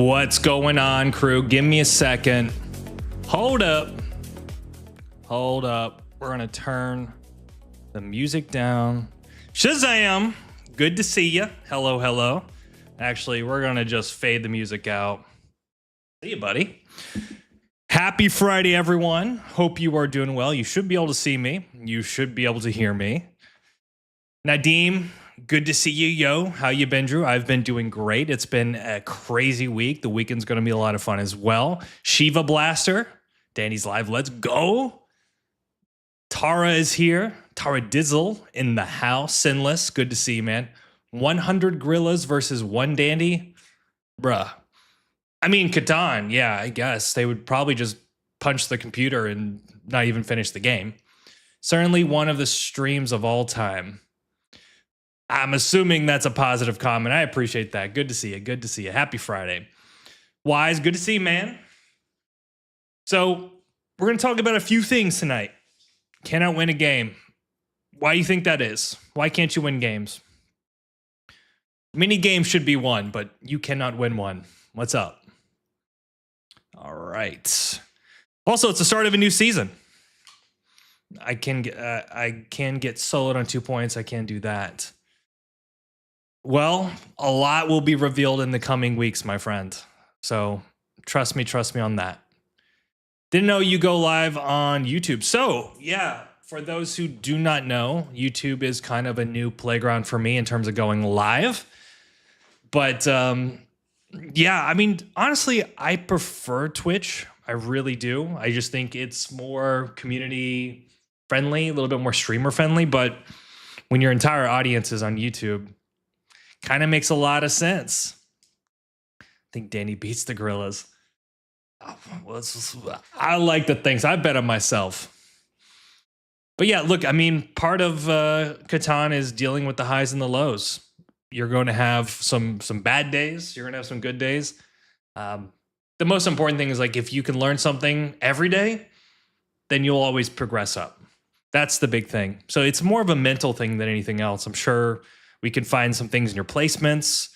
What's going on, crew? Give me a second. Hold up. Hold up. We're going to turn the music down. Shazam! Good to see you. Hello, hello. Actually, we're going to just fade the music out. See you, buddy. Happy Friday, everyone. Hope you are doing well. You should be able to see me. You should be able to hear me. Nadim, good to see you, yo. How you been, Drew? I've been doing great. It's been a crazy week. The weekend's going to be a lot of fun as well. Shiva Blaster, Danny's live. Let's go. Tara is here. Tara Dizzle in the house. Sinless, good to see you, man. 100 gorillas versus one dandy. Bruh. I mean, Catan, yeah, I guess. They would probably just punch the computer and not even finish the game. Certainly one of the streams of all time. I'm assuming that's a positive comment. I appreciate that. Good to see you. Good to see you. Happy Friday. Wise, good to see you, man. So we're going to talk about a few things tonight. Cannot win a game. Why do you think that is? Why can't you win games? Many games should be won, but you cannot win one. What's up? All right. Also, it's the start of a new season. I can get soloed on 2 points. I can do that. Well, a lot will be revealed in the coming weeks, my friend. So trust me on that. Didn't know you go live on YouTube. So yeah, for those who do not know, YouTube is kind of a new playground for me in terms of going live. But yeah, I mean, honestly, I prefer Twitch. I really do. I just think it's more community friendly, a little bit more streamer friendly. But when your entire audience is on YouTube, kind of makes a lot of sense. I think Danny beats the gorillas. Oh, well, I like the things. I bet on myself. But yeah, look, I mean, part of Catan is dealing with the highs and the lows. You're going to have some bad days. You're going to have some good days. The most important thing is, like, if you can learn something every day, then you'll always progress up. That's the big thing. So it's more of a mental thing than anything else. I'm sure we can find some things in your placements.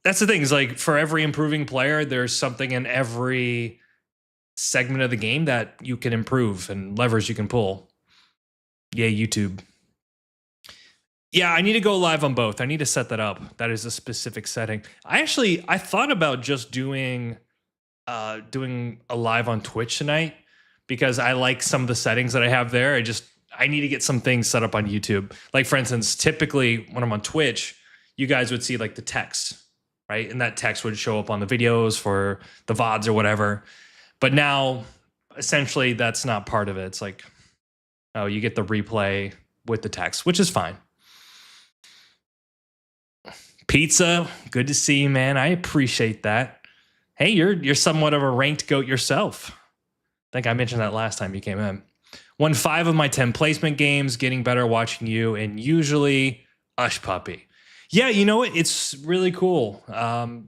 That's the thing, is like, for every improving player, there's something in every segment of the game that you can improve and levers you can pull. Yeah, YouTube. Yeah, I need to go live on both. I need to set that up. That is a specific setting. I thought about just doing a live on Twitch tonight because I like some of the settings that I have there. I need to get some things set up on YouTube. Like, for instance, typically when I'm on Twitch, you guys would see like the text, right? And that text would show up on the videos for the VODs or whatever. But now, essentially, that's not part of it. It's like, oh, you get the replay with the text, which is fine. Pizza, good to see you, man. I appreciate that. Hey, you're somewhat of a ranked GOAT yourself. I think I mentioned that last time you came in. Won 5 of my 10 placement games, getting better watching you, and usually Ush Puppy. Yeah, you know what? It's really cool.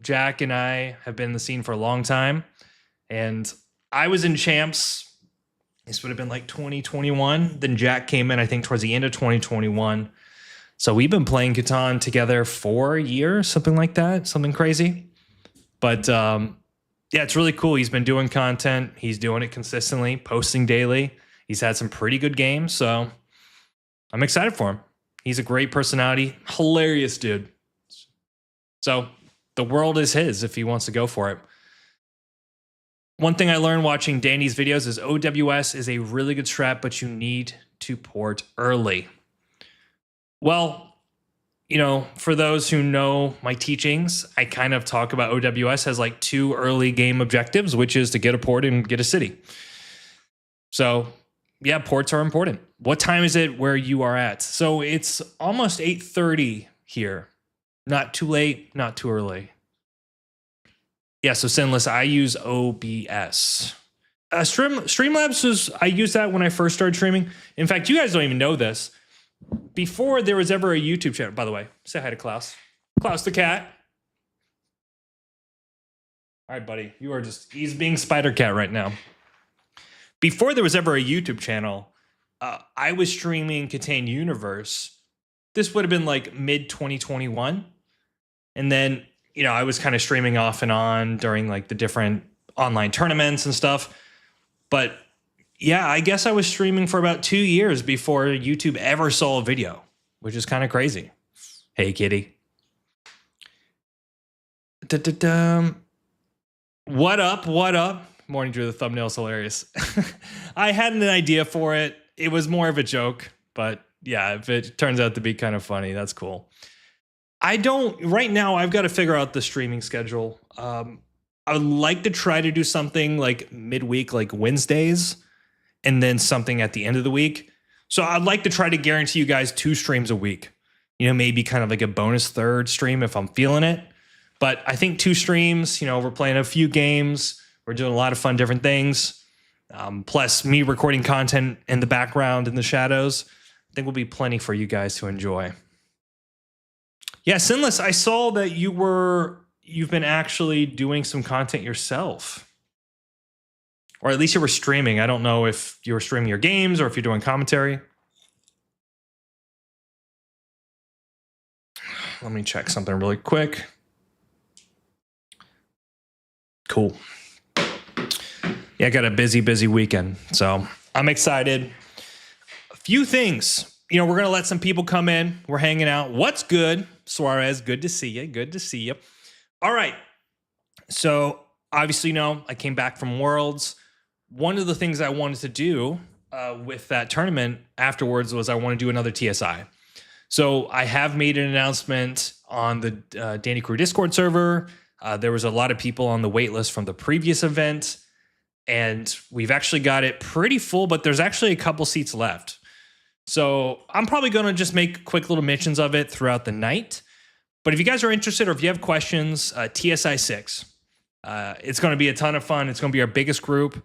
Jack and I have been in the scene for a long time, and I was in Champs. This would have been like 2021. Then Jack came in, I think, towards the end of 2021. So we've been playing Catan together for a year, something like that, something crazy. But yeah, it's really cool. He's been doing content. He's doing it consistently, posting daily. He's had some pretty good games, so I'm excited for him. He's a great personality, hilarious dude. So the world is his if he wants to go for it. One thing I learned watching Danny's videos is OWS is a really good strat, but you need to port early. Well, you know, for those who know my teachings, I kind of talk about OWS as like 2 early game objectives, which is to get a port and get a city. So yeah, ports are important. What time is it where you are at? So it's almost 8:30 here. Not too late, not too early. Yeah, so Sinless, I use OBS. Streamlabs I used that when I first started streaming. In fact, you guys don't even know this. Before there was ever a YouTube channel, by the way, say hi to Klaus. Klaus the cat. All right, buddy, he's being Spider Cat right now. Before there was ever a YouTube channel, I was streaming Catan Universe. This would have been like mid 2021. And then I was kind of streaming off and on during like the different online tournaments and stuff. But yeah, I guess I was streaming for about 2 years before YouTube ever saw a video, which is kind of crazy. Hey, kitty. Da-da-dum. What up? What up? Morning Drew, the thumbnail's hilarious. I had an idea for it. It was more of a joke, but yeah, if it turns out to be kind of funny, that's cool. Right now, I've got to figure out the streaming schedule. I would like to try to do something like midweek, like Wednesdays, and then something at the end of the week. So I'd like to try to guarantee you guys 2 streams a week. Maybe kind of like a bonus third stream if I'm feeling it. But I think 2 streams, we're playing a few games. We're doing a lot of fun, different things. Plus me recording content in the background in the shadows. I think will be plenty for you guys to enjoy. Yeah, Sinless, I saw that you've been actually doing some content yourself. Or at least you were streaming. I don't know if you were streaming your games or if you're doing commentary. Let me check something really quick. Cool. Yeah, I got a busy weekend. So I'm excited. A few things. We're going to let some people come in. We're hanging out. What's good? Suarez, good to see you. Good to see you. All right. So obviously, I came back from Worlds. One of the things I wanted to do with that tournament afterwards was I want to do another TSI. So I have made an announcement on the Danny Crew Discord server. There was a lot of people on the wait list from the previous event, and we've actually got it pretty full, but there's actually a couple seats left. So I'm probably going to just make quick little mentions of it throughout the night. But if you guys are interested or if you have questions, TSI 6. It's going to be a ton of fun. It's going to be our biggest group.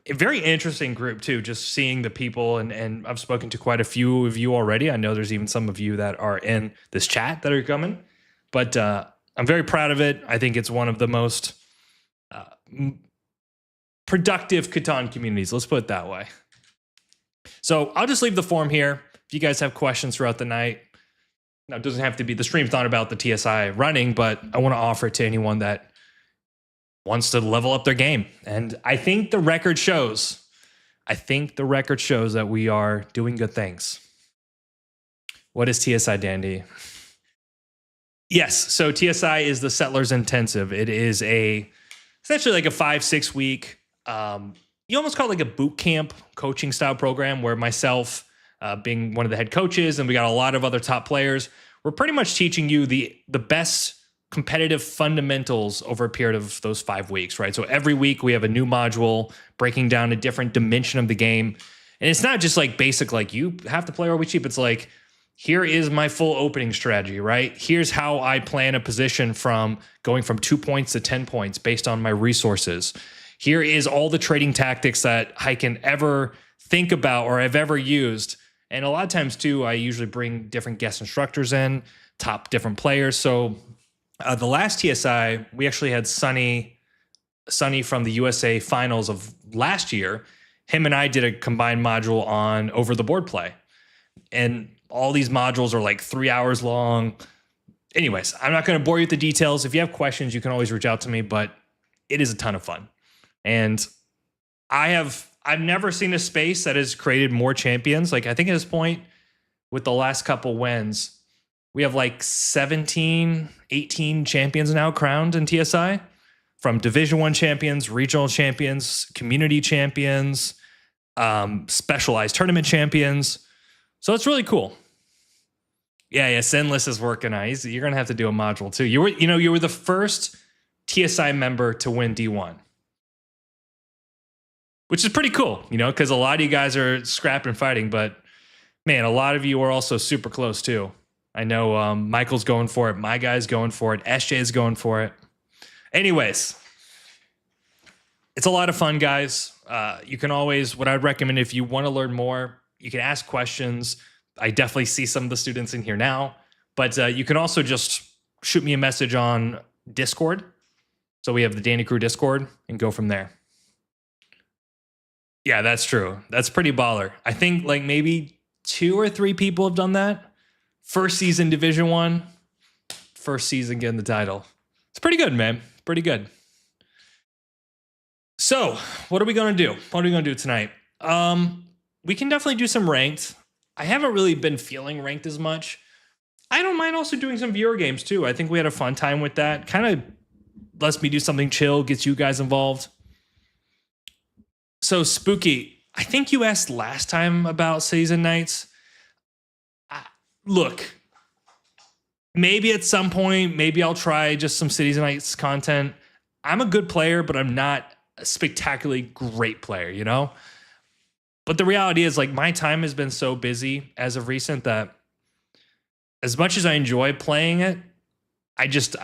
A very interesting group, too, just seeing the people. And I've spoken to quite a few of you already. I know there's even some of you that are in this chat that are coming. But I'm very proud of it. I think it's one of the most productive Catan communities. Let's put it that way. So I'll just leave the form here. If you guys have questions throughout the night, now it doesn't have to be, the stream's not about the TSI running, but I want to offer it to anyone that wants to level up their game. And I think the record shows. That we are doing good things. What is TSI, Dandy? Yes, so TSI is the Settlers Intensive. It is essentially like a 5-6 week, you almost call it like a boot camp coaching style program where myself, being one of the head coaches, and we got a lot of other top players, we're pretty much teaching you the best competitive fundamentals over a period of those 5 weeks, right? So every week we have a new module breaking down a different dimension of the game. And it's not just like basic, like you have to play or we cheap. It's like, here is my full opening strategy, right? Here's how I plan a position from going from 2 points to 10 points based on my resources. Here is all the trading tactics that I can ever think about or have ever used. And a lot of times too, I usually bring different guest instructors in, top different players. So the last TSI, we actually had Sonny from the USA finals of last year. Him and I did a combined module on over the board play. And all these modules are like 3 hours long. Anyways, I'm not going to bore you with the details. If you have questions, you can always reach out to me, but it is a ton of fun. And I've never seen a space that has created more champions. Like I think at this point, with the last couple wins, we have like 17, 18 champions now crowned in TSI, from Division 1 champions, regional champions, community champions, specialized tournament champions. So it's really cool. Yeah, Sinless is working on. You're gonna have to do a module too. You were the first TSI member to win D1, which is pretty cool, because a lot of you guys are scrapping fighting, but man, a lot of you are also super close too. I know Michael's going for it, my guy's going for it, SJ's going for it. Anyways, it's a lot of fun, guys. You can always, what I'd recommend if you want to learn more, you can ask questions. I definitely see some of the students in here now, but you can also just shoot me a message on Discord. So we have the Danny Crew Discord and go from there. Yeah, that's true. That's pretty baller. I think like maybe 2 or 3 people have done that. First season Division 1, first season getting the title. It's pretty good, man. Pretty good. So, what are we going to do? What are we going to do tonight? We can definitely do some ranked. I haven't really been feeling ranked as much. I don't mind also doing some viewer games too. I think we had a fun time with that. Kind of lets me do something chill, gets you guys involved. So, Spooky, I think you asked last time about season nights. Look, maybe at some point, maybe I'll try just some season nights content. I'm a good player, but I'm not a spectacularly great player, you know? But the reality is, like, my time has been so busy as of recent that as much as I enjoy playing it, I just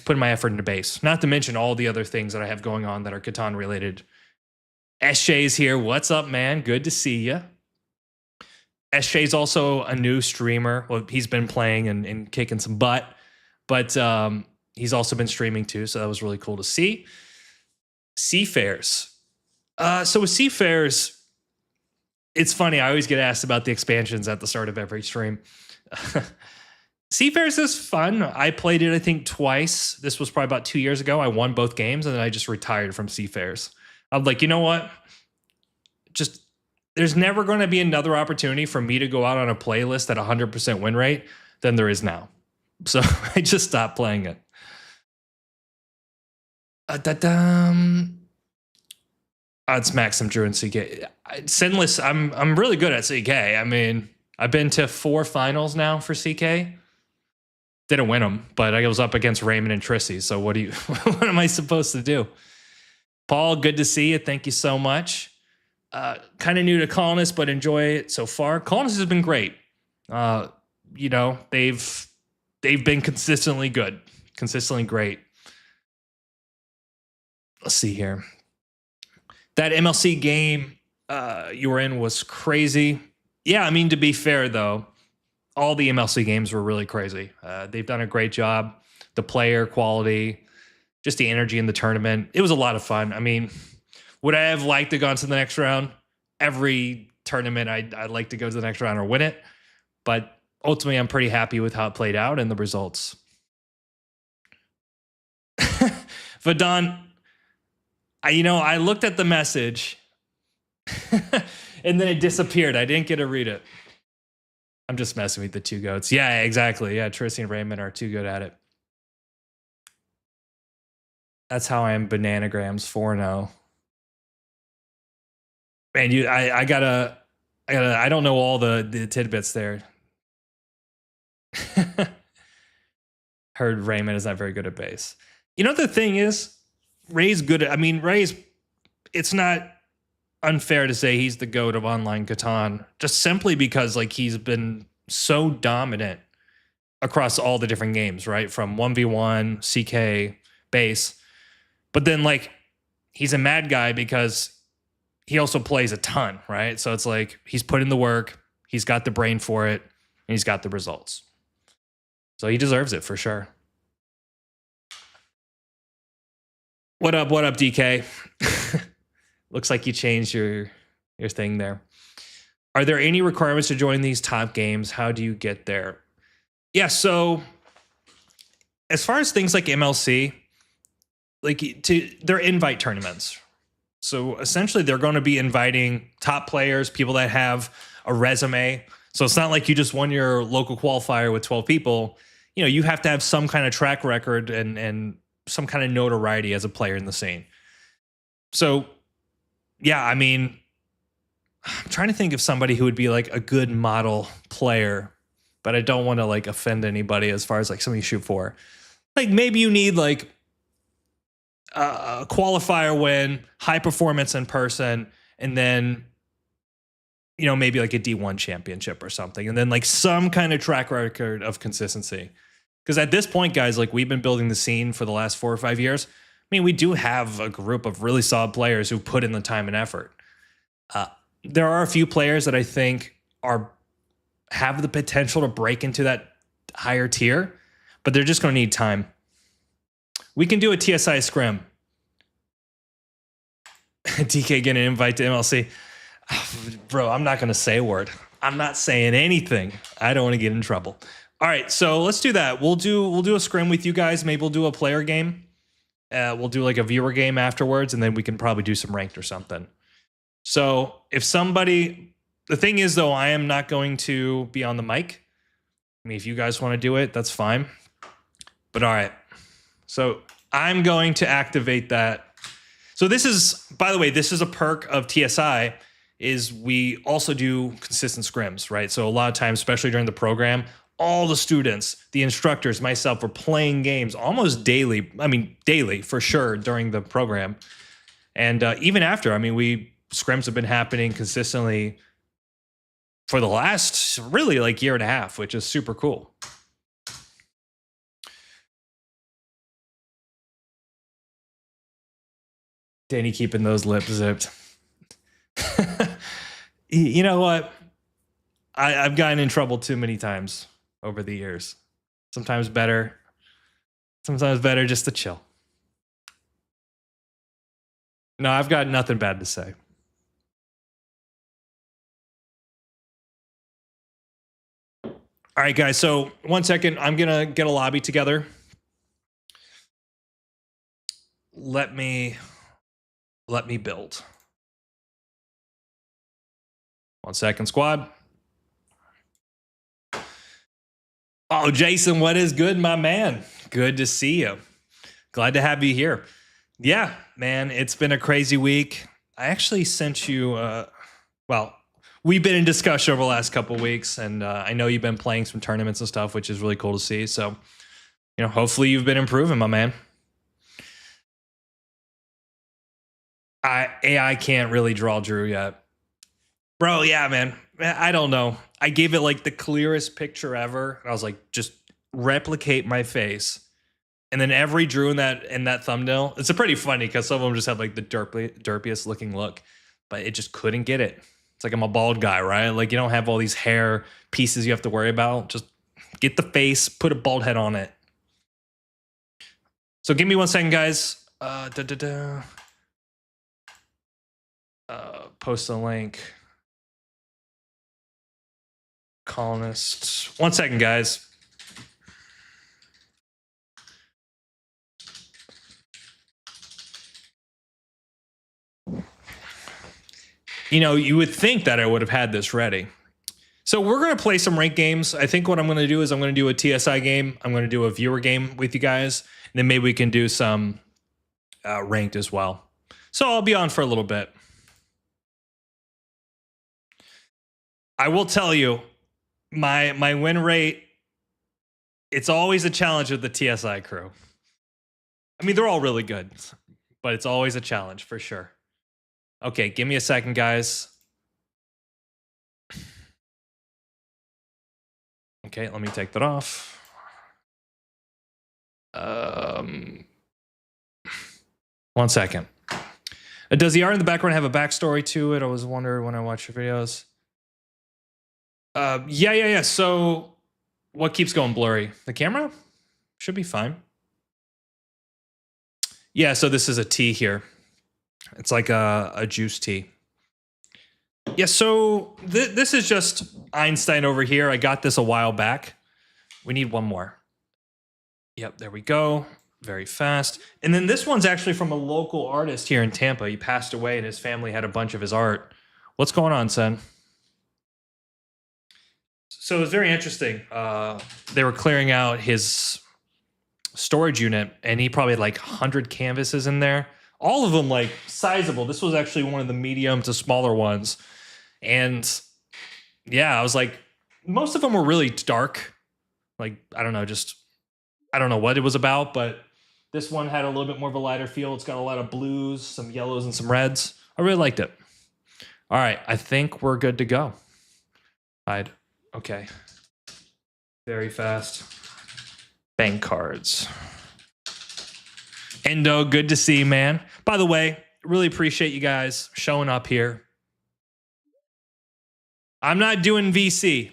put my effort into base. Not to mention all the other things that I have going on that are Catan related. SJ's here. What's up, man? Good to see you. SJ's also a new streamer. Well, he's been playing and kicking some butt, but he's also been streaming too, so that was really cool to see. Seafarers. So with Seafarers, it's funny. I always get asked about the expansions at the start of every stream. Seafarers is fun. I played it, I think, twice. This was probably about 2 years ago. I won both games, and then I just retired from Seafarers. I'm like, you know what? Just, there's never going to be another opportunity for me to go out on a playlist at 100% win rate than there is now. So I just stopped playing it. It's Maxim Drew and CK. Sinless, I'm really good at CK. I mean, I've been to 4 finals now for CK. Didn't win them, but I was up against Raymond and Trissy. So what am I supposed to do? Paul, good to see you. Thank you so much. Kind of new to Colonists, but enjoy it so far. Colonists has been great. You know, they've been consistently good, consistently great. Let's see here. That MLC game you were in was crazy. Yeah, I mean, to be fair, though, all the MLC games were really crazy. They've done a great job. The player quality, just the energy in the tournament. It was a lot of fun. I mean, would I have liked to go on to the next round? Every tournament, I'd like to go to the next round or win it. But ultimately, I'm pretty happy with how it played out and the results. Vadon, I looked at the message and then it disappeared. I didn't get to read it. I'm just messing with the two goats. Yeah, exactly. Yeah, Trissy and Raymond are too good at it. That's how I am Bananagrams 4-0. Man, I don't know all the tidbits there. Heard Raymond is not very good at base. You know, the thing is, Ray's good at, it's not unfair to say he's the GOAT of online Catan, just simply because like he's been so dominant across all the different games, right? From 1v1, CK, base. But then like he's a mad guy because he also plays a ton, right? So it's like he's put in the work, he's got the brain for it, and he's got the results. So he deserves it for sure. What up, DK? Looks like you changed your thing there. Are there any requirements to join these top games? How do you get there? Yeah, so as far as things like MLC, they're invite tournaments. So essentially they're going to be inviting top players, people that have a resume. So it's not like you just won your local qualifier with 12 people. You know, you have to have some kind of track record and some kind of notoriety as a player in the scene. So yeah, I mean, I'm trying to think of somebody who would be like a good model player, but I don't want to like offend anybody as far as like somebody you shoot for. Like maybe you need like a qualifier win, high performance in person, and then, you know, maybe like a D1 championship or something. And then like some kind of track record of consistency. Because at this point, guys, like we've been building the scene for the last 4 or 5 years. I mean, we do have a group of really solid players who put in the time and effort. There are a few players that I think have the potential to break into that higher tier, but they're just going to need time. We can do a TSI scrim. DK getting an invite to MLC. Bro, I'm not going to say a word. I'm not saying anything. I don't want to get in trouble. All right, so let's do that. We'll do a scrim with you guys. Maybe we'll do a player game. We'll do like a viewer game afterwards, and then we can probably do some ranked or something. So if somebody, the thing is though, I am not going to be on the mic. I mean, if you guys want to do it, that's fine. But all right, so I'm going to activate that. So this is, by the way, this is a perk of TSI, is we also do consistent scrims, right? So a lot of times, especially during the program, all the students, the instructors, myself, were playing games almost daily. I mean, daily for sure during the program. And even after, I mean, scrims have been happening consistently for the last really like year and a half, which is super cool. Danny keeping those lips zipped. You know what? I've gotten in trouble too many times over the years. Sometimes better just to chill. No, I've got nothing bad to say. All right, guys. So 1 second, I'm gonna get a lobby together. Let me build. 1 second, squad. Oh, Jason, what is good, my man? Good to see you. Glad to have you here. Yeah, man, it's been a crazy week. I actually sent you, well, we've been in discussion over the last couple of weeks, and I know you've been playing some tournaments and stuff, which is really cool to see. So, you know, hopefully you've been improving, my man. AI can't really draw Drew yet. Bro, yeah, man. I don't know. I gave it like the clearest picture ever. And I was like, just replicate my face. And then every Drew in that thumbnail, it's a pretty funny because some of them just have like the derpiest looking look, but it just couldn't get it. It's like I'm a bald guy, right? Like you don't have all these hair pieces you have to worry about. Just get the face, put a bald head on it. So give me 1 second, guys. Post a link. Colonists. 1 second, guys. You know, you would think that I would have had this ready. So we're going to play some ranked games. I think what I'm going to do is I'm going to do a TSI game. I'm going to do a viewer game with you guys. And then maybe we can do some ranked as well. So I'll be on for a little bit. I will tell you, my win rate, it's always a challenge with the TSI crew. I mean, they're all really good, but it's always a challenge for sure. Okay, give me a second, guys. Okay, let me take that off. 1 second. Does the art in the background have a backstory to it? I was wondering when I watch your videos. Yeah. So what keeps going blurry? The camera? Should be fine. Yeah, so this is a tea here. It's like a juice tea. Yeah, so this is just Einstein over here. I got this a while back. We need one more. Yep, there we go. Very fast. And then this one's actually from a local artist here in Tampa. He passed away and his family had a bunch of his art. What's going on, son? So it was very interesting. They were clearing out his storage unit and he probably had like 100 canvases in there. All of them like sizable. This was actually one of the medium to smaller ones. And yeah, I was like, most of them were really dark. Like, I don't know what it was about, but this one had a little bit more of a lighter feel. It's got a lot of blues, some yellows, and some reds. I really liked it. All right, I think we're good to go. Okay. Very fast. Bank cards. Endo, good to see you, man. By the way, really appreciate you guys showing up here. I'm not doing VC.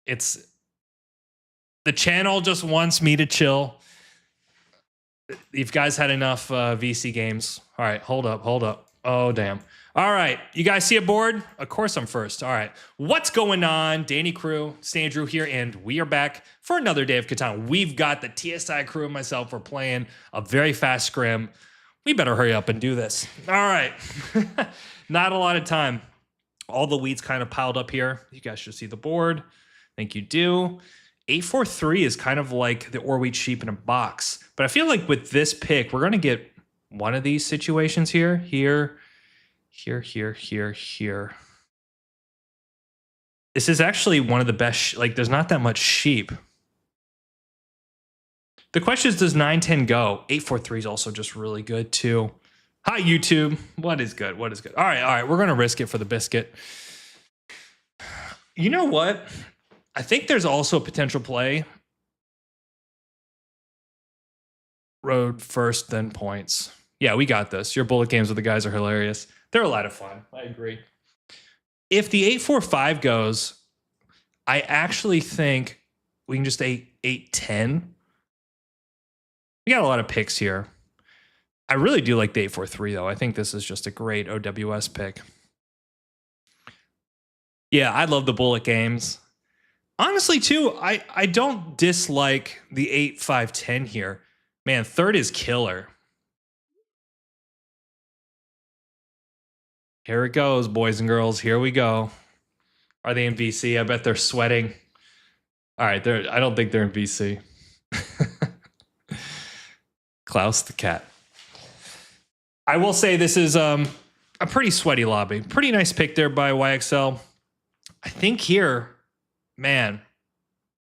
It's the channel just wants me to chill. You guys had enough VC games. All right, hold up. Oh, damn. All right. You guys see a board? Of course I'm first. All right. What's going on? Danny Crew, Stan Drew here, and we are back for another day of Catan. We've got the TSI crew and myself. We're playing a very fast scrim. We better hurry up and do this. All right. Not a lot of time. All the wheat's kind of piled up here. You guys should see the board. I think you do. 843 is kind of like the or wheat sheep in a box. But I feel like with this pick, we're going to get one of these situations here, here, here. This is actually one of the best. Like, there's not that much sheep. The question is, does 910 go? 843 is also just really good too. Hi, YouTube. What is good? What is good? All right. We're going to risk it for the biscuit. You know what? I think there's also a potential play. Road first, then points. Yeah, we got this. Your bullet games with the guys are hilarious. They're a lot of fun. I agree. If the 845 goes, I actually think we can just 810. We got a lot of picks here. I really do like the 843 though. I think this is just a great OWS pick. Yeah, I love the bullet games. Honestly, too, I don't dislike the 8-5-10 here. Man, third is killer. Here it goes, boys and girls. Here we go. Are they in VC? I bet they're sweating. All right, I don't think they're in VC. Klaus the cat. I will say this is a pretty sweaty lobby. Pretty nice pick there by YXL. I think here, man,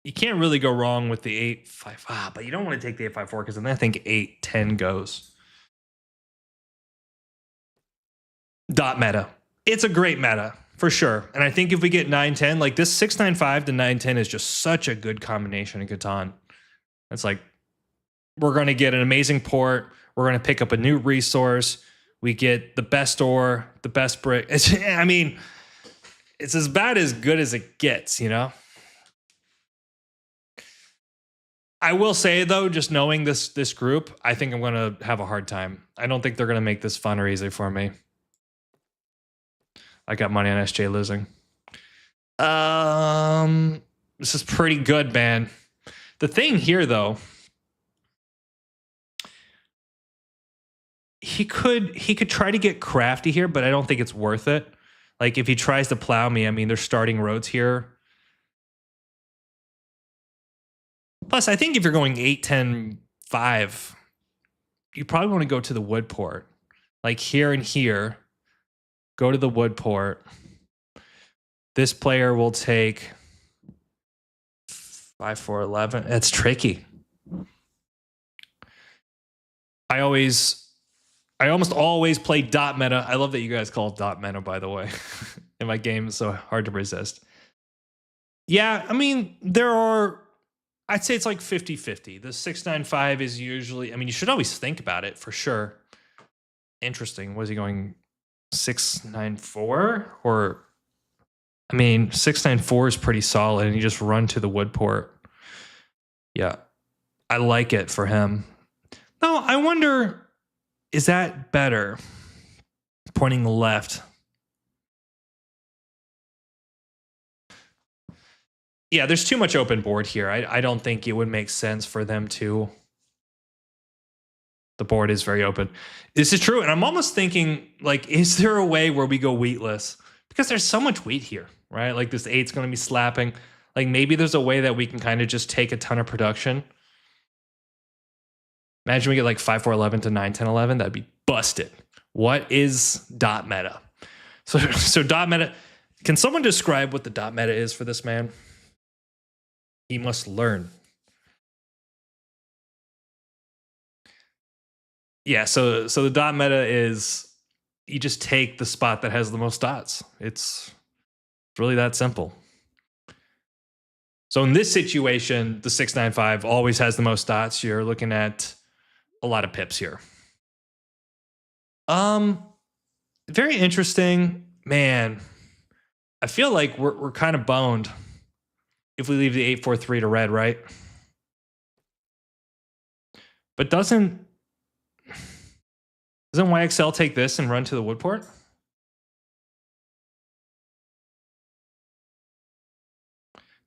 you can't really go wrong with the 8-5. But you don't want to take the 8-5-4 because then I think 8-10 goes. Dot meta. It's a great meta for sure. And I think if we get 9-10, like this 6-9-5 to 9-10 is just such a good combination in Catan. It's like we're going to get an amazing port. We're going to pick up a new resource. We get the best ore, the best brick. I mean, it's as bad as good as it gets, you know? I will say, though, just knowing this group, I think I'm going to have a hard time. I don't think they're going to make this fun or easy for me. I got money on SJ losing. This is pretty good, man. The thing here, though, he could try to get crafty here, but I don't think it's worth it. Like, if he tries to plow me, I mean, there's starting roads here. Plus, I think if you're going 8-10-5, you probably want to go to the wood port. Like here and here. Go to the wood port. This player will take 5-4-11. That's tricky. I almost always play dot meta. I love that you guys call it dot meta, by the way. In my game, it's so hard to resist. Yeah, I mean, I'd say it's like 50-50. The 6-9-5 is usually, I mean, you should always think about it for sure. Interesting. Was he going 6-9-4? Or, I mean, 6-9-4 is pretty solid, and you just run to the wood port. Yeah, I like it for him. No, I wonder, is that better? Pointing left. Yeah, there's too much open board here. I don't think it would make sense for them to. The board is very open. This is true. And I'm almost thinking, like, is there a way where we go wheatless? Because there's so much wheat here, right? Like, this 8's going to be slapping. Like, maybe there's a way that we can kind of just take a ton of production. Imagine we get like 5-4-11 to 9-10-11. That'd be busted. What is dot meta? So dot meta. Can someone describe what the dot meta is for this man? He must learn. Yeah, so the dot meta is you just take the spot that has the most dots. It's really that simple. So in this situation, the 6-9-5 always has the most dots. You're looking at a lot of pips here. Very interesting. Man, I feel like we're kind of boned if we leave the 8-4-3 to red, right? But doesn't Doesn't YXL take this and run to the wood port?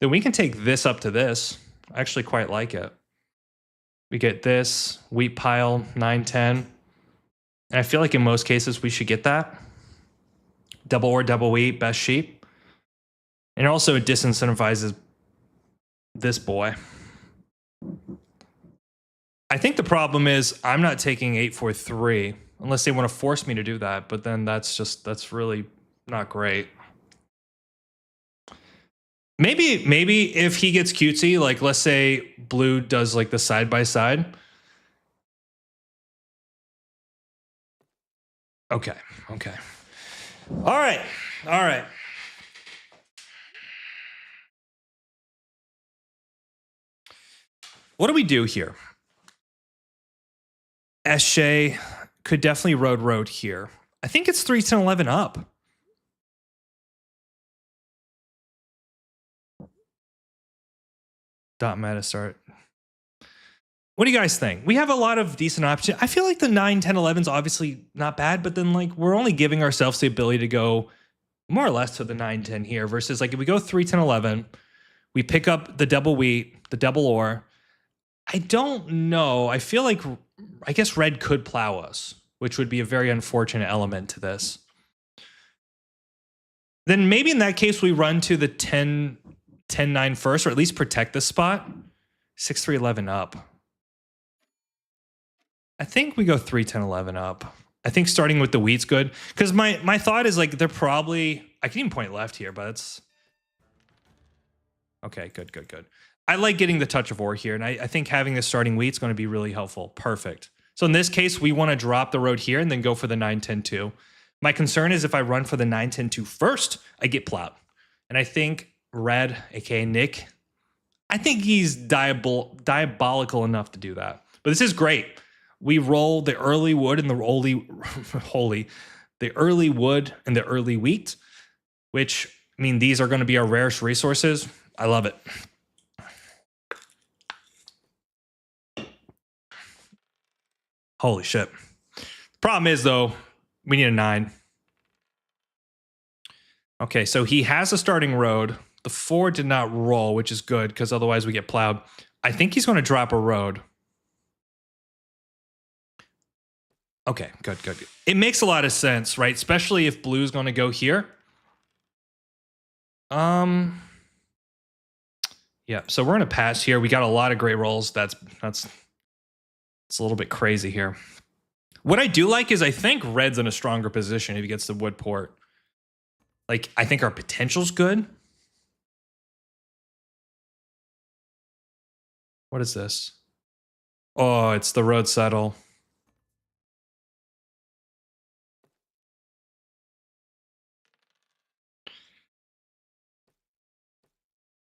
Then we can take this up to this. I actually quite like it. We get this, wheat pile, 9-10. And I feel like in most cases we should get that. Double or double wheat, best sheep. And also it disincentivizes this boy. I think the problem is I'm not taking 8-4-3 unless they want to force me to do that, but then that's really not great. Maybe if he gets cutesy, like let's say blue does like the side by side. Okay. All right. What do we do here? SJ could definitely road here. I think it's 3-10-11 up. Dot meta start. What do you guys think? We have a lot of decent options. I feel like the 9-10-11 is obviously not bad, but then like we're only giving ourselves the ability to go more or less to the 9-10 here versus like if we go 3-10-11, we pick up the double wheat, the double ore. I don't know. I feel like I guess red could plow us, which would be a very unfortunate element to this. Then maybe in that case we run to the 10-9 first, or at least protect this spot. 6-3-11 up. I think we go 3-10-11 up. I think starting with the wheat's good. Because my thought is like they're probably... I can even point left here, but it's... Okay, good. I like getting the touch of ore here, and I think having this starting wheat's going to be really helpful. Perfect. So in this case, we want to drop the road here and then go for the 9-10-2. My concern is if I run for the 9-10-2 first, I get plowed. And I think red, aka Nick, I think he's diabolical enough to do that. But this is great. We roll the early wood and the early wood and the early wheat, which I mean these are going to be our rarest resources. I love it. Holy shit. The problem is though, we need a 9. Okay, so he has a starting road. The 4 did not roll, which is good because otherwise we get plowed. I think he's going to drop a road. Okay, good. It makes a lot of sense, right? Especially if blue's going to go here. Yeah, so we're going to pass here. We got a lot of great rolls. It's a little bit crazy here. What I do like is I think red's in a stronger position if he gets the wood port. Like, I think our potential's good. What is this? Oh, it's the road settle.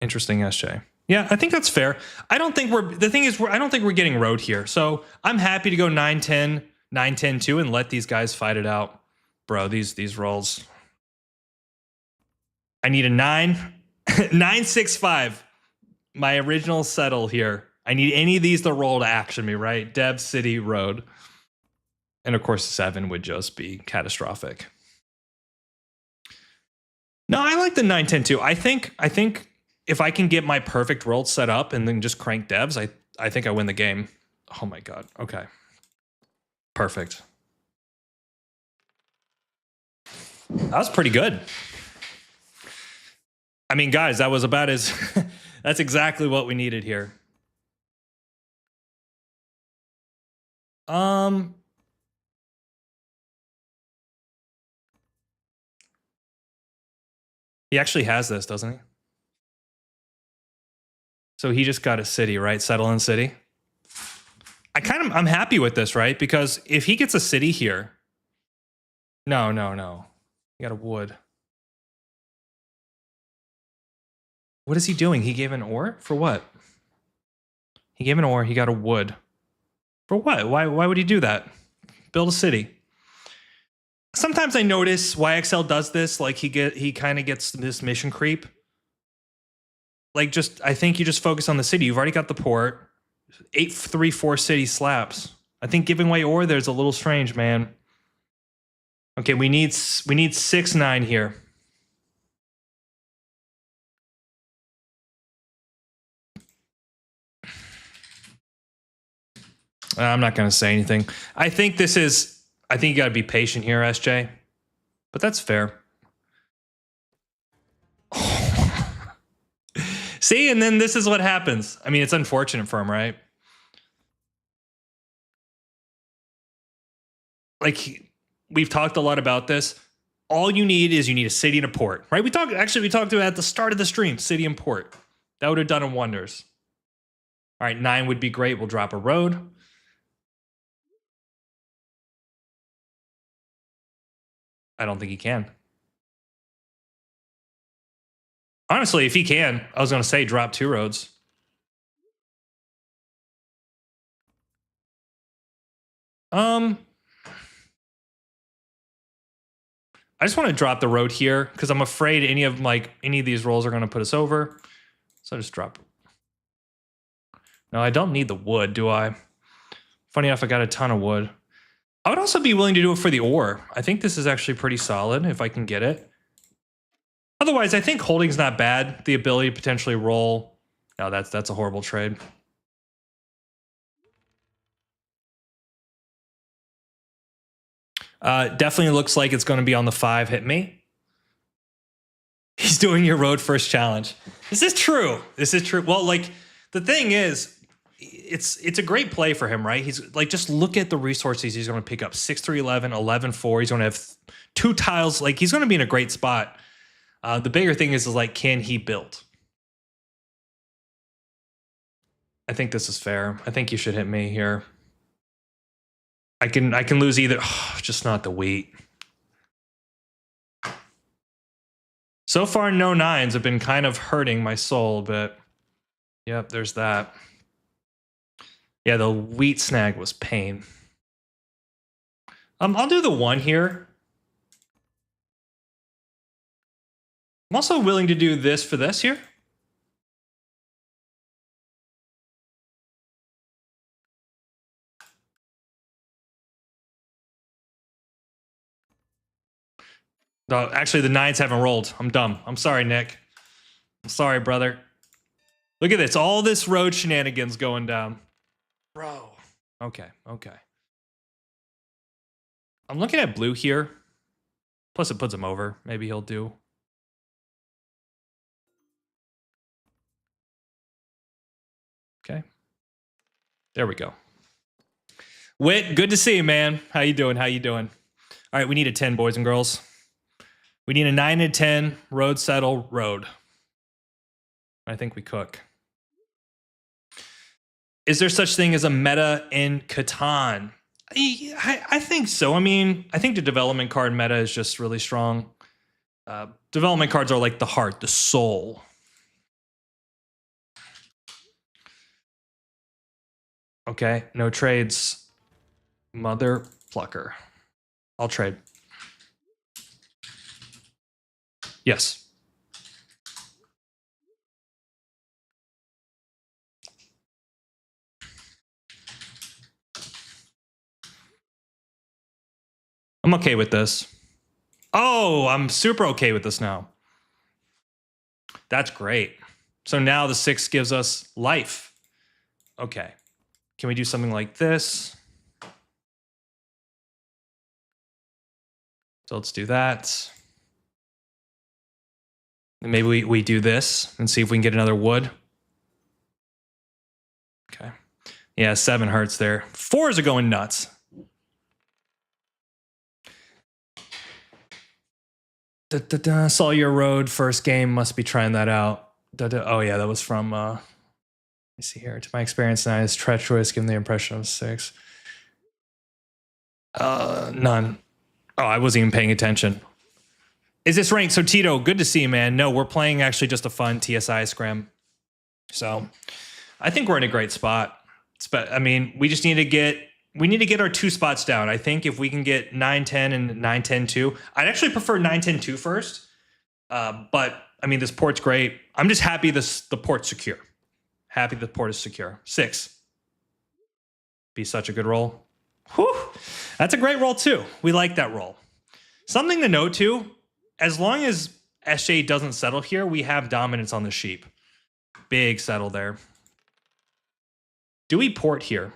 Interesting, SJ. Yeah, I think that's fair. I don't think we're getting road here. So I'm happy to go 9-10, 9-10-2 and let these guys fight it out. Bro, these rolls. I need a 9. 9-6-5. My original settle here. I need any of these to roll to action me, right? Dev City Road. And of course 7 would just be catastrophic. No, I like the 9-10-2. I think if I can get my perfect roll set up and then just crank devs, I think I win the game. Oh my god. Okay. Perfect. That was pretty good. I mean, guys, that was about as... That's exactly what we needed here. He actually has this, doesn't he? So he just got a city, right? Settle in city. I'm happy with this, right? Because if he gets a city here, no. He got a wood. What is he doing? He gave an ore for what? He gave an ore. He got a wood. For what? Why would he do that? Build a city. Sometimes I notice YXL does this. Like he kind of gets this mission creep. Like I think you just focus on the city. You've already got the port. 8-3-4 city slaps. I think giving away ore there's a little strange, man. Okay, we need 6-9 here. I'm not going to say anything. I think you got to be patient here, SJ. But that's fair. See, and then this is what happens. I mean, it's unfortunate for him, right? Like, we've talked a lot about this. All you need is a city and a port, right? We talked about at the start of the stream, city and port. That would have done him wonders. All right, 9 would be great. We'll drop a road. I don't think he can. Honestly, if he can, I was going to say drop 2 roads. I just want to drop the road here because I'm afraid any of these rolls are going to put us over. So I just drop. No, I don't need the wood, do I? Funny enough, I got a ton of wood. I would also be willing to do it for the ore. I think this is actually pretty solid if I can get it. Otherwise, I think holding's not bad. The ability to potentially roll. No, that's a horrible trade. Definitely looks like it's going to be on the 5. Hit me. He's doing your road first challenge. This is true. Well, like, the thing is, it's a great play for him, right? He's like, just look at the resources he's going to pick up. 6-3, 11, 11-4. He's going to have 2 tiles. Like, he's going to be in a great spot. The bigger thing is like, can he build? I think this is fair. I think you should hit me here. I can lose either. Oh, just not the wheat. So far, no 9s have been kind of hurting my soul, but yep, there's that. Yeah, the wheat snag was pain. I'll do the 1 here. I'm also willing to do this for this here. No, actually, the 9s haven't rolled. I'm dumb. I'm sorry, Nick. I'm sorry, brother. Look at this. All this road shenanigans going down. Bro. Okay. I'm looking at blue here. Plus, it puts him over. Maybe he'll do. Okay. There we go. Wit, good to see you, man. How you doing? All right, we need a 10, boys and girls. We need a 9 and 10, road settle, road. I think we cook. Is there such thing as a meta in Catan? I think so. I mean, I think the development card meta is just really strong. Development cards are like the heart, the soul. Okay, no trades. Mother plucker. I'll trade. Yes. I'm okay with this. Oh, I'm super okay with this now. That's great. So now the 6 gives us life. Okay. Can we do something like this? So let's do that. And maybe we do this and see if we can get another wood. Okay. Yeah, 7 hurts there. 4s are going nuts. Saw your road first game. Must be trying that out. Oh yeah, that was from. Let me see here. To my experience, 9 is treacherous, giving the impression of 6. None. Oh, I wasn't even paying attention. Is this ranked? So Tito, good to see you, man. No, we're playing actually just a fun TSI scrim. So I think we're in a great spot. I mean, we just need to get our 2 spots down. I think if we can get 9-10 and 9-10-2, I'd actually prefer 9-10-2 first. But I mean, this port's great. I'm just happy the port's secure. Happy the port is secure. 6. Be such a good roll. Whew. That's a great roll too. We like that roll. Something to note too, as long as SJ doesn't settle here, we have dominance on the sheep. Big settle there. Do we port here?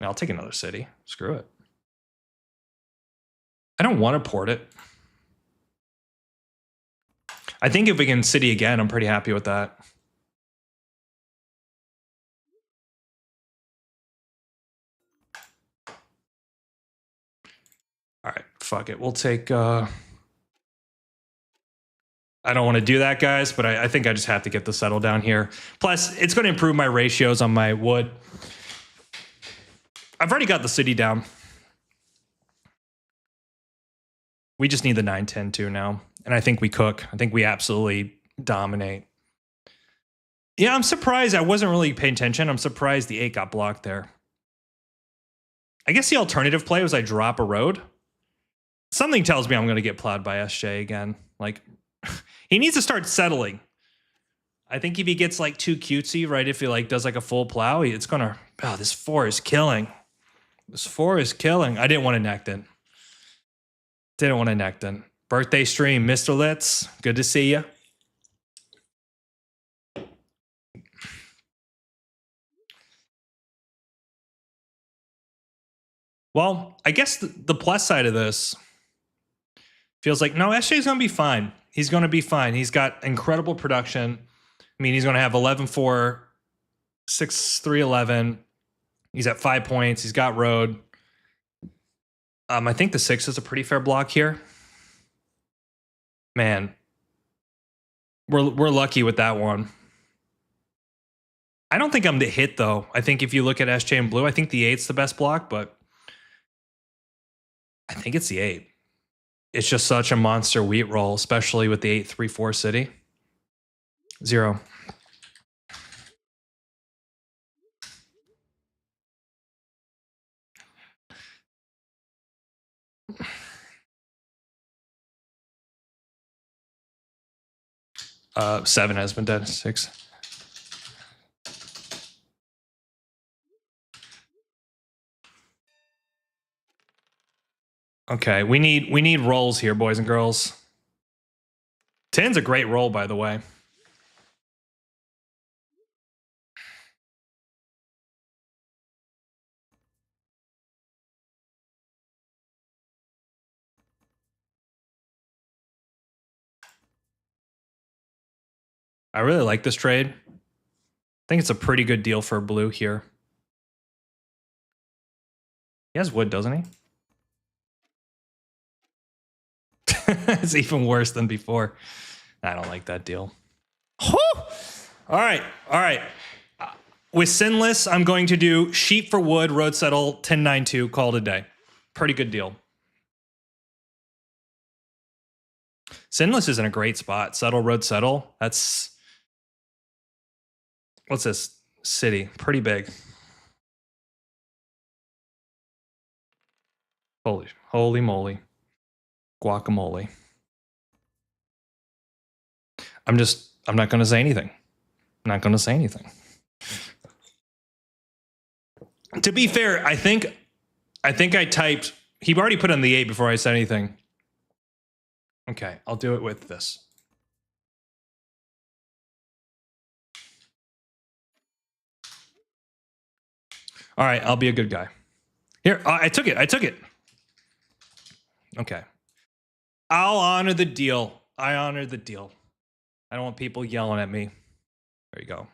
I'll take another city. Screw it. I don't want to port it. I think if we can city again, I'm pretty happy with that. All right, fuck it. We'll take... I don't want to do that, guys, but I think I just have to get the settle down here. Plus, it's going to improve my ratios on my wood. I've already got the city down. We just need the 9-10 too now. And I think we cook. I think we absolutely dominate. Yeah, I'm surprised. I wasn't really paying attention. I'm surprised the 8 got blocked there. I guess the alternative play was I drop a road. Something tells me I'm going to get plowed by SJ again. Like, he needs to start settling. I think if he gets like too cutesy, right? If he like does like a full plow, it's going to... Oh, this 4 is killing. This 4 is killing. I didn't want to Nectin. Didn't want to Nectin. Birthday stream, Mr. Litz. Good to see you. Well, I guess the plus side of this feels like, no, SJ's going to be fine. He's going to be fine. He's got incredible production. I mean, he's going to have 11-4, 6-3-11. He's at 5 points. He's got road. I think the 6 is a pretty fair block here. Man, we're lucky with that one. I don't think I'm the hit, though. I think if you look at SJ and blue, I think the 8's the best block, but I think it's the 8. It's just such a monster wheat roll, especially with the 8-3-4 city. 0. Seven has been dead. 6. Okay, we need rolls here, boys and girls. 10's a great roll, by the way. I really like this trade. I think it's a pretty good deal for blue here. He has wood, doesn't he? It's even worse than before. I don't like that deal. Whew! All right. With Sinless, I'm going to do sheep for wood, road settle, 10-9-2, call it a day. Pretty good deal. Sinless is in a great spot. Settle, road settle. That's... What's this? City. Pretty big. Holy moly. Guacamole. I'm not going to say anything. I'm not going to say anything. To be fair, I think I typed, he already put on the 8 before I said anything. Okay, I'll do it with this. All right, I'll be a good guy. Here, I took it. Okay. I'll honor the deal. I honor the deal. I don't want people yelling at me. There you go.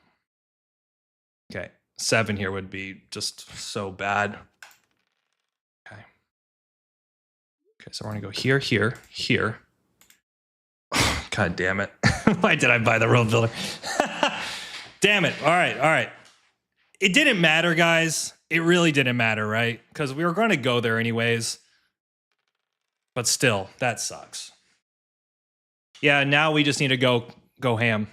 Okay, 7 here would be just so bad. Okay. Okay, so we're gonna go here, here, here. God damn it. Why did I buy the road builder? Damn it. All right. It didn't matter, guys. It really didn't matter, right? Because we were going to go there anyways. But still, that sucks. Yeah, now we just need to go ham.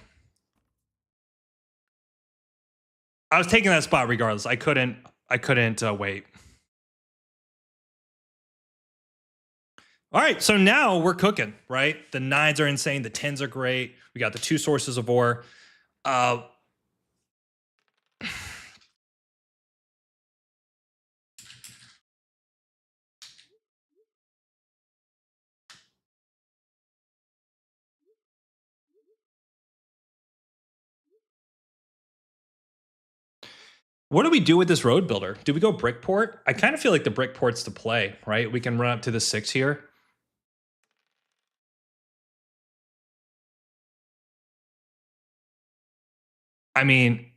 I was taking that spot regardless. I couldn't wait. All right, so now we're cooking, right? The 9s are insane. The 10s are great. We got the 2 sources of ore. What do we do with this road builder? Do we go brick port? I kind of feel like the brick port's the play, right? We can run up to the 6 here. I mean,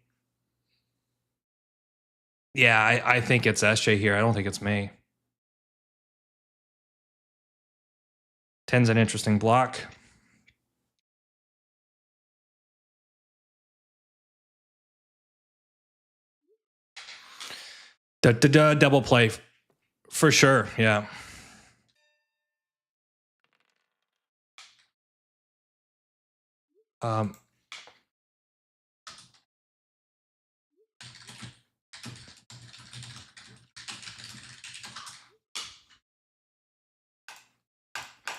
yeah, I think it's SJ here. I don't think it's me. 10's an interesting block. Double play for sure. Yeah.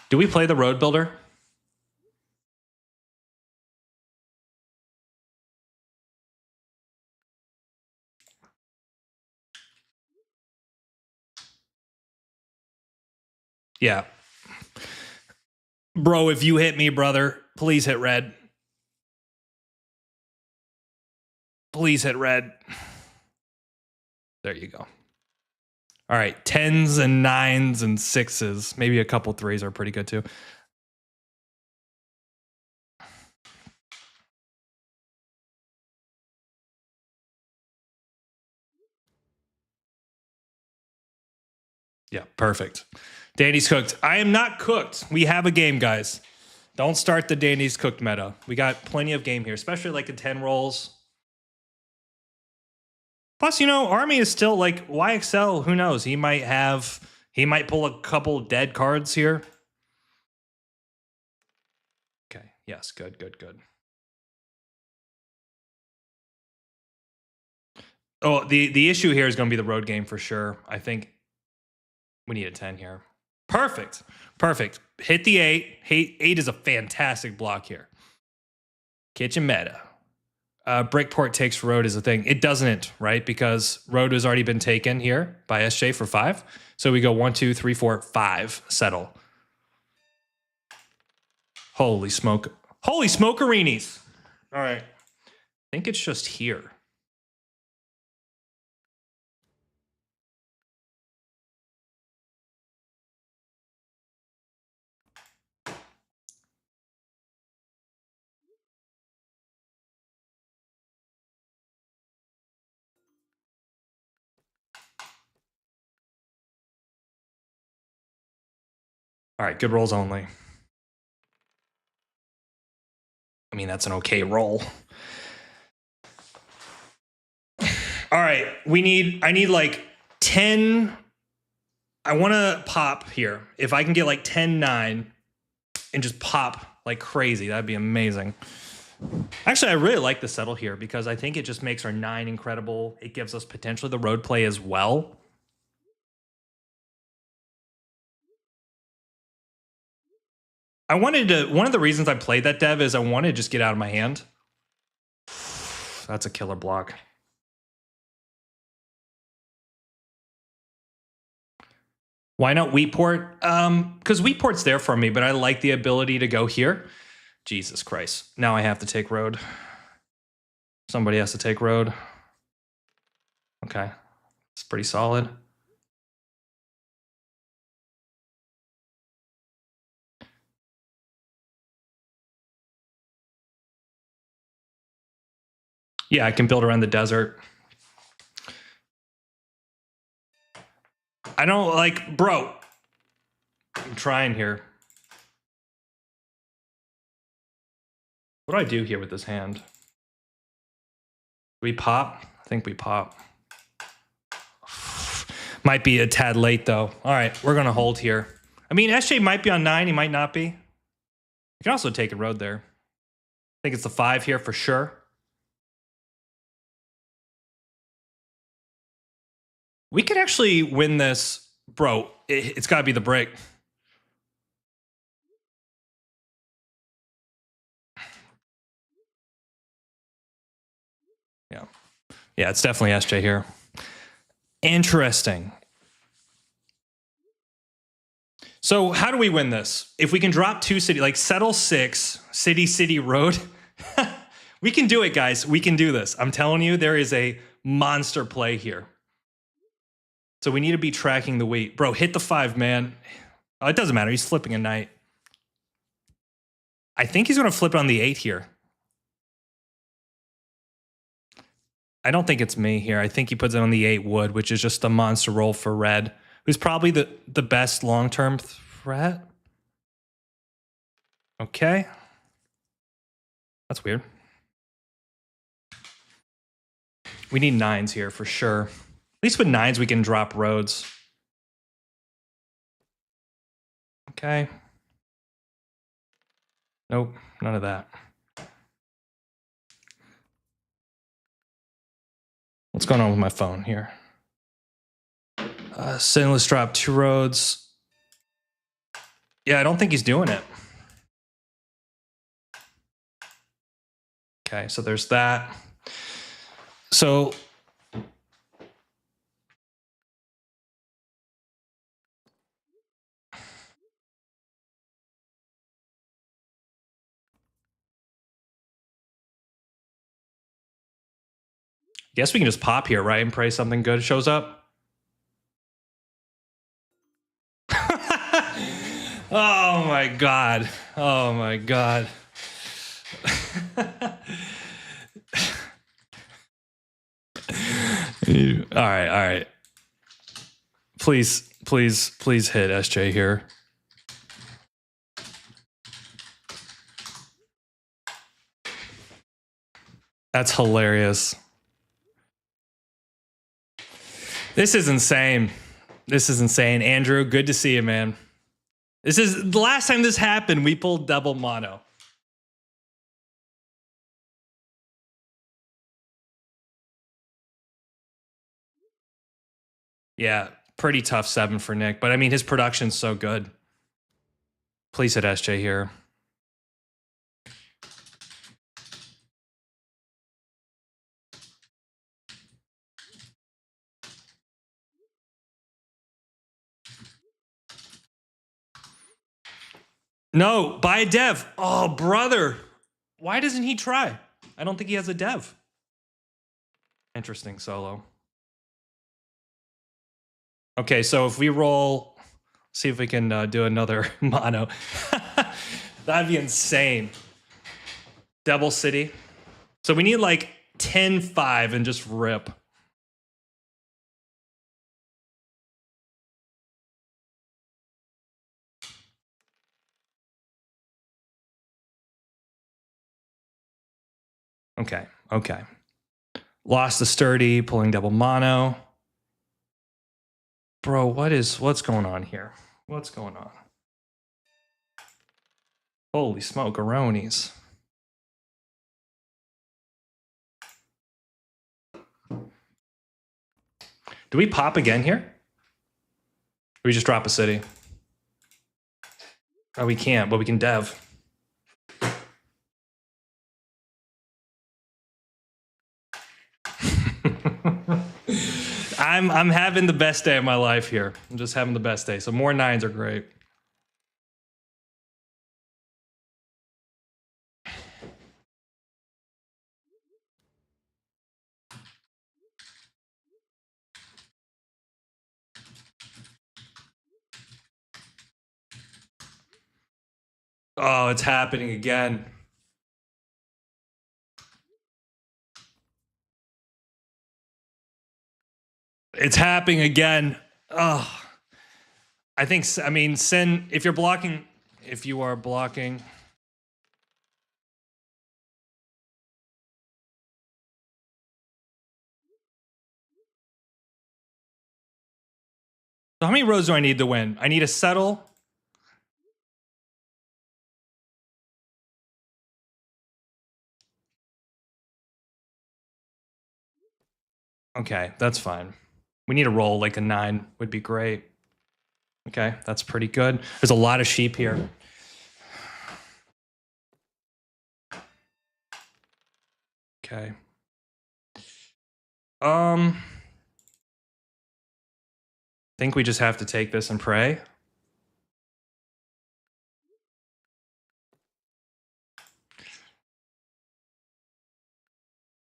Do we play the road builder? Yeah. Bro, if you hit me, brother, please hit red. Please hit red. There you go. All right, 10s and 9s and 6s. Maybe a couple 3s are pretty good too. Yeah, perfect. Danny's cooked. I am not cooked. We have a game, guys. Don't start the Danny's cooked meta. We got plenty of game here, especially like the 10 rolls. Plus, you know, Army is still like YXL. Who knows? He might pull a couple dead cards here. Okay. Yes. Good. Oh, the issue here is going to be the road game for sure. I think we need a 10 here. Perfect. Hit the 8. 8 is a fantastic block here. Kitchen meta. Brickport takes road is a thing. It doesn't, right? Because road has already been taken here by SJ for 5. So we go 1, 2, 3, 4, 5. Settle. Holy smoke. Holy smokearinis. All right. I think it's just here. All right, good rolls only. I mean, that's an okay roll. All right, I need like 10. I want to pop here. If I can get like 10, 9 and just pop like crazy, that'd be amazing. Actually, I really like the settle here because I think it just makes our 9 incredible. It gives us potentially the road play as well. One of the reasons I played that dev is I wanted to just get out of my hand. That's a killer block. Why not Wheatport? Because Wheatport's there for me, but I like the ability to go here. Jesus Christ. Now I have to take road. Somebody has to take road. Okay. It's pretty solid. Yeah, I can build around the desert. I don't like, bro. I'm trying here. What do I do here with this hand? We pop? I think we pop. Might be a tad late though. All right, we're gonna hold here. I mean, SJ might be on 9, he might not be. You can also take a road there. I think it's the 5 here for sure. We could actually win this. Bro, it's got to be the brick. Yeah. Yeah, it's definitely SJ here. Interesting. So how do we win this? If we can drop 2 city, like settle 6, city, road. We can do it, guys. We can do this. I'm telling you, there is a monster play here. So we need to be tracking the weight. Bro, hit the 5, man. Oh, it doesn't matter. He's flipping a knight. I think he's going to flip it on the 8 here. I don't think it's me here. I think he puts it on the 8 wood, which is just a monster roll for red, who's probably the best long-term threat. Okay. That's weird. We need 9s here for sure. At least with 9s, we can drop roads. Okay. Nope, none of that. What's going on with my phone here? Let's drop 2 roads. Yeah, I don't think he's doing it. Okay, so there's that. So guess we can just pop here, right? And pray something good shows up. Oh my God. Oh my God. All right. Please hit SJ here. That's hilarious. This is insane. Andrew, good to see you, man. This is the last time this happened. We pulled double mono. Yeah, pretty tough 7 for Nick, but I mean, his production's so good. Please hit SJ here. No, buy a dev. Oh, brother. Why doesn't he try? I don't think he has a dev. Interesting solo. Okay, so if we roll, see if we can do another mono. That'd be insane. Double City. So we need like 10-5 and just rip. Okay. Lost the sturdy, pulling double mono. Bro, what's going on here? What's going on? Holy smoke-a-ronies. Do we pop again here? Or we just drop a city? Oh, we can't, but we can dev. I'm having the best day of my life here. I'm just having the best day. So more 9s are great. Oh, it's happening again. It's happening again. Oh, I mean, Sin, if you are blocking. So how many rows do I need to win? I need to settle. Okay, that's fine. We need to roll like a 9 would be great. Okay, that's pretty good. There's a lot of sheep here. Okay. I think we just have to take this and pray.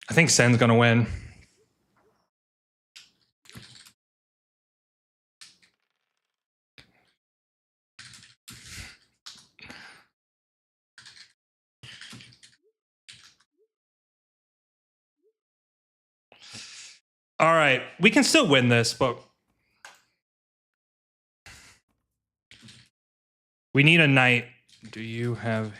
I think Sen's gonna win. All right, we can still win this, but we need a knight. Do you have...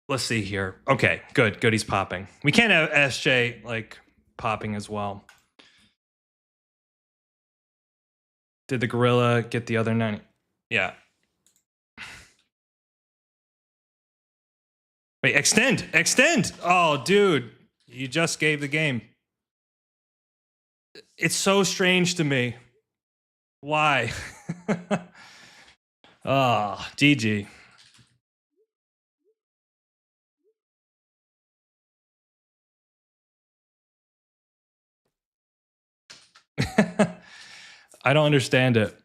Let's see here. Okay, good. He's popping. We can't have SJ like popping as well. Did the gorilla get the other 90? Yeah. Wait, extend. Oh, dude, you just gave the game. It's so strange to me. Why? Oh, GG. I don't understand it.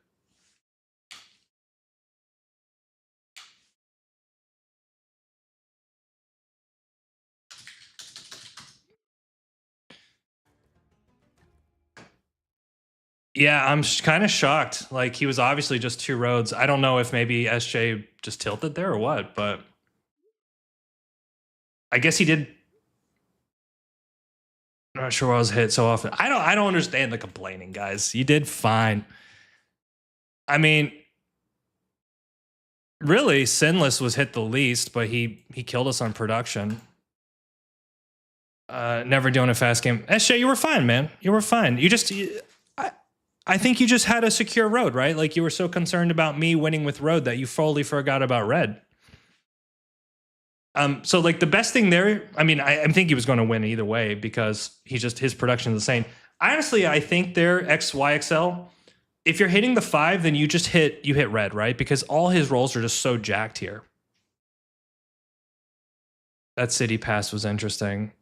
Yeah, I'm kind of shocked. Like, he was obviously just 2 roads. I don't know if maybe SJ just tilted there or what, but I guess he did. I'm not sure I was hit so often. I don't understand the complaining, guys. You did fine. I mean, really, Sinless was hit the least, but he killed us on production. Never doing a fast game. SJ, you were fine, man. You were fine. I think you just had a secure road, right? Like, you were so concerned about me winning with road that you fully forgot about red. So like the best thing there, I mean, I think he was going to win either way because his production is insane. Honestly, I think there XYXL, if you're hitting the 5, then you hit red, right? Because all his rolls are just so jacked here. That city pass was interesting.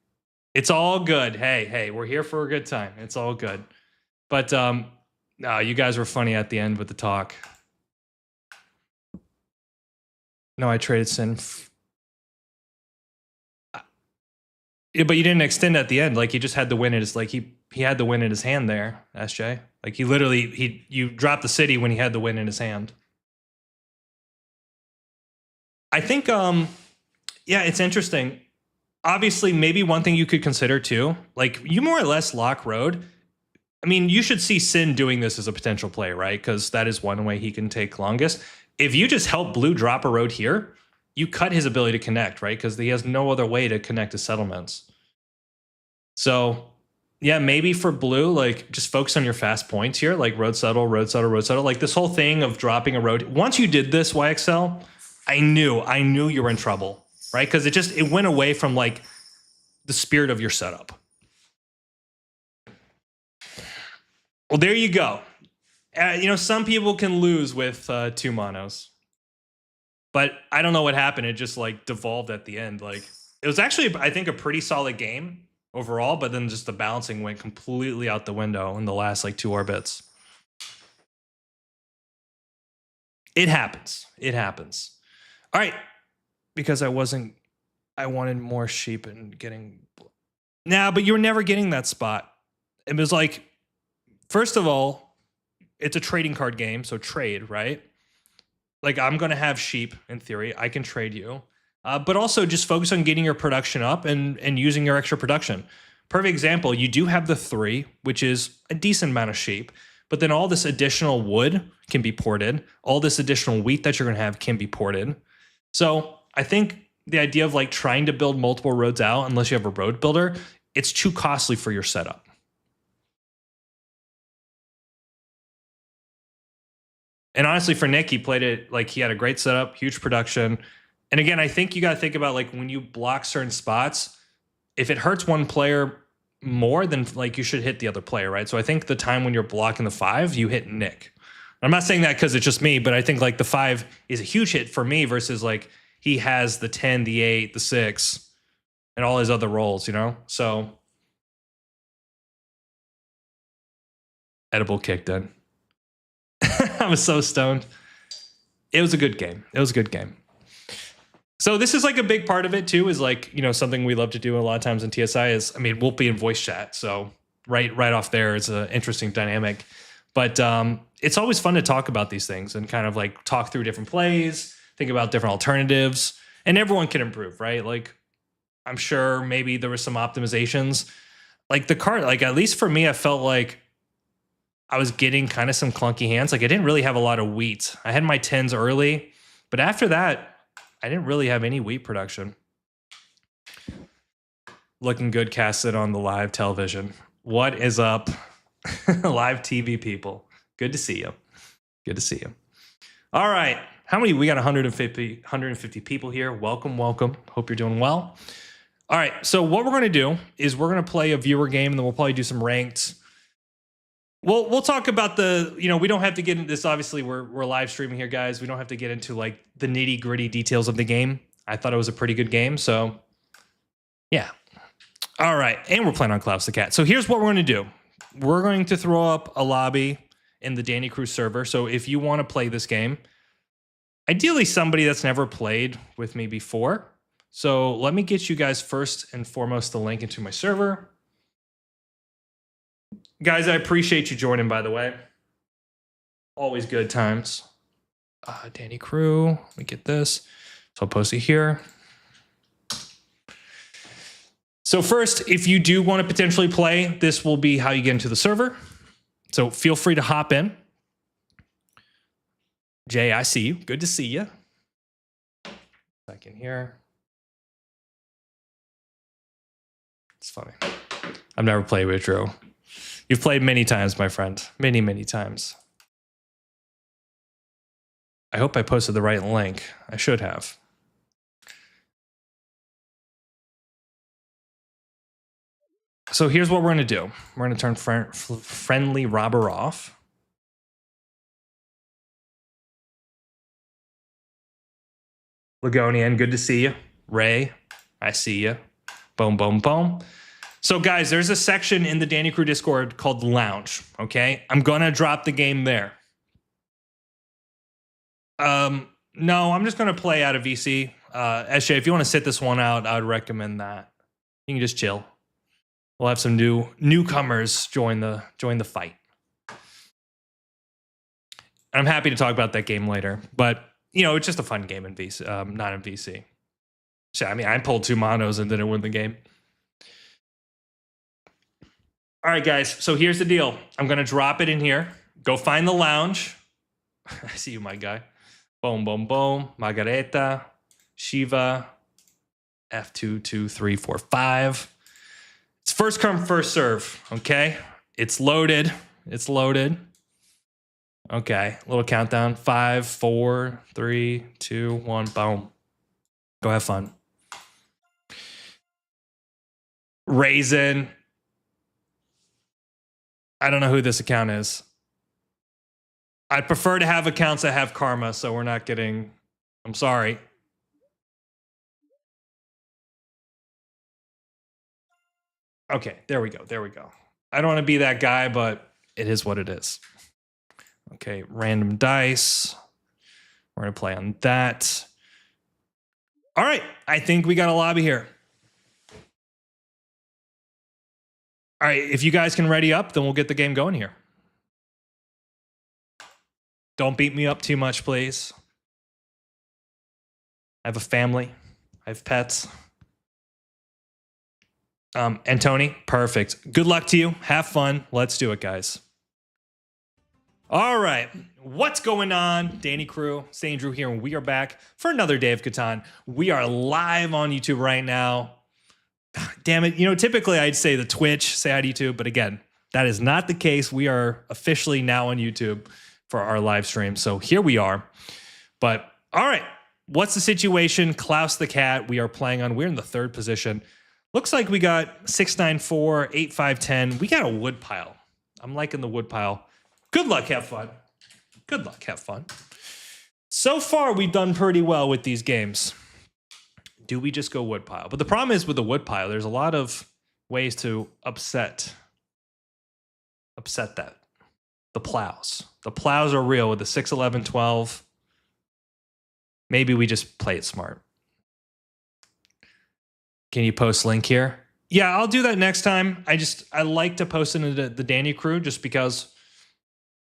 It's all good. Hey, we're here for a good time. It's all good. But no, you guys were funny at the end with the talk. No, I traded Sin. Yeah, but you didn't extend at the end. Like, he just had the win in his, like, he had the win in his hand there, SJ. Like, you dropped the city when he had the win in his hand. I think yeah, it's interesting. Obviously, maybe one thing you could consider too, like, you more or less lock road. I mean, you should see Sin doing this as a potential play, right? Because that is one way he can take longest. If you just help blue drop a road here, you cut his ability to connect, right? Because he has no other way to connect his settlements. So, yeah, maybe for blue, like, just focus on your fast points here, like road settle, road settle, road settle. Like, this whole thing of dropping a road. Once you did this, YXL, I knew you were in trouble, right? Because it went away from, like, the spirit of your setup. Well, there you go. You know, some people can lose with 2 monos. But I don't know what happened. It just, like, devolved at the end. Like, it was actually, I think, a pretty solid game overall, but then just the balancing went completely out the window in the last, like, 2 orbits. It happens. It happens. All right. Because I wanted more sheep and getting... Nah, but you were never getting that spot. It was like, first of all, it's a trading card game, so trade, right? Like, I'm going to have sheep, in theory. I can trade you. But also just focus on getting your production up and using your extra production. Perfect example, you do have the 3, which is a decent amount of sheep. But then all this additional wood can be ported. All this additional wheat that you're going to have can be ported. So I think the idea of, like, trying to build multiple roads out, unless you have a road builder, it's too costly for your setup. And honestly, for Nick, he played it like he had a great setup, huge production. And again, I think you got to think about, like, when you block certain spots, if it hurts one player more, then, like, you should hit the other player, right? So I think the time when you're blocking the 5, you hit Nick. I'm not saying that because it's just me, but I think, like, the 5 is a huge hit for me versus, like, he has the 10, the 8, the 6, and all his other rolls, you know? So edible kicked in. I was so stoned. It was a good game. It was a good game. So this is, like, a big part of it too, is, like, you know, something we love to do a lot of times in TSI is, I mean, we'll be in voice chat. So right off there, it's an interesting dynamic. But it's always fun to talk about these things and kind of, like, talk through different plays, think about different alternatives. And everyone can improve, right? Like, I'm sure maybe there were some optimizations. Like the card, like at least for me, I felt like I was getting kind of some clunky hands. Like I didn't really have a lot of wheat. I had my 10s early, but after that, I didn't really have any wheat production. Looking good casted on the live television. What is up, live TV people? Good to see you. Good to see you. All right. How many? We got 150 people here. Welcome, welcome. Hope you're doing well. All right. So what we're going to do is we're going to play a viewer game, and then we'll probably do some ranked. We'll talk about the, we don't have to get into this. Obviously, we're live streaming here, guys. We don't have to get into like the nitty gritty details of the game. I thought it was a pretty good game. So yeah. All right. And we're playing on Klaus the Cat. So here's what we're going to do. We're going to throw up a lobby in the Danny Crew server. So if you want to play this game, ideally somebody that's never played with me before. So let me get you guys first and foremost the link into my server. Guys, I appreciate you joining, by the way. Always good times. Danny Crew, let me get this. So I'll post it here. So first, if you do want to potentially play, this will be how you get into the server. So feel free to hop in. Jay, I see you. Good to see you. Second here. It's funny. I've never played with Drew. You've played many times, my friend. Many, many times. I hope I posted the right link. I should have. So here's what we're going to do. We're going to turn friendly robber off. Ligonian, good to see you. Ray, I see you. Boom, boom, boom. So guys, there's a section in the Danny Crew Discord called Lounge, okay? I'm going to drop the game there. No, I'm just going to play out of VC. SJ, if you want to sit this one out, I would recommend that. You can just chill. We'll have some newcomers join the fight. I'm happy to talk about that game later, but it's just a fun game in VC, not in VC. So I mean, I pulled 2 monos and didn't win the game. All right, guys. So here's the deal. I'm gonna drop it in here. Go find the lounge. I see you, my guy. Boom, boom, boom. Margareta, Shiva, F2, 2, 3, 4, 5. It's first come, first serve, okay? It's loaded. It's loaded. Okay, little countdown. 5, 4, 3, 2, 1, boom. Go have fun. Raisin. I don't know who this account is. I'd prefer to have accounts that have karma, so we're not getting... I'm sorry. Okay, there we go. There we go. I don't want to be that guy, but it is what it is. Okay, random dice. We're going to play on that. All right, I think we got a lobby here. All right, if you guys can ready up, then we'll get the game going here. Don't beat me up too much, please. I have a family. I have pets. And Tony, perfect. Good luck to you. Have fun. Let's do it, guys. All right. What's going on? Danny Crew, St. Drew here, and we are back for another day of Catan. We are live on YouTube right now. Damn it. Typically I'd say the Twitch, say hi to YouTube, but again, that is not the case. We are officially now on YouTube for our live stream. So here we are. But all right. What's the situation? Klaus the Cat, we are playing on. We're in the 3rd position. Looks like we got 694, 8510. We got a wood pile. I'm liking the wood pile. Good luck, have fun. Good luck, have fun. So far, we've done pretty well with these games. Do we just go wood pile? But the problem is with the wood pile, there's a lot of ways to upset that. The plows. The plows are real with the 6, 11, 12. Maybe we just play it smart. Can you post link here? Yeah, I'll do that next time. I like to post it into the Danny Crew just because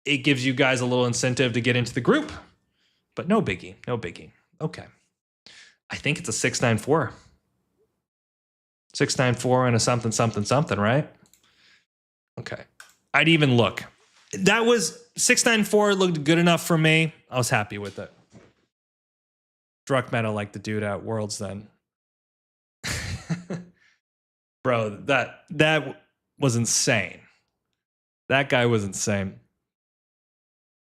it gives you guys a little incentive to get into the group. But no biggie, no biggie. Okay. I think it's a 694. 694 and a something, something, something, right? Okay. I'd even look. That was 694, looked good enough for me. I was happy with it. Druckmeta like the dude at Worlds then. Bro, that was insane. That guy was insane.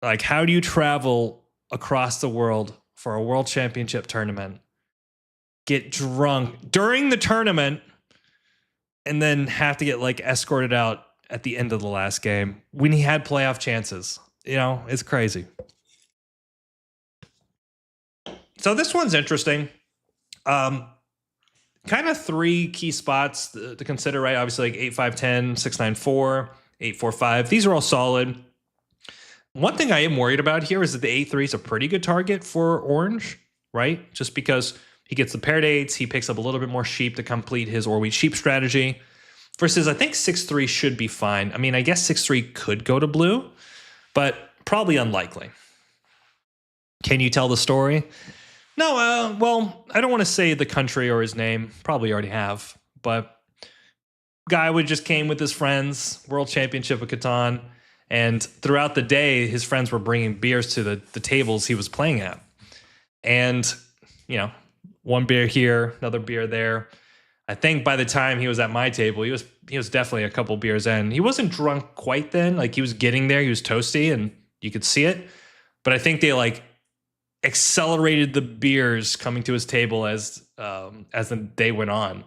Like, how do you travel across the world for a world championship tournament, get drunk during the tournament, and then have to get like escorted out at the end of the last game when he had playoff chances? You know, it's crazy. So this one's interesting. Kind of three key spots to consider, right? Obviously, like 8-5-10, 6-9-4, 8-4-5. These are all solid. One thing I am worried about here is that the 8-3 is a pretty good target for Orange, right? Just because he gets the paired eights, he picks up a little bit more sheep to complete his or wheat sheep strategy. Versus, I think 6-3 should be fine. I mean, I guess 6-3 could go to blue, but probably unlikely. Can you tell the story? No, well, I don't want to say the country or his name. Probably already have. But guy would just came with his friends, World Championship of Catan. And throughout the day, his friends were bringing beers to the tables he was playing at. And, you know, one beer here, another beer there. I think by the time he was at my table, he was definitely a couple beers in. He wasn't drunk quite then. Like, he was getting there. He was toasty, and you could see it. But I think they, like, accelerated the beers coming to his table as the day went on.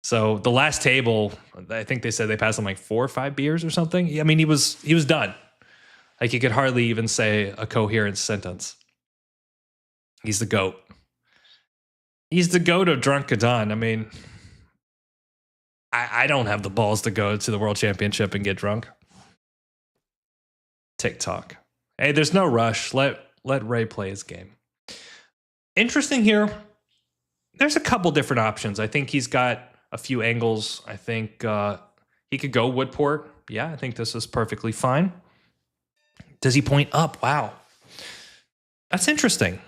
So the last table, I think they said they passed him like 4 or 5 beers or something. I mean, he was done. Like, he could hardly even say a coherent sentence. He's the GOAT. He's the GOAT of drunk Catan. I mean, I don't have the balls to go to the World Championship and get drunk. TikTok. Hey, there's no rush. Let Ray play his game. Interesting here. There's a couple different options. I think he's got a few angles. I think he could go Woodport. Yeah, I think this is perfectly fine. Does he point up? Wow. That's interesting.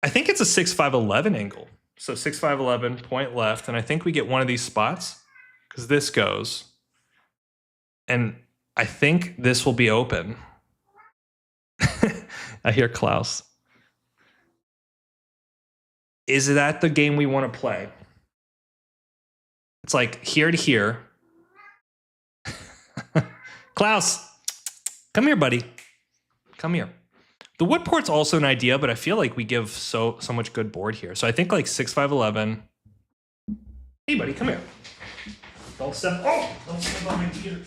I think it's a 6-5-11 angle. So 6-5-11, point left, and I think we get one of these spots because this goes. And I think this will be open. I hear Klaus. Is that the game we want to play? It's like here to here. Klaus, come here, buddy. Come here. The Woodport's also an idea, but I feel like we give so much good board here. So I think like 6-5-11. Hey, buddy, come here. Don't step on my gear.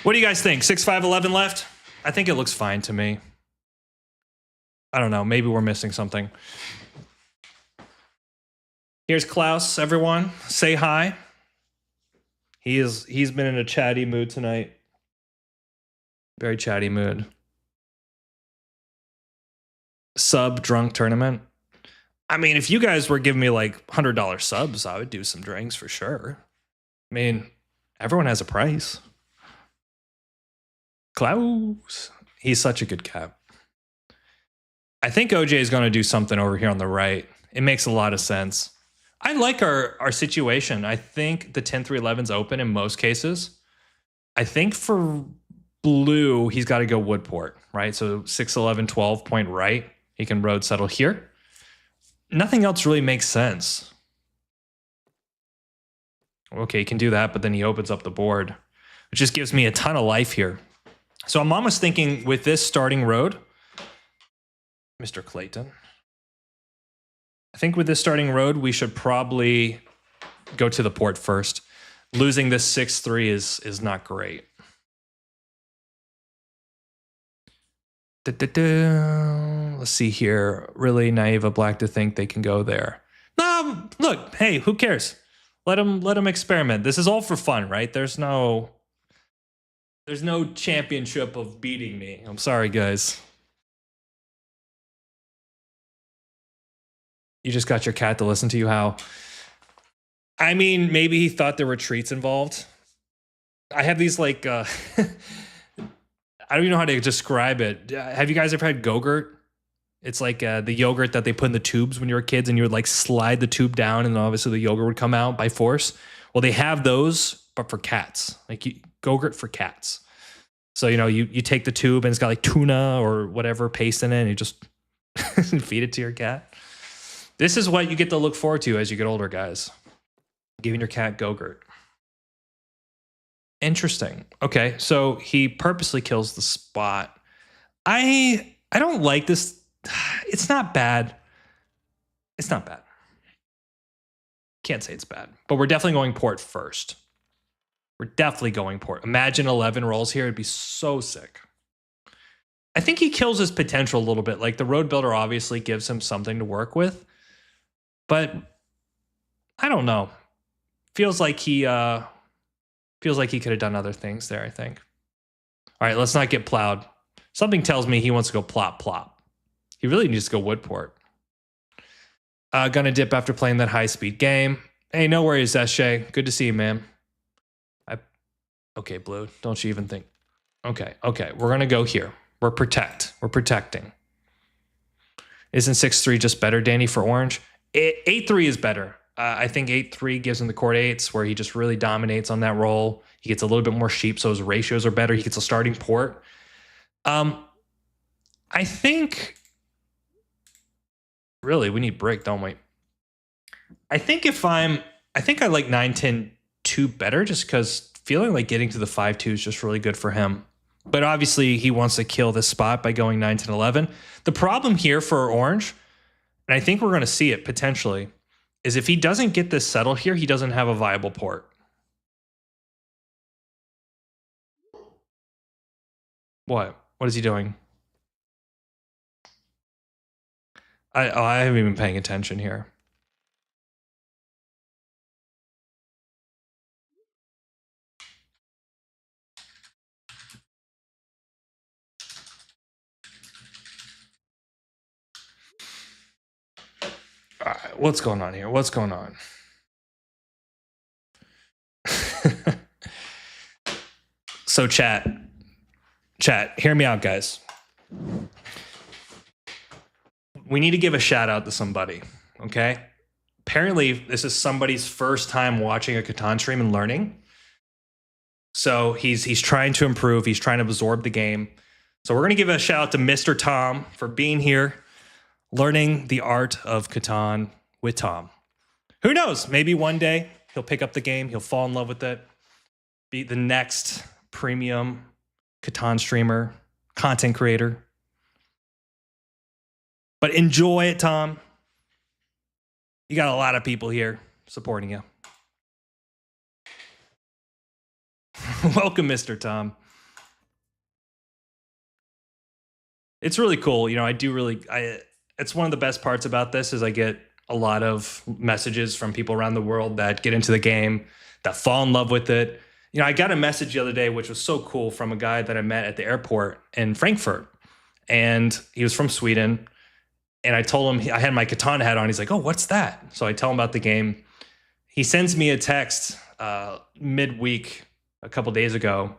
What do you guys think? 6-5-11 left? I think it looks fine to me. I don't know. Maybe we're missing something. Here's Klaus, everyone. Say hi. He's been in a chatty mood tonight. Very chatty mood. Sub drunk tournament. I mean, if you guys were giving me like $100 subs, I would do some drinks for sure. I mean, everyone has a price. Klaus. He's such a good cap. I think OJ is going to do something over here on the right. It makes a lot of sense. I like our situation. I think the 10-3-11's open in most cases. I think for blue, he's got to go Woodport, right? So 6-11-12 point right. He can road settle here. Nothing else really makes sense. Okay, he can do that, but then he opens up the board, which just gives me a ton of life here. So I'm almost thinking with this starting road, Mr. Clayton, I think with this starting road, we should probably go to the port first. Losing this 6-3 is not great. Let's see here. Really naive of black to think they can go there. No, look, hey, who cares? Let them experiment. This is all for fun, right? There's no championship of beating me. I'm sorry, guys. You just got your cat to listen to you. How? I mean, maybe he thought there were treats involved. I have these like I don't even know how to describe it. Have you guys ever had Go-Gurt? It's like the yogurt that they put in the tubes when you were kids, and you would like slide the tube down, and then obviously the yogurt would come out by force. Well, they have those, but for cats, like Go-Gurt for cats. So you take the tube and it's got like tuna or whatever paste in it, and you just feed it to your cat. This is what you get to look forward to as you get older, guys. Giving your cat Go-Gurt. Interesting. Okay, so he purposely kills the spot. I don't like this. It's not bad. It's not bad. Can't say it's bad, but we're definitely going port first. We're definitely going port. Imagine 11 rolls here. It'd be so sick. I think he kills his potential a little bit. Like the road builder obviously gives him something to work with, but I don't know. Feels like he could have done other things there, I think. All right, let's not get plowed. Something tells me he wants to go plop plop. He really needs to go woodport. Gonna dip after playing that high-speed game. Hey, no worries, Shay. Good to see you, man. Okay, Blue, don't you even think. Okay, we're gonna go here. We're protecting. Isn't 6-3 just better, Danny, for orange? 8-3 is better. I think 8-3 gives him the court eights where he just really dominates on that roll. He gets a little bit more sheep, so his ratios are better. He gets a starting port. I think really we need brick, don't we? I think I like 9-10-2 better just because feeling like getting to the 5-2 is just really good for him. But obviously he wants to kill this spot by going 9-10-11. The problem here for orange, and I think we're going to see it potentially, is if he doesn't get this settle here, he doesn't have a viable port. What? What is he doing? I haven't even been paying attention here. All right, what's going on here? What's going on? So chat, hear me out, guys. We need to give a shout out to somebody, okay? Apparently, this is somebody's first time watching a Catan stream and learning. So he's trying to improve. He's trying to absorb the game. So we're going to give a shout out to Mr. Tom for being here, learning the art of Catan with Tom. Who knows? Maybe one day he'll pick up the game. He'll fall in love with it. Be the next premium Catan streamer, content creator. But enjoy it, Tom. You got a lot of people here supporting you. Welcome, Mr. Tom. It's really cool. It's one of the best parts about this is I get a lot of messages from people around the world that get into the game, that fall in love with it. I got a message the other day, which was so cool, from a guy that I met at the airport in Frankfurt. And he was from Sweden. And I told him I had my Catan hat on. He's like, oh, what's that? So I tell him about the game. He sends me a text midweek a couple days ago,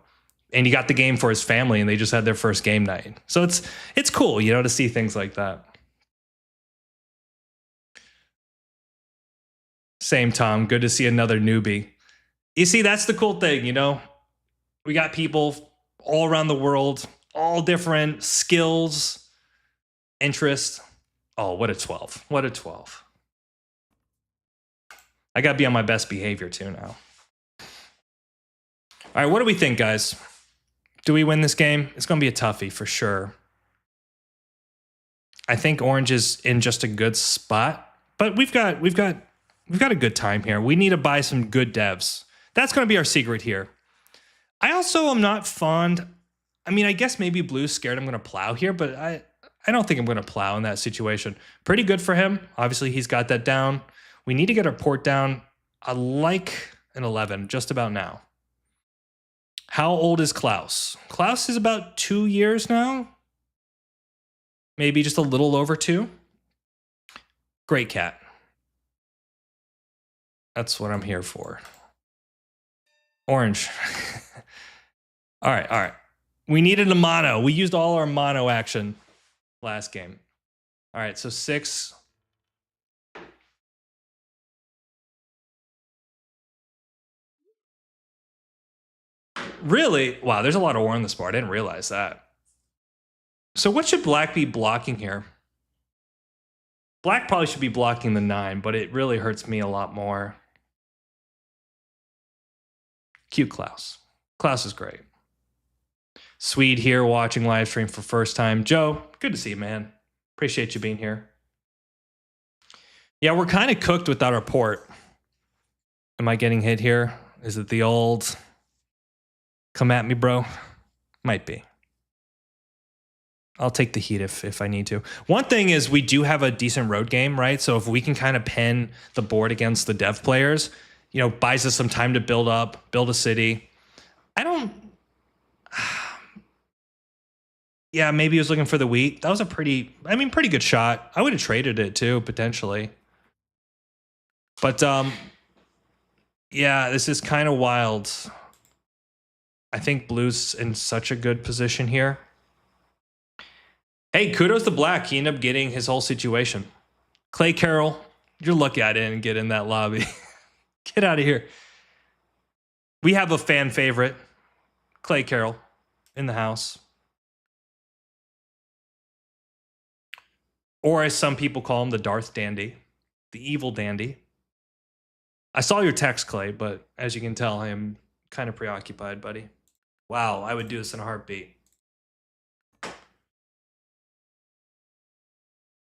and he got the game for his family, and they just had their first game night. So it's cool, to see things like that. Same, Tom. Good to see another newbie. You see, that's the cool thing, We got people all around the world, all different skills, interests. Oh, what a 12. What a 12. I got to be on my best behavior too now. All right, what do we think, guys? Do we win this game? It's going to be a toughie for sure. I think orange is in just a good spot, but we've got a good time here. We need to buy some good devs. That's going to be our secret here. I also am not fond. I guess maybe blue's scared I'm going to plow here, but I don't think I'm going to plow in that situation. Pretty good for him. Obviously, he's got that down. We need to get our port down. I like an 11 just about now. How old is Klaus? Klaus is about 2 years now. Maybe just a little over 2. Great cat. That's what I'm here for. Orange. All right, all right. We needed a mono. We used all our mono action last game. All right, so 6. Really? Wow, there's a lot of ore on this board. I didn't realize that. So what should black be blocking here? Black probably should be blocking the 9, but it really hurts me a lot more. Cute Klaus. Klaus is great. Swede here watching live stream for first time. Joe, good to see you, man. Appreciate you being here. Yeah, we're kind of cooked without our port. Am I getting hit here? Is it the old come at me, bro? Might be. I'll take the heat if I need to. One thing is we do have a decent road game, right? So if we can kind of pin the board against the dev players, you know, buys us some time to build up, build a city. I don't... Yeah, maybe he was looking for the wheat. That was a pretty good shot. I would have traded it too, potentially. But, yeah, this is kind of wild. I think blue's in such a good position here. Hey, kudos to black. He ended up getting his whole situation. Clay Carroll, you're lucky I didn't get in that lobby. Get out of here. We have a fan favorite, Clay Carroll, in the house. Or as some people call him, the Darth Dandy, the evil dandy. I saw your text, Clay, but as you can tell, I am kind of preoccupied, buddy. Wow, I would do this in a heartbeat.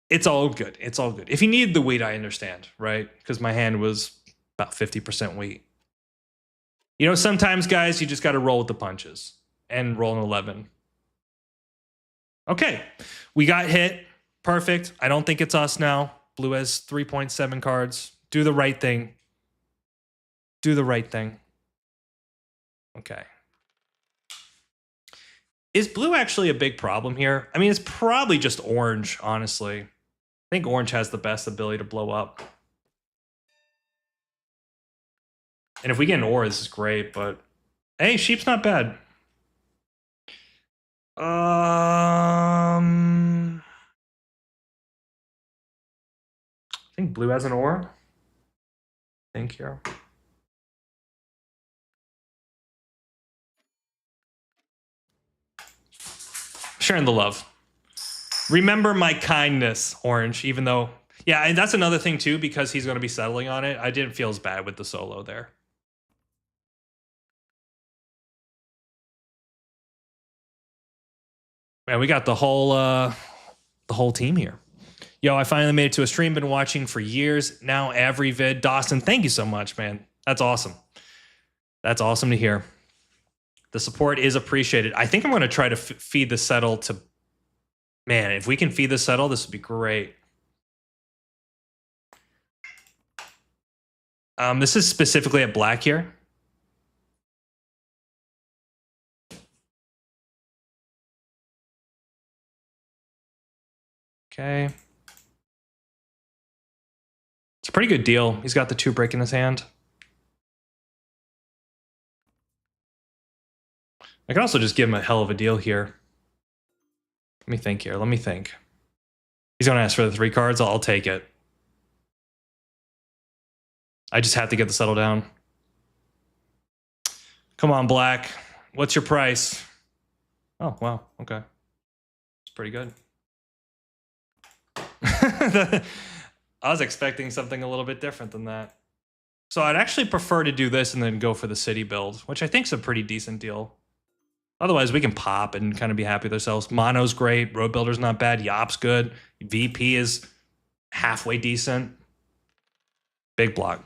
It's all good. It's all good. If you need the wheat, I understand, right? Because my hand was about 50% wheat. You know, sometimes, guys, you just got to roll with the punches and roll an 11. Okay, we got hit. Perfect. I don't think it's us now. Blue has 3.7 cards. Do the right thing. Do the right thing. Okay. Is blue actually a big problem here? I mean, it's probably just orange, honestly. I think orange has the best ability to blow up. And if we get an ore, this is great, but... Hey, sheep's not bad. I think blue has an ore. Thank you. Sharing the love. Remember my kindness, orange, even though... Yeah, and that's another thing, too, because he's going to be settling on it. I didn't feel as bad with the solo there. Man, we got the whole team here. Yo, I finally made it to a stream. Been watching for years. Now every vid. Dawson, thank you so much, man. That's awesome. That's awesome to hear. The support is appreciated. I think I'm going to try to feed the settle to... Man, if we can feed the settle, this would be great. This is specifically at black here. Okay. It's a pretty good deal. He's got the 2 brick in his hand. I could also just give him a hell of a deal here. Let me think here. Let me think. He's going to ask for the 3 cards. I'll take it. I just have to get the settle down. Come on, black. What's your price? Oh, wow. Okay. It's pretty good. I was expecting something a little bit different than that. So I'd actually prefer to do this and then go for the city build, which I think is a pretty decent deal. Otherwise, we can pop and kind of be happy with ourselves. Mono's great. Road Builder's not bad. Yop's good. VP is halfway decent. Big block.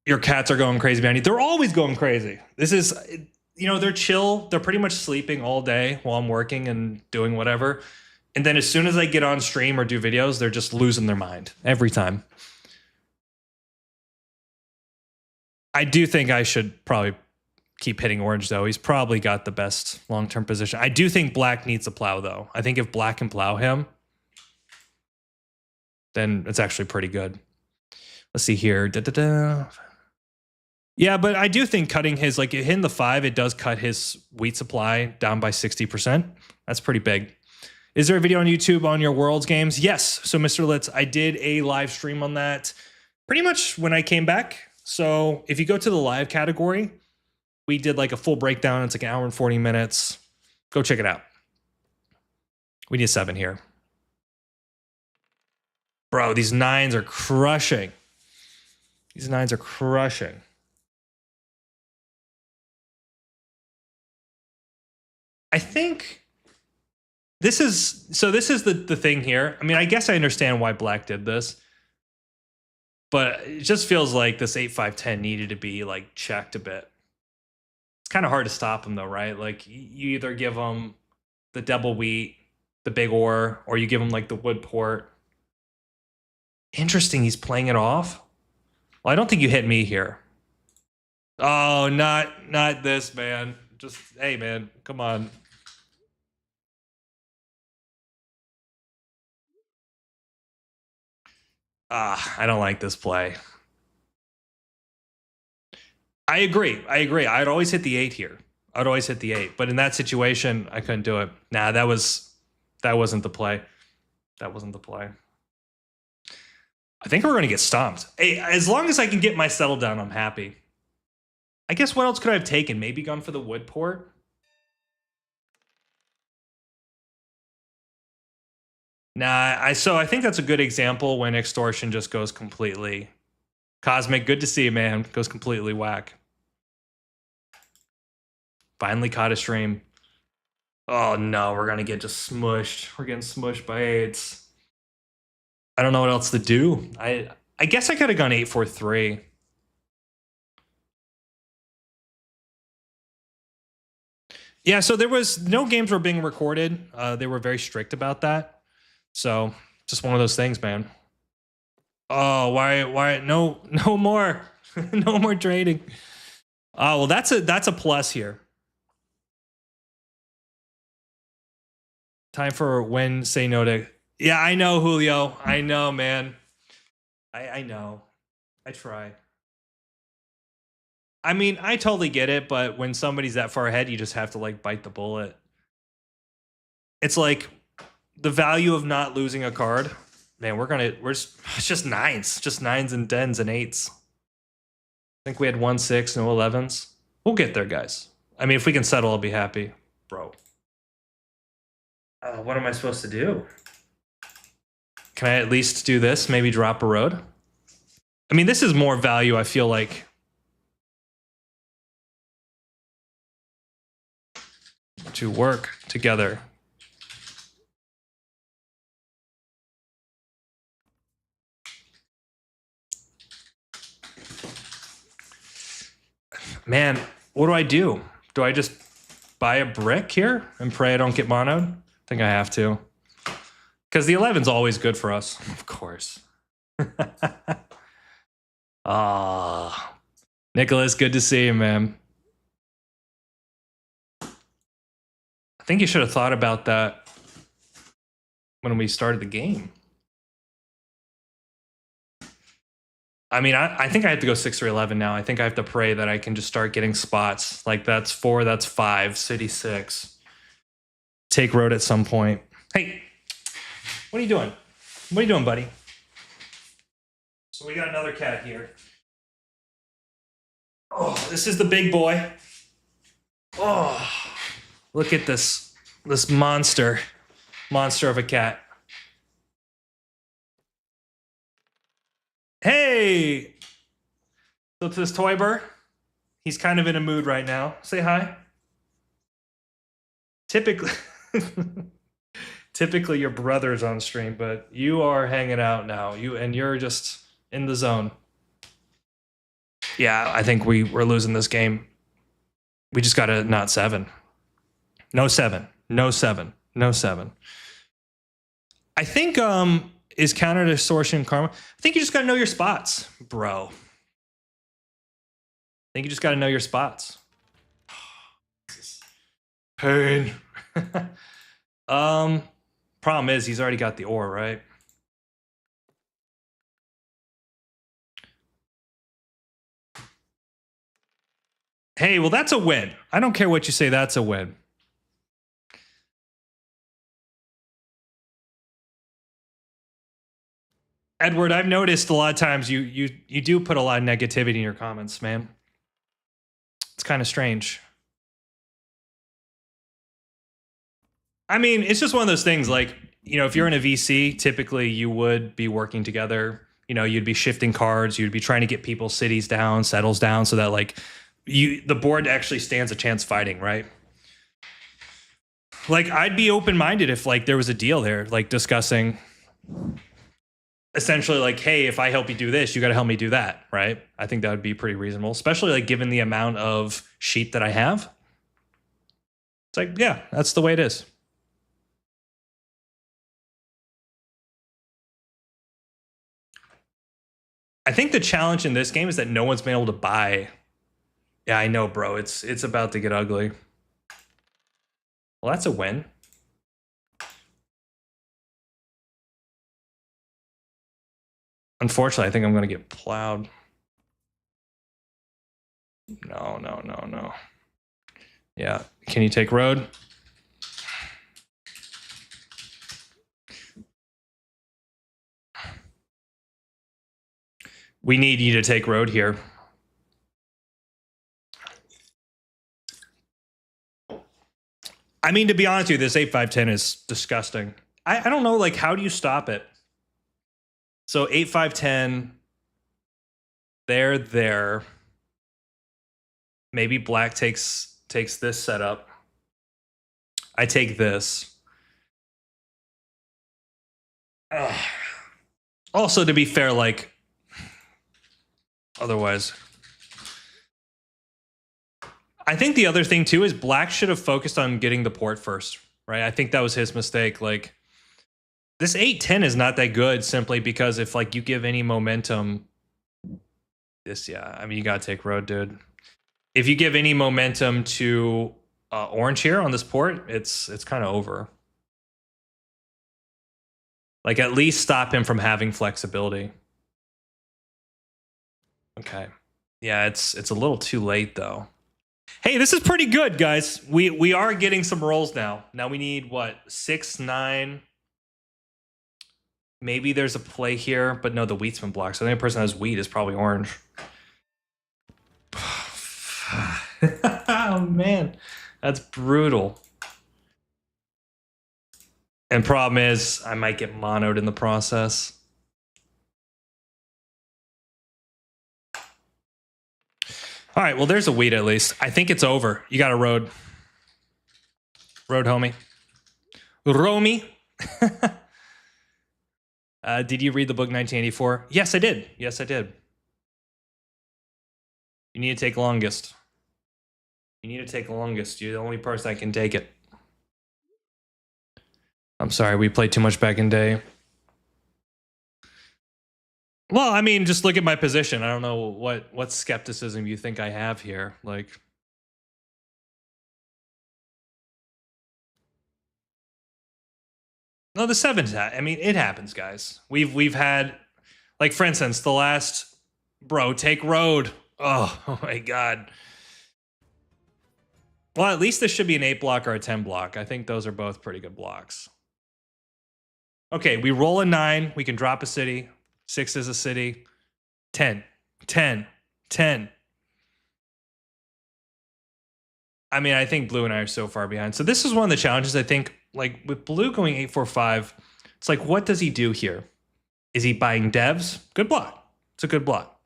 Your cats are going crazy behind you. They're always going crazy. This is... You know, they're chill. They're pretty much sleeping all day while I'm working and doing whatever. And then as soon as I get on stream or do videos, they're just losing their mind every time. I do think I should probably keep hitting orange, though. He's probably got the best long-term position. I do think black needs a plow, though. I think if black can plow him, then it's actually pretty good. Let's see here. Yeah, but I do think cutting his, like hitting the 5, it does cut his wheat supply down by 60%. That's pretty big. Is there a video on YouTube on your Worlds games? Yes. So Mr. Litz, I did a live stream on that pretty much when I came back. So if you go to the live category, we did like a full breakdown. It's like an hour and 40 minutes. Go check it out. We need a 7 here. Bro, these 9s are crushing. These 9s are crushing. I think this is the thing here. I mean, I guess I understand why Black did this, but it just feels like this 8-5-10 needed to be like checked a bit. It's kind of hard to stop him though, right? Like you either give him the double wheat, the big ore, or you give him like the wood port. Interesting, he's playing it off. Well, I don't think you hit me here. Oh, not this, man. Just, hey, man, come on. I don't like this play. I agree. I'd always hit the 8 here. I'd always hit the 8. But in that situation, I couldn't do it. Nah, that wasn't the play. That wasn't the play. I think we're going to get stomped. Hey, as long as I can get my settle down, I'm happy. I guess what else could I have taken? Maybe gone for the wood port? Nah, so I think that's a good example when extortion just goes completely cosmic. Good to see you, man. Goes completely whack. Finally caught a stream. Oh no, we're gonna get just smushed. We're getting smushed by 8s. I don't know what else to do. I guess I could have gone 8-4-3. Yeah, so there was no games were being recorded. They were very strict about that. So just one of those things, man. Oh, why? No more, no more trading. Oh well, that's a plus here. Time for when say no to. Yeah, I know, Julio. I know, man. I know. I try. I mean, I totally get it, but when somebody's that far ahead, you just have to like bite the bullet. It's like the value of not losing a card. Man, it's just 9s, just 9s and 10s and 8s. I think we had 1-6, no 11s. We'll get there, guys. I mean, if we can settle, I'll be happy, bro. What am I supposed to do? Can I at least do this? Maybe drop a road? I mean, this is more value, I feel like. To work together. Man, what do I do? Do I just buy a brick here and pray I don't get monoed? I think I have to. Because the 11's always good for us, of course. Ah, Nicholas, good to see you, man. I think you should have thought about that when we started the game. I mean, I think I have to go 6 or 11 now. I think I have to pray that I can just start getting spots. Like that's 4, that's 5, city 6. Take road at some point. Hey, what are you doing? What are you doing, buddy? So we got another cat here. Oh, this is the big boy. Oh, look at this monster of a cat. Hey! So it's this toy bear. He's kind of in a mood right now. Say hi. Typically, your brother's on stream, but you are hanging out now. You're just in the zone. Yeah, I think we're losing this game. We just gotta not 7. No 7. No 7. No 7. I think is counter distortion karma. I think you just gotta know your spots, bro. I think you just gotta know your spots. Pain. Problem is he's already got the ore, right? Hey, well, that's a win. I don't care what you say. That's a win. Edward, I've noticed a lot of times you do put a lot of negativity in your comments, man. It's kind of strange. I mean, it's just one of those things like, you know, if you're in a VC, typically you would be working together. You know, you'd be shifting cards, you'd be trying to get people's cities down, settles down so that like the board actually stands a chance fighting, right? Like I'd be open-minded if like there was a deal there, like discussing essentially like, hey, if I help you do this, you got to help me do that, right? I think that would be pretty reasonable, especially like given the amount of sheep that I have. It's like, yeah, that's the way it is. I think the challenge in this game is that no one's been able to buy. Yeah, I know, bro. It's about to get ugly. Well, that's a win. Unfortunately, I think I'm going to get plowed. No. Yeah. Can you take road? We need you to take road here. I mean, to be honest with you, this 8-5-10 is disgusting. I don't know, like, how do you stop it? So 8-5-10, there. Maybe black takes this setup. I take this. Ugh. Also, to be fair, like, otherwise. I think the other thing, too, is black should have focused on getting the port first, right? I think that was his mistake. Like, this 8-10 is not that good simply because if, like, you give any momentum... yeah, I mean, you gotta take road, dude. If you give any momentum to orange here on this port, it's kind of over. Like, at least stop him from having flexibility. Okay. Yeah, it's a little too late, though. Hey, this is pretty good, guys. We are getting some rolls now. Now we need, what, 6, 9... Maybe there's a play here, but no, the wheat's been blocked. So the only person that has wheat is probably orange. Oh, man. That's brutal. And problem is, I might get monoed in the process. All right, well, there's a wheat at least. I think it's over. You got a road. Road, homie. Romy. Did you read the book 1984? Yes, I did. Yes, I did. You need to take longest. You need to take longest. You're the only person that can take it. I'm sorry, we played too much back in day. Well, I mean, just look at my position. I don't know what skepticism you think I have here. Like, no, the 7's. I mean, it happens, guys. We've had, like, for instance, the last, bro, take road. Oh my god. Well, at least this should be an 8 block or a 10 block. I think those are both pretty good blocks. Okay, we roll a 9. We can drop a city. 6 is a city. 10. I mean, I think blue and I are so far behind. So this is one of the challenges, I think, like, with blue going 8-4-5, it's like, what does he do here? Is he buying devs? Good block. It's a good block.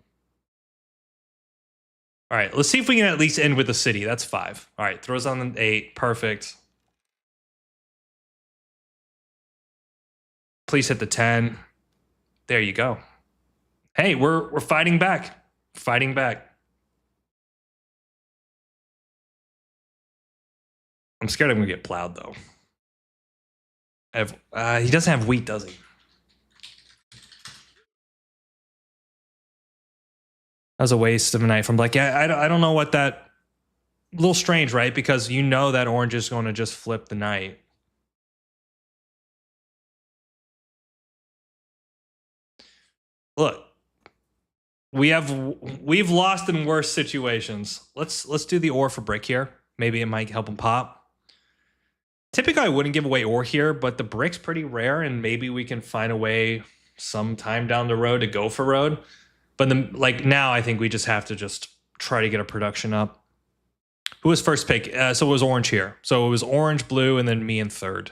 All right, let's see if we can at least end with a city. That's 5. All right, throws on the 8. Perfect. Please hit the 10. There you go. Hey, we're fighting back. Fighting back. I'm scared I'm gonna get plowed though. He doesn't have wheat, does he? That was a waste of a knife. I'm like, yeah, I don't know what that... A little strange, right? Because you know that orange is going to just flip the knight. Look. We've lost in worse situations. Let's do the ore for brick here. Maybe it might help him pop. Typically, I wouldn't give away ore here, but the brick's pretty rare, and maybe we can find a way sometime down the road to go for road. But like now, I think we just have to just try to get a production up. Who was first pick? So it was orange here. So it was orange, blue, and then me in third.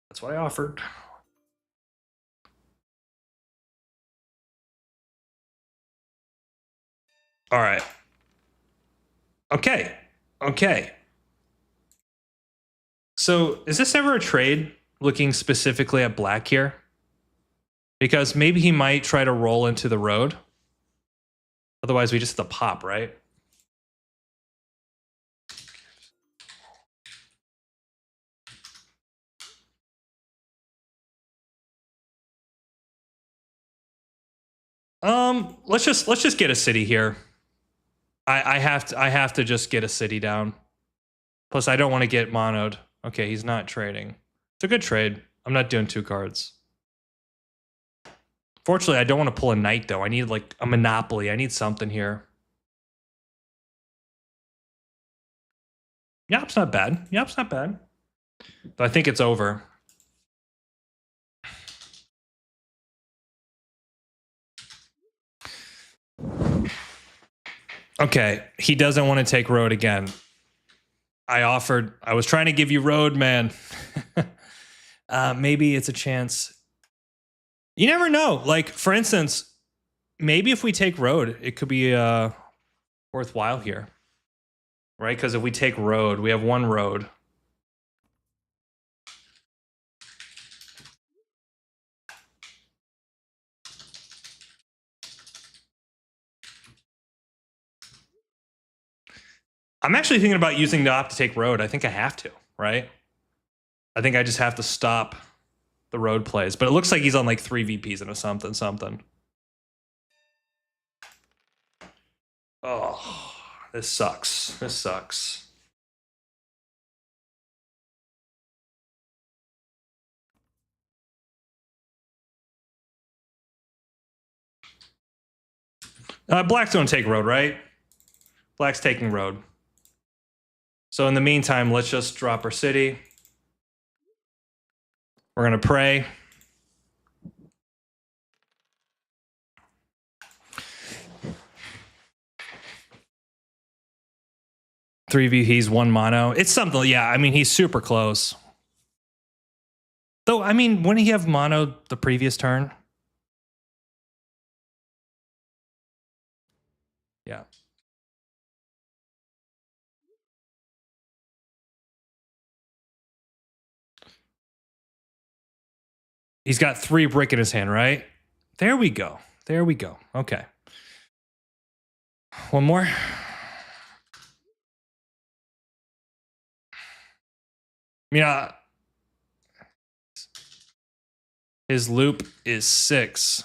That's what I offered. All right. Okay. Okay. So is this ever a trade looking specifically at black here? Because maybe he might try to roll into the road. Otherwise, we just have to pop, right? Let's just get a city here. I have to just get a city down. Plus, I don't want to get monoed. Okay, he's not trading. It's a good trade. I'm not doing 2 cards. Fortunately, I don't want to pull a knight, though. I need, like, a monopoly. I need something here. Yap's not bad. Yap's not bad. But I think it's over. Okay, he doesn't want to take road again. I was trying to give you road, man. Maybe it's a chance. You never know. Like, for instance, maybe if we take road, it could be worthwhile here. Right? Because if we take road, we have 1 road. I'm actually thinking about using the op to take road. I think I have to, right? I think I just have to stop the road plays. But it looks like he's on like 3 VPs and a something. Oh, this sucks. This sucks. Black's don't take road, right? Black's taking road. So in the meantime, let's just drop our city. We're going to pray. Three VPs, 1 mono. It's something. Yeah, I mean, he's super close. Though, I mean, wouldn't he have mono the previous turn? Yeah. He's got 3 brick in his hand, right? There we go. There we go. Okay. One more. Yeah. His loop is 6.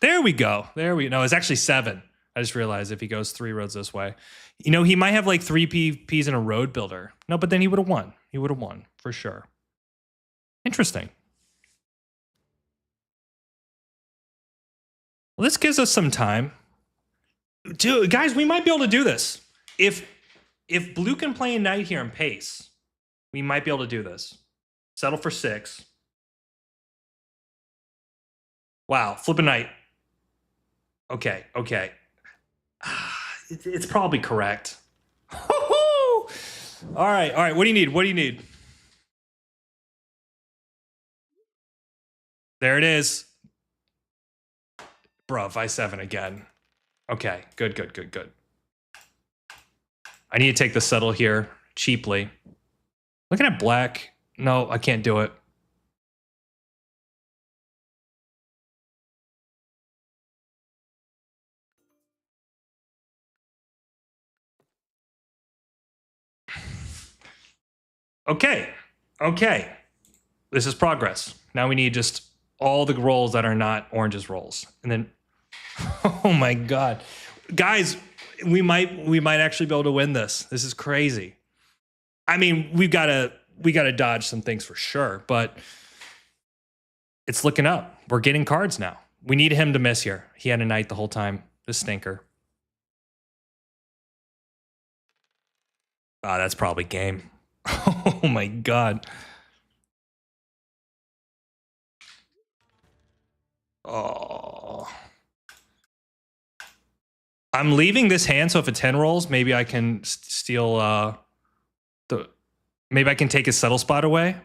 There we go. There we go. No, it's actually 7. I just realized if he goes 3 roads this way. You know, he might have like 3 Ps in a road builder. No, but then he would have won. He would have won for sure. Interesting. Well, this gives us some time. Dude, guys, we might be able to do this. If blue can play a knight here and pace, we might be able to do this. Settle for 6. Wow, flip a knight. Okay, okay. It's probably correct. All right, all right. What do you need? What do you need? There it is. Bruh, I7 again. Okay, good, good, good, good. I need to take the settle here cheaply. Looking at black. No, I can't do it. Okay, okay. This is progress. Now we need just all the rolls that are not orange's rolls. And then, oh my God. Guys, we might actually be able to win this. This is crazy. I mean, we gotta dodge some things for sure, but it's looking up. We're getting cards now. We need him to miss here. He had a knight the whole time. This stinker. Ah, that's probably game. Oh my god. Oh. I'm leaving this hand, so if a 10 rolls, maybe I can steal the. Maybe I can take his settle spot away.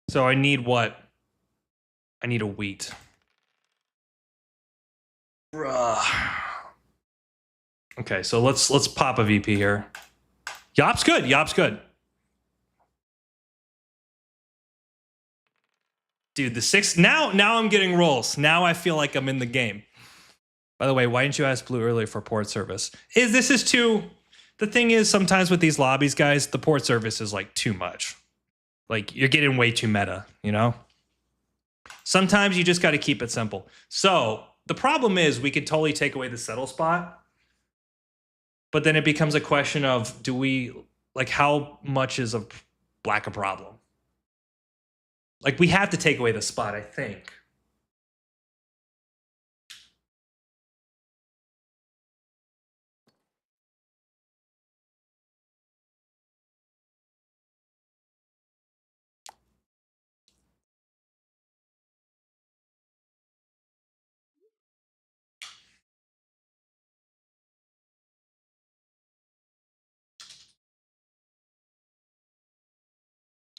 So I need what? I need a wheat. Okay, so let's pop a VP here. Yop's good. Yop's good. Dude, the 6 now I'm getting rolls. Now I feel like I'm in the game. By the way, why didn't you ask Blue earlier for port service? This is too. The thing is, sometimes with these lobbies, guys, the port service is like too much. Like you're getting way too meta, you know? Sometimes you just got to keep it simple. So the problem is we could totally take away the settle spot, but then it becomes a question of do we like how much is a black a problem? Like we have to take away the spot, I think.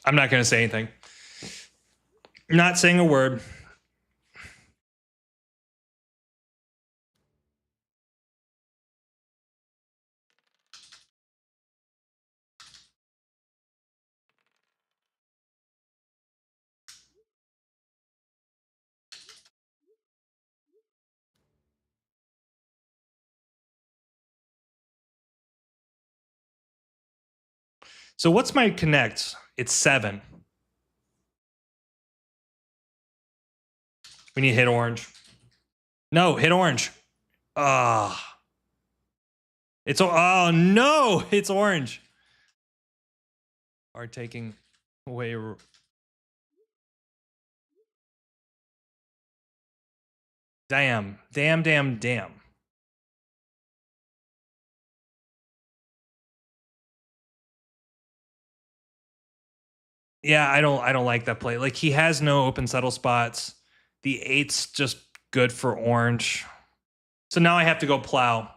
I'm not going to say anything. Not saying a word. So what's my connect? It's 7. We need to hit orange. No, hit orange. Ah. It's oh no, it's orange. Are taking away. Damn. Yeah, I don't like that play. Like he has no open settle spots. The 8's just good for orange. So now I have to go plow.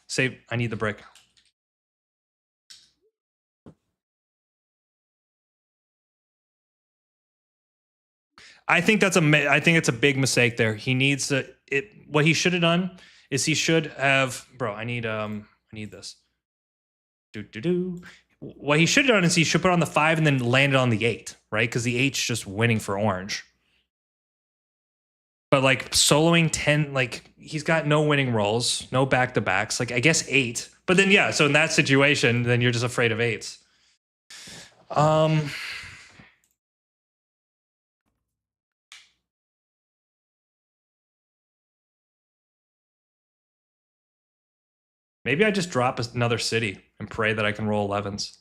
Save. I need the brick. I think it's a big mistake there. He needs to what he should have done is he should have I need this. What he should have done is he should put on the 5 and then landed on the 8, right? Because the 8's just winning for orange. But like soloing 10, like he's got no winning rolls, no back-to-backs. Like I guess 8. But then yeah, so in that situation, then you're just afraid of 8s. Maybe I just drop another city and pray that I can roll 11s.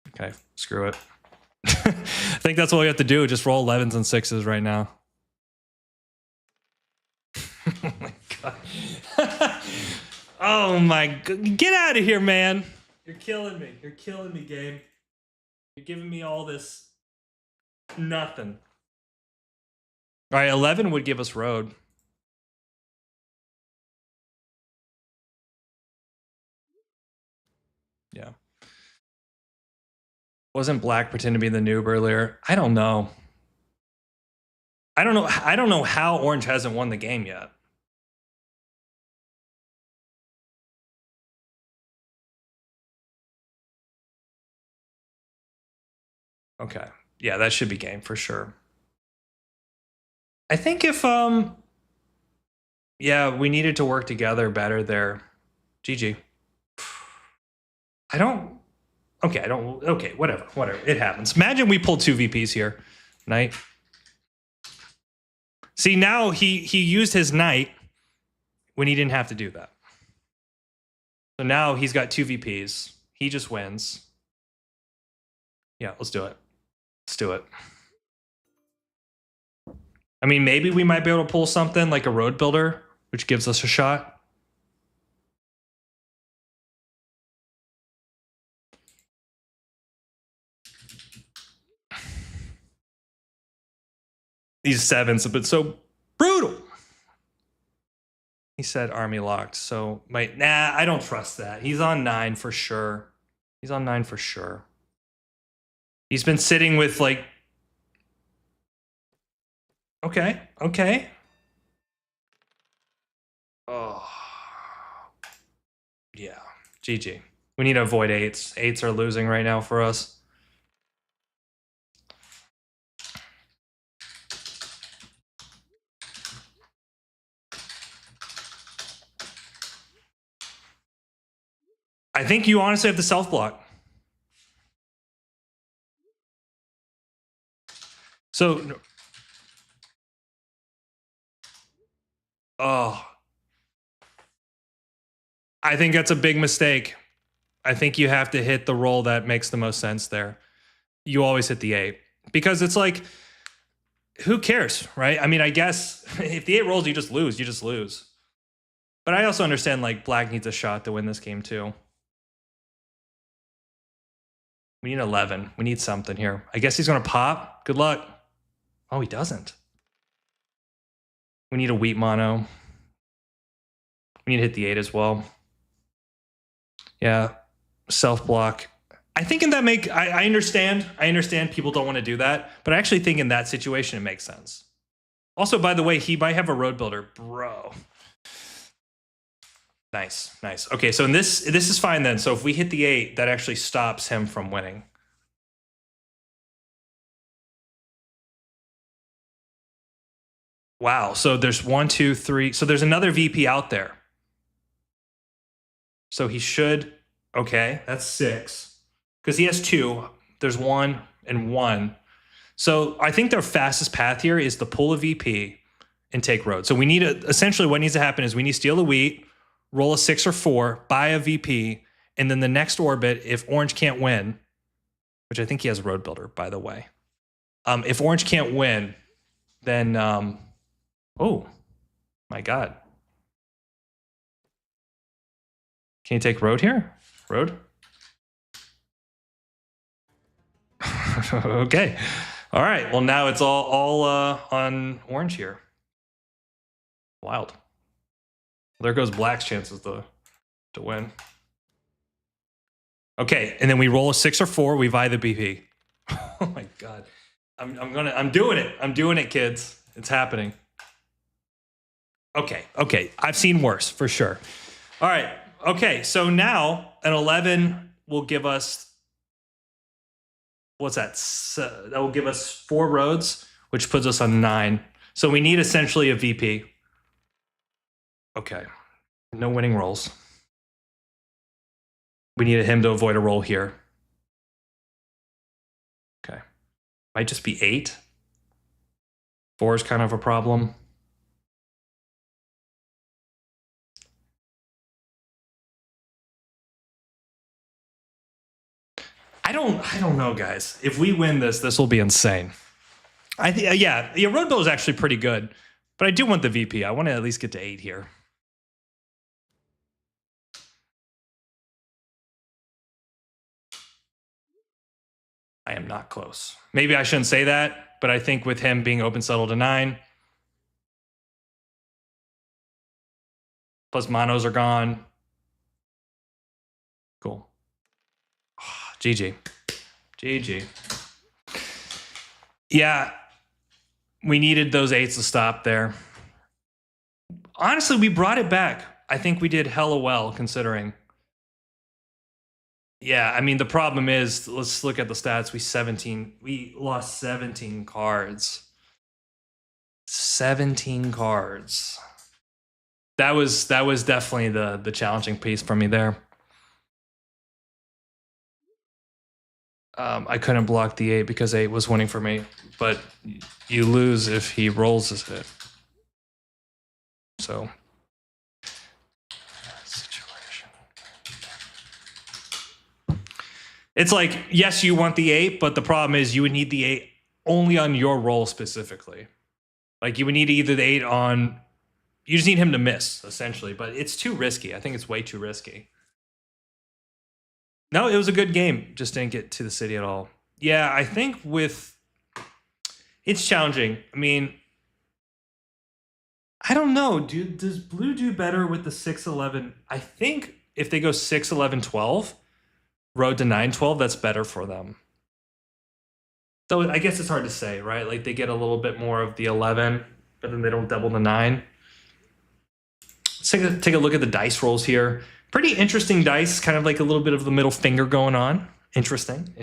Okay, screw it. I think that's what we have to do. Just roll 11s and 6s right now. Oh my god. Oh my god. Get out of here, man. You're killing me. You're killing me, game. You're giving me all this nothing. All right, 11 would give us road. Yeah. Wasn't black pretend to be the noob earlier? I don't know. I don't know how orange hasn't won the game yet. Okay. Yeah, that should be game for sure. I think if yeah, we needed to work together better there. GG. Okay, whatever. It happens. Imagine we pulled 2 VPs here. Knight. See, now he used his knight when he didn't have to do that. So now he's got 2 VPs. He just wins. Yeah, let's do it. Let's do it. I mean, maybe we might be able to pull something like a road builder, which gives us a shot. These 7s have been so brutal. He said army locked, so nah, I don't trust that. He's on 9 for sure. He's on 9 for sure. He's been sitting with like... Okay. Oh. Yeah, GG. We need to avoid 8s. 8s are losing right now for us. I think you honestly have the self-block. So... Oh. I think that's a big mistake. I think you have to hit the roll that makes the most sense there. You always hit the 8. Because it's like, who cares, right? I mean, I guess if the 8 rolls, you just lose. You just lose. But I also understand, like, black needs a shot to win this game, too. We need 11. We need something here. I guess he's going to pop. Good luck. Oh, he doesn't. We need a wheat mono. We need to hit the 8 as well. Yeah, self-block. I think in that I understand. I understand people don't want to do that. But I actually think in that situation, it makes sense. Also, by the way, he might have a road builder. Bro. Nice. Okay, so this is fine then. So if we hit the 8, that actually stops him from winning. Wow, so there's 1, 2, 3. So there's another VP out there. So he should... Okay, that's 6. Because he has 2. There's 1 and 1. So I think their fastest path here is to pull a VP and take road. So we need essentially what needs to happen is we need to steal the wheat, roll a 6 or 4, buy a VP, and then the next orbit, if orange can't win, which I think he has a road builder, by the way. If orange can't win, then, oh, my God. Can you take road here? Road? Okay. All right. Well, now it's all on orange here. Wild. There goes black's chances to win. Okay, and then we roll a 6 or 4. We buy the BP. Oh my God. I'm doing it. I'm doing it, kids. It's happening. Okay. I've seen worse for sure. All right. Okay. So now an 11 will give us, what's that? That will give us 4 roads, which puts us on 9. So we need essentially a VP. Okay. No winning rolls. We needed him to avoid a roll here. Okay. Might just be 8. 4 is kind of a problem. I don't know, guys. If we win this will be insane. I think, yeah, the road build is actually pretty good, but I do want the VP. I want to at least get to 8 here. I am not close. Maybe I shouldn't say that, but I think with him being open settle to 9, plus monos are gone. Cool. GG. Yeah, we needed those 8s to stop there. Honestly, we brought it back. I think we did hella well considering. Yeah, I mean, the problem is, let's look at the stats. We lost 17 cards. 17 cards. That was definitely the challenging piece for me there. I couldn't block the 8 because 8 was winning for me, but you lose if he rolls it. So, situation. It's like, yes, you want the 8, but the problem is you would need the 8 only on your roll specifically. Like you would need either the 8 on, you just need him to miss essentially, but it's too risky. I think it's way too risky. No, it was a good game. Just didn't get to the city at all. Yeah, I think it's challenging. I mean, I don't know, dude. Does blue do better with the 6-11? I think if they go 6-11-12, road to 9-12, that's better for them. Though I guess it's hard to say, right? Like they get a little bit more of the 11, but then they don't double the 9. Let's take a look at the dice rolls here. Pretty interesting dice, kind of like a little bit of the middle finger going on. Interesting.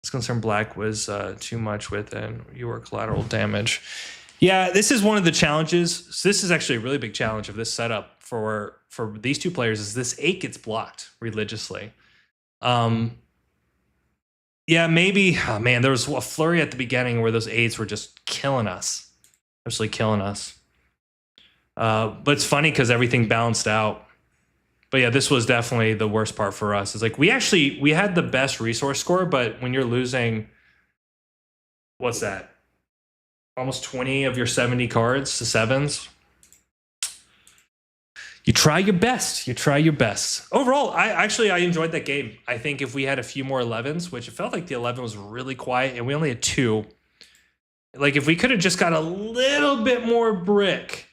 This concern black was too much with and you were collateral damage. Yeah, this is one of the challenges. So this is actually a really big challenge of this setup for these two players is this 8 gets blocked religiously. Yeah, maybe. Oh man, there was a flurry at the beginning where those 8s were just killing us. Absolutely killing us. But it's funny because everything balanced out. But yeah, this was definitely the worst part for us. It's like we had the best resource score, but when you're losing, what's that? Almost 20 of your 70 cards to 7s. You try your best. Overall, I enjoyed that game. I think if we had a few more 11s, which it felt like the 11 was really quiet, and we only had 2. Like if we could have just got a little bit more brick,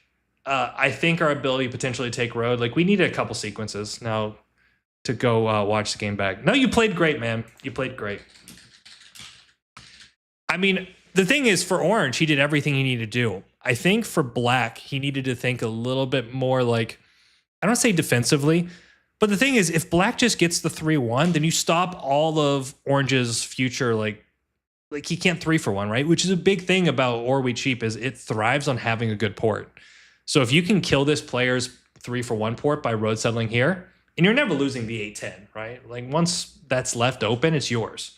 I think our ability potentially to take road. Like we needed a couple sequences now to go watch the game back. No, you played great, man. You played great. I mean, the thing is, for orange, he did everything he needed to do. I think for black, he needed to think a little bit more like, I don't say defensively, but the thing is, if black just gets the 3-1, then you stop all of orange's future. Like he can't 3-for-1, right? Which is a big thing about Or We Cheap is it thrives on having a good port. So if you can kill this player's 3-for-1 port by road settling here, and you're never losing the 8-10, right? Like once that's left open, it's yours.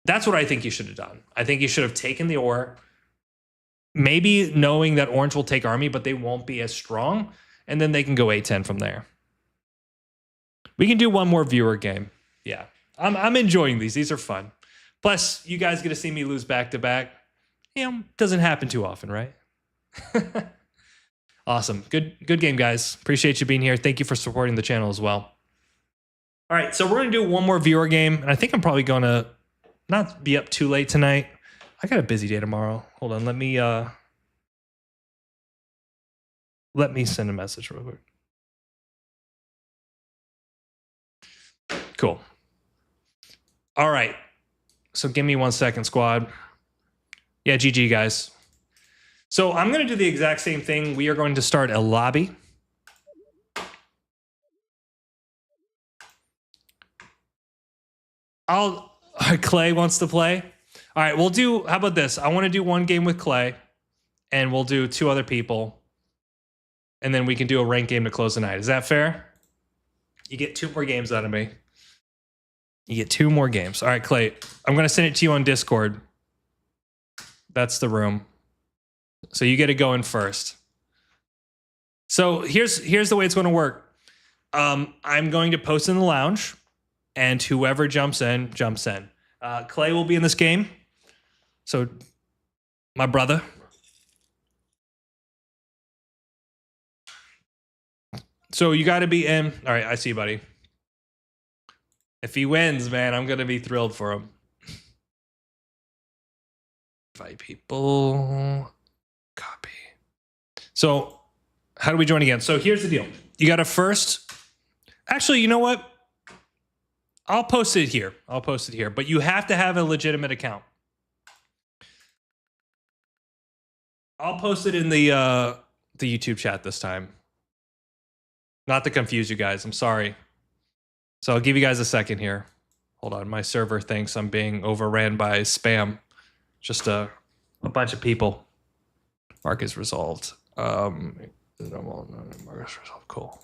That's what I think you should have done. I think you should have taken the Or, maybe knowing that orange will take army, but they won't be as strong, and then they can go 8-10 from there. We can do one more viewer game. Yeah, I'm enjoying these. These are fun. Plus, you guys get to see me lose back-to-back. You know, doesn't happen too often, right? Awesome. Good game, guys. Appreciate you being here. Thank you for supporting the channel as well. All right, so we're going to do one more viewer game, and I think I'm probably going to not be up too late tonight. I got a busy day tomorrow. Hold on, let me send a message real quick. Cool. All right. So give me 1 second, squad. Yeah, GG, guys. So I'm going to do the exact same thing. We are going to start a lobby. Clay wants to play. All right, we'll do, how about this? I want to do one game with Clay, and we'll do 2 other people. And then we can do a ranked game to close the night. Is that fair? You get 2 more games out of me. You get 2 more games. All right, Clay, I'm going to send it to you on Discord. That's the room. So you get to go in first. So here's the way it's going to work. I'm going to post in the lounge, and whoever jumps in, jumps in. Clay will be in this game. So, my brother. So you got to be in. All right, I see you, buddy. If he wins, man, I'm going to be thrilled for him. Invite people. Copy. So, how do we join again? So, here's the deal. You got to first... Actually, you know what? I'll post it here. But you have to have a legitimate account. I'll post it in the YouTube chat this time. Not to confuse you guys. I'm sorry. So I'll give you guys a second here. Hold on. My server thinks I'm being overran by spam. Just a bunch of people. Mark is resolved. Mark is resolved. Cool.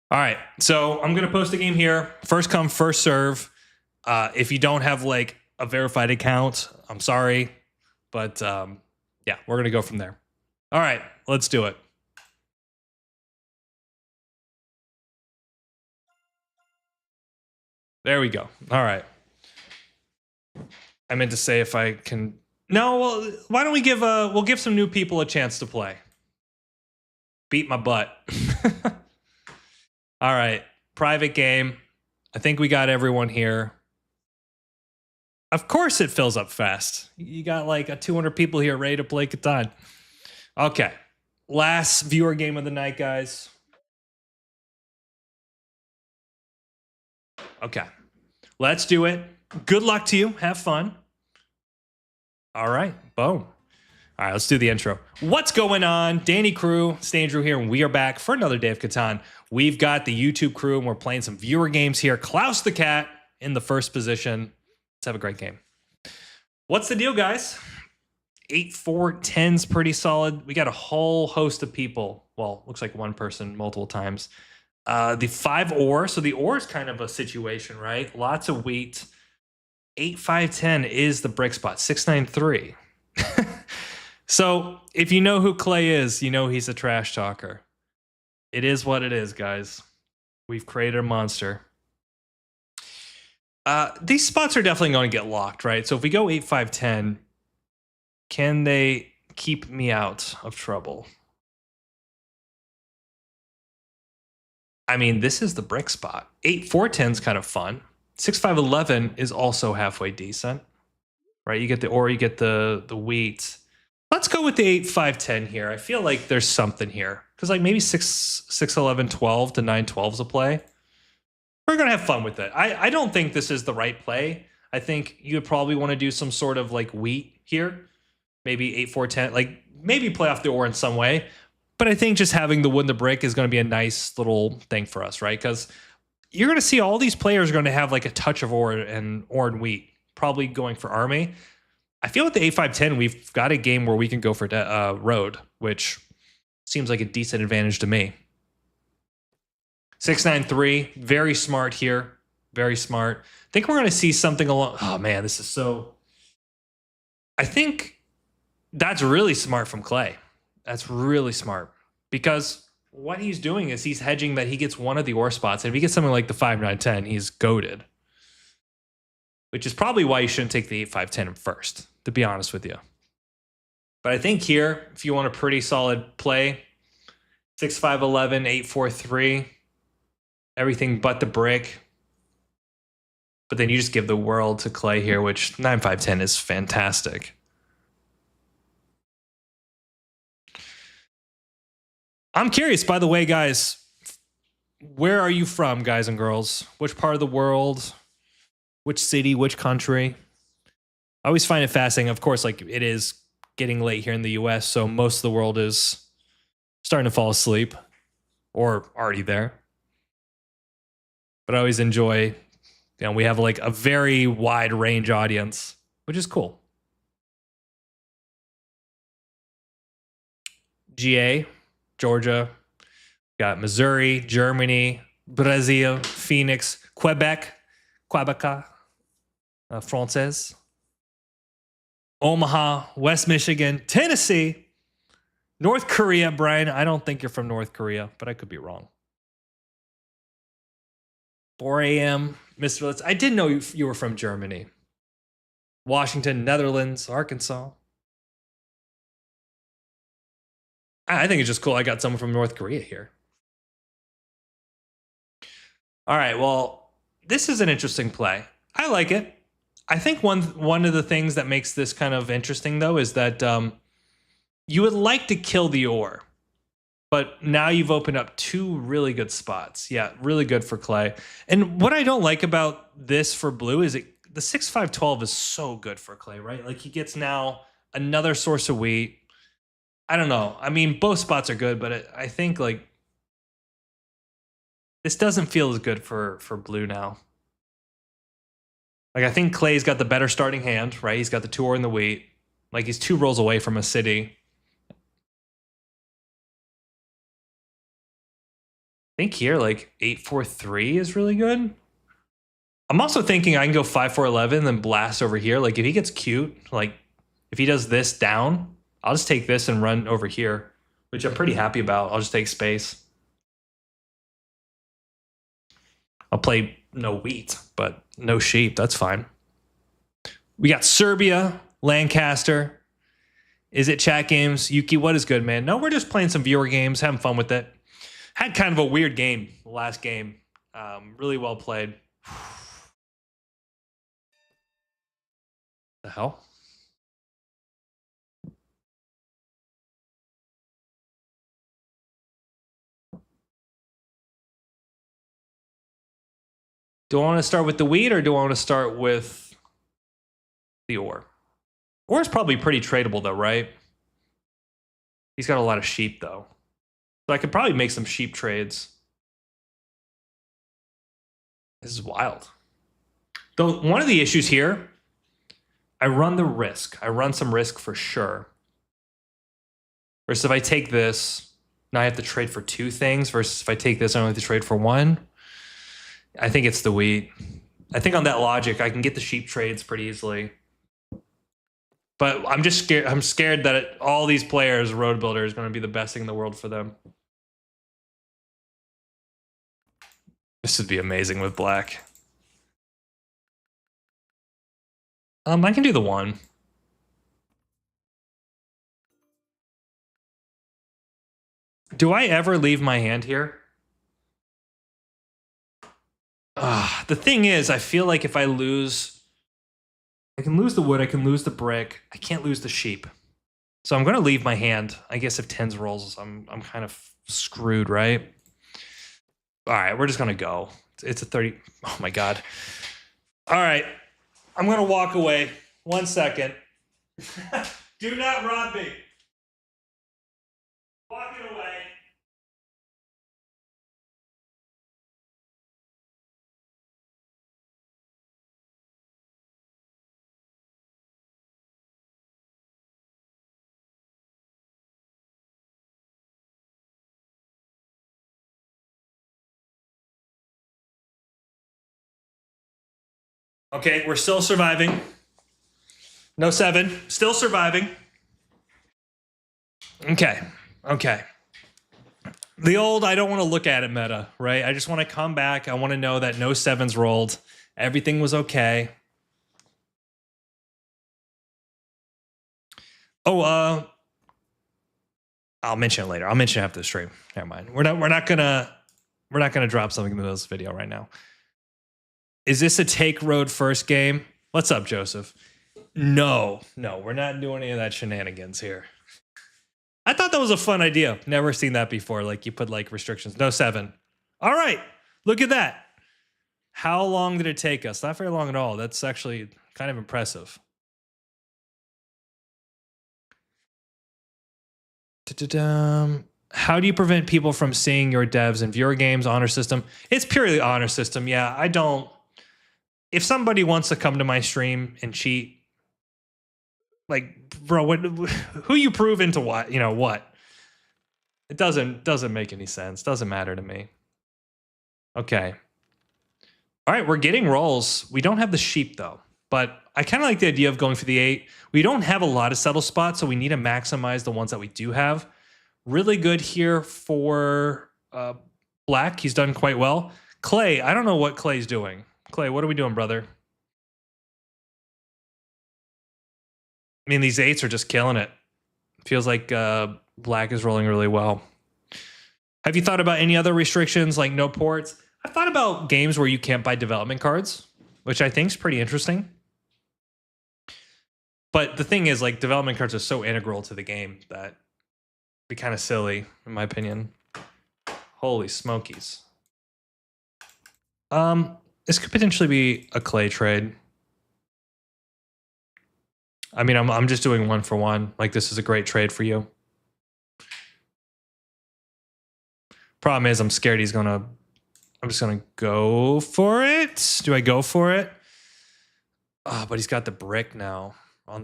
All right. So I'm going to post a game here. First come, first serve. If you don't have like a verified account, I'm sorry. But yeah, we're going to go from there. All right. Let's do it. There we go. All right. I meant to say if I can. No, well, why don't we we'll give some new people a chance to play. Beat my butt. All right. Private game. I think we got everyone here. Of course it fills up fast. You got like a 200 people here ready to play Catan. Okay. Last viewer game of the night, guys. Okay. Let's do it. Good luck to you. Have fun. All right. Boom. All right, let's do the intro. What's going on? Danny Crew, Stain Drew here, and we are back for another day of Catan. We've got the YouTube crew, and we're playing some viewer games here. Klaus the Cat in the first position. Let's have a great game. What's the deal, guys? 8-4-10's pretty solid. We got a whole host of people. Well, looks like one person multiple times. The 5 ore. So the ore is kind of a situation, right? Lots of wheat. 8-5-10 is the brick spot. 6-9-3. So if you know who Clay is, you know he's a trash talker. It is what it is, guys. We've created a monster. These spots are definitely going to get locked, right? So if we go 8-5-10, can they keep me out of trouble? I mean, this is the brick spot. 8-4-10 is kind of fun. 6-5-11 is also halfway decent, right? You get the ore, you get the wheat. Let's go with the 8-5-10 here. I feel like there's something here. Because like maybe 6-11-12 to 9-12 is a play. We're going to have fun with it. I don't think this is the right play. I think you would probably want to do some sort of like wheat here. Maybe 8-4-10. Like maybe play off the ore in some way. But I think just having the wood and the brick is going to be a nice little thing for us, right? Because you're going to see all these players are going to have like a touch of ore and wheat. Probably going for army. I feel with the 8-5-10, we've got a game where we can go for road, which seems like a decent advantage to me. 6-9-3, very smart here. Very smart. I think we're going to see something along... Oh, man, this is so... I think that's really smart from Clay. That's really smart. Because what he's doing is he's hedging that he gets one of the ore spots. And if he gets something like the 5-9-10, he's goated. Which is probably why you shouldn't take the 8-5-10 first, to be honest with you. But I think here, if you want a pretty solid play, 6-5-11, 8-4-3, everything but the brick. But then you just give the world to Clay here, which 9-5-10 is fantastic. I'm curious, by the way, guys, where are you from, guys and girls? Which part of the world? Which city, which country? I always find it fascinating. Of course, like it is getting late here in the US, so most of the world is starting to fall asleep or already there. But I always enjoy, we have like a very wide range audience, which is cool. GA, Georgia, got Missouri, Germany, Brazil, Phoenix, Quebec, Française, Omaha, West Michigan, Tennessee, North Korea. Brian, I don't think you're from North Korea, but I could be wrong. 4 a.m., Mr. Litz. I didn't know you were from Germany. Washington, Netherlands, Arkansas. I think it's just cool I got someone from North Korea here. All right, well, this is an interesting play. I like it. I think one of the things that makes this kind of interesting, though, is that you would like to kill the ore. But now you've opened up 2 really good spots. Yeah, really good for Clay. And what I don't like about this for blue is the 6-5-12 is so good for Clay, right? Like he gets now another source of wheat. I don't know. I mean, both spots are good, but I think like this doesn't feel as good for blue now. Like I think Clay's got the better starting hand, right? He's got the 2 ore and the wheat. Like he's 2 rolls away from a city. I think here, like 8-4-3 is really good. I'm also thinking I can go 5-4-11 and then blast over here. Like if he gets cute, like if he does this down, I'll just take this and run over here, which I'm pretty happy about. I'll just take space. I'll play no wheat, but no sheep. That's fine. We got Serbia, Lancaster. Is it chat games? Yuki, what is good, man? No, we're just playing some viewer games, having fun with it. Had kind of a weird game, the last game. Really well played. The hell? Do I want to start with the wheat or do I want to start with the ore? Ore is probably pretty tradable though, right? He's got a lot of sheep though. So I could probably make some sheep trades. This is wild. Though one of the issues here, I run the risk. I run some risk for sure. Versus if I take this, now I have to trade for 2 things. Versus if I take this, I only have to trade for 1. I think it's the wheat. I think on that logic, I can get the sheep trades pretty easily. But I'm just scared. I'm scared that all these players, Road Builder, is going to be the best thing in the world for them. This would be amazing with black. I can do the 1. Do I ever leave my hand here? The thing is, I feel like if I lose, I can lose the wood, I can lose the brick, I can't lose the sheep. So I'm going to leave my hand. I guess if 10s rolls, I'm kind of screwed, right? All right, we're just going to go. It's a 30. Oh my God. All right, I'm going to walk away. 1 second. Do not rob me. Walking away. Okay, we're still surviving. No 7. Still surviving. Okay. The old, I don't want to look at it meta, right? I just want to come back. I want to know that no 7s rolled. Everything was okay. Oh, I'll mention it later. I'll mention it after the stream. Never mind. We're not gonna drop something into this video right now. Is this a take road first game? What's up, Joseph? No, we're not doing any of that shenanigans here. I thought that was a fun idea. Never seen that before. Like you put like restrictions. No 7. All right, look at that. How long did it take us? Not very long at all. That's actually kind of impressive. How do you prevent people from seeing your devs and viewer games honor system? It's purely honor system. Yeah, I don't. If somebody wants to come to my stream and cheat, like, bro, who you prove into what? You know what? It doesn't make any sense. Doesn't matter to me. Okay. All right, we're getting rolls. We don't have the sheep though, but I kind of like the idea of going for the 8. We don't have a lot of settle spots, so we need to maximize the ones that we do have. Really good here for black. He's done quite well. Clay, I don't know what Clay's doing. Clay, what are we doing, brother? I mean, these 8s are just killing it. Feels like black is rolling really well. Have you thought about any other restrictions like no ports? I've thought about games where you can't buy development cards, which I think is pretty interesting. But the thing is, like, development cards are so integral to the game that it'd be kind of silly, in my opinion. Holy smokies. This could potentially be a Clay trade. I mean, I'm just doing 1 for 1. Like, this is a great trade for you. Problem is, I'm scared he's gonna. I'm just gonna go for it. Do I go for it? Oh, but he's got the brick now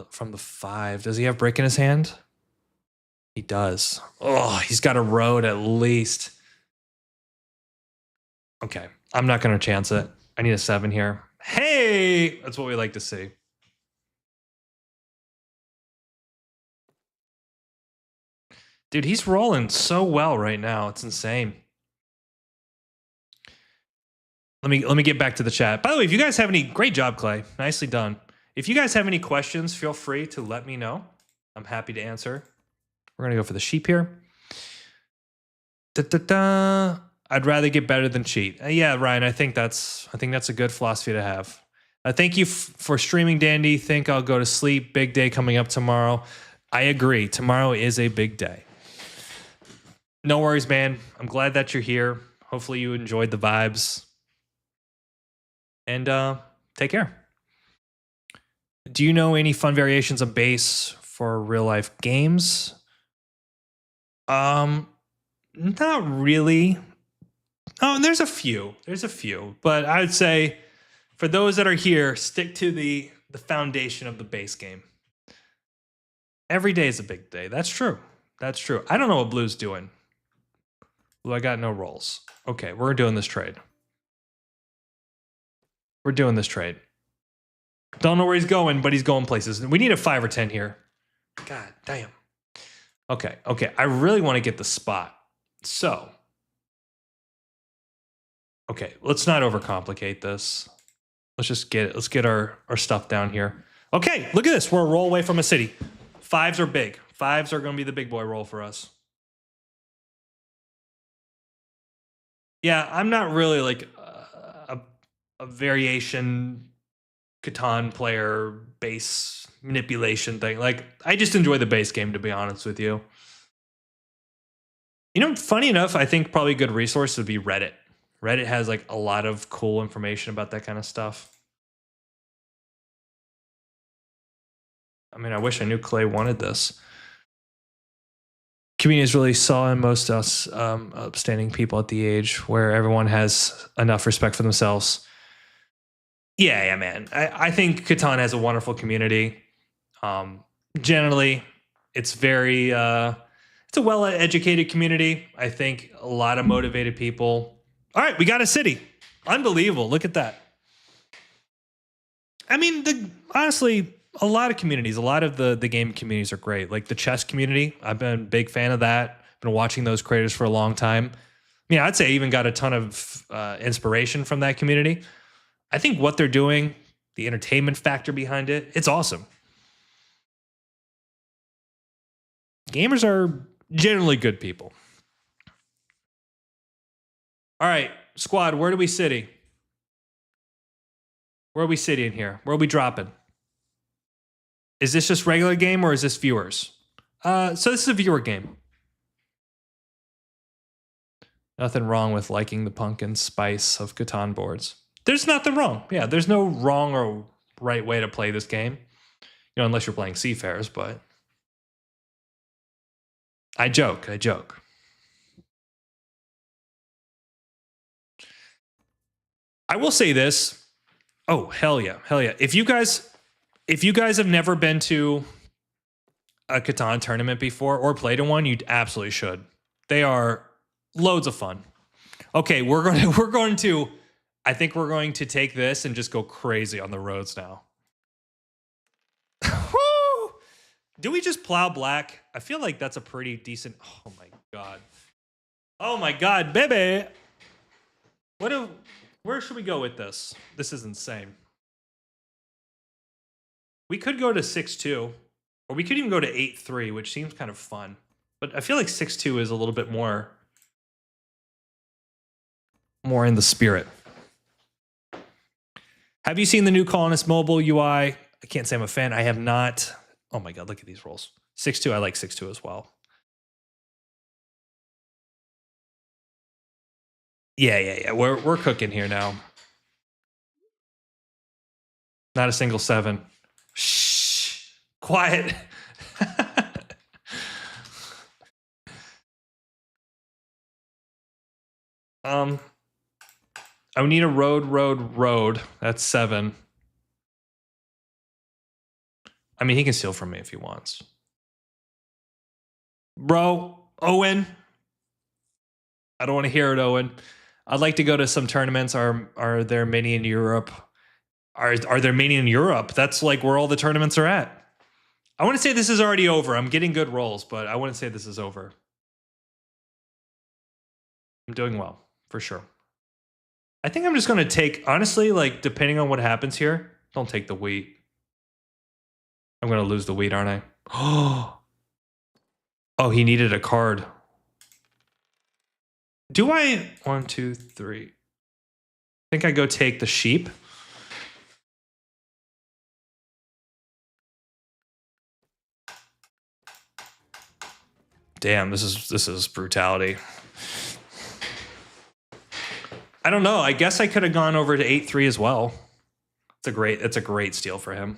from the 5. Does he have brick in his hand? He does. Oh, he's got a road at least. Okay, I'm not gonna chance it. I need a 7 here. Hey, that's what we like to see. Dude, he's rolling so well right now. It's insane. Let me get back to the chat. By the way, if you guys have any, great job, Clay. Nicely done. If you guys have any questions, feel free to let me know. I'm happy to answer. We're gonna go for the sheep here. I'd rather get better than cheat. Yeah, Ryan. I think that's a good philosophy to have. Thank you for streaming, Dandy. Think I'll go to sleep. Big day coming up tomorrow. I agree. Tomorrow is a big day. No worries, man. I'm glad that you're here. Hopefully you enjoyed the vibes. And take care. Do you know any fun variations of bass for real life games? Not really. Oh, there's a few. But I would say for those that are here, stick to the foundation of the bass game. Every day is a big day. That's true. I don't know what Blue's doing. Blue, I got no rolls. Okay, we're doing this trade. Don't know where he's going, but he's going places. We need a 5 or 10 here. God damn. Okay. I really want to get the spot. So, okay, let's not overcomplicate this. Let's just get it. Let's get our stuff down here. Okay, look at this. We're a roll away from a city. 5s are big. 5s are going to be the big boy roll for us. Yeah, I'm not really like a variation Catan player base manipulation thing. Like, I just enjoy the base game, to be honest with you. You know, funny enough, I think probably a good resource would be Reddit. Reddit has like a lot of cool information about that kind of stuff. I mean, I wish I knew Clay wanted this. Community is really saw in most us upstanding people at the age where everyone has enough respect for themselves. Yeah, man. I think Catan has a wonderful community. Generally, it's very it's a well-educated community. I think a lot of motivated people. All right, we got a city. Unbelievable. Look at that. I mean, honestly, a lot of communities, a lot of the game communities are great. Like the chess community, I've been a big fan of that. Been watching those creators for a long time. Yeah, I'd say I even got a ton of inspiration from that community. I think what they're doing, the entertainment factor behind it, it's awesome. Gamers are generally good people. All right, squad, where do we city? Where are we sitting here? Where are we dropping? Is this just regular game or is this viewers? So this is a viewer game. Nothing wrong with liking the pumpkin spice of Catan boards. There's nothing wrong. Yeah, there's no wrong or right way to play this game. You know, unless you're playing Seafarers, but I joke. I will say this. Oh, hell yeah. If you guys have never been to a Catan tournament before or played in one, you absolutely should. They are loads of fun. Okay, I think we're going to take this and just go crazy on the roads now. Do we just plow black? I feel like that's a pretty decent. Oh my god, baby. Where should we go with this? This is insane. We could go to 6-2, or we could even go to 8-3, which seems kind of fun. But I feel like 6-2 is a little bit more in the spirit. Have you seen the new Colonist mobile UI? I can't say I'm a fan. I have not. Oh my god, look at these rolls. 6-2, I like 6-2 as well. Yeah. We're cooking here now. Not a single 7. Shh. Quiet. I would need a road. That's 7. I mean, he can steal from me if he wants. Bro, Owen. I don't want to hear it, Owen. I'd like to go to some tournaments. Are there many in Europe? Are there many in Europe? That's like where all the tournaments are at. I want to say this is already over. I'm getting good rolls, but I wouldn't say this is over. I'm doing well, for sure. I think I'm just going to take, honestly, like, depending on what happens here, don't take the wheat. I'm going to lose the wheat, aren't I? Oh, he needed a card. Do I? 1, 2, 3. I think I go take the sheep. Damn, this is brutality. I don't know. I guess I could have gone over to 8-3 as well. It's a great steal for him.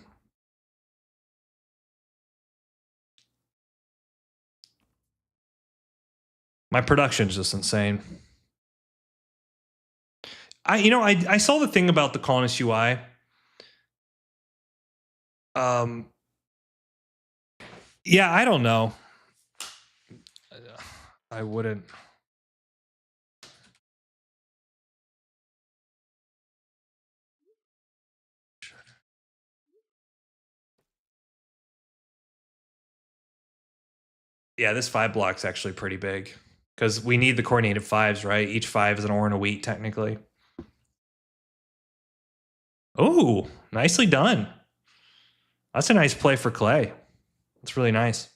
My production's just insane. I saw the thing about the colonist UI. Yeah, I don't know. I wouldn't. Yeah, this 5 block's actually pretty big because we need the coordinated 5s, right? Each 5 is an ore and a wheat, technically. Oh, nicely done. That's a nice play for Clay. It's really nice.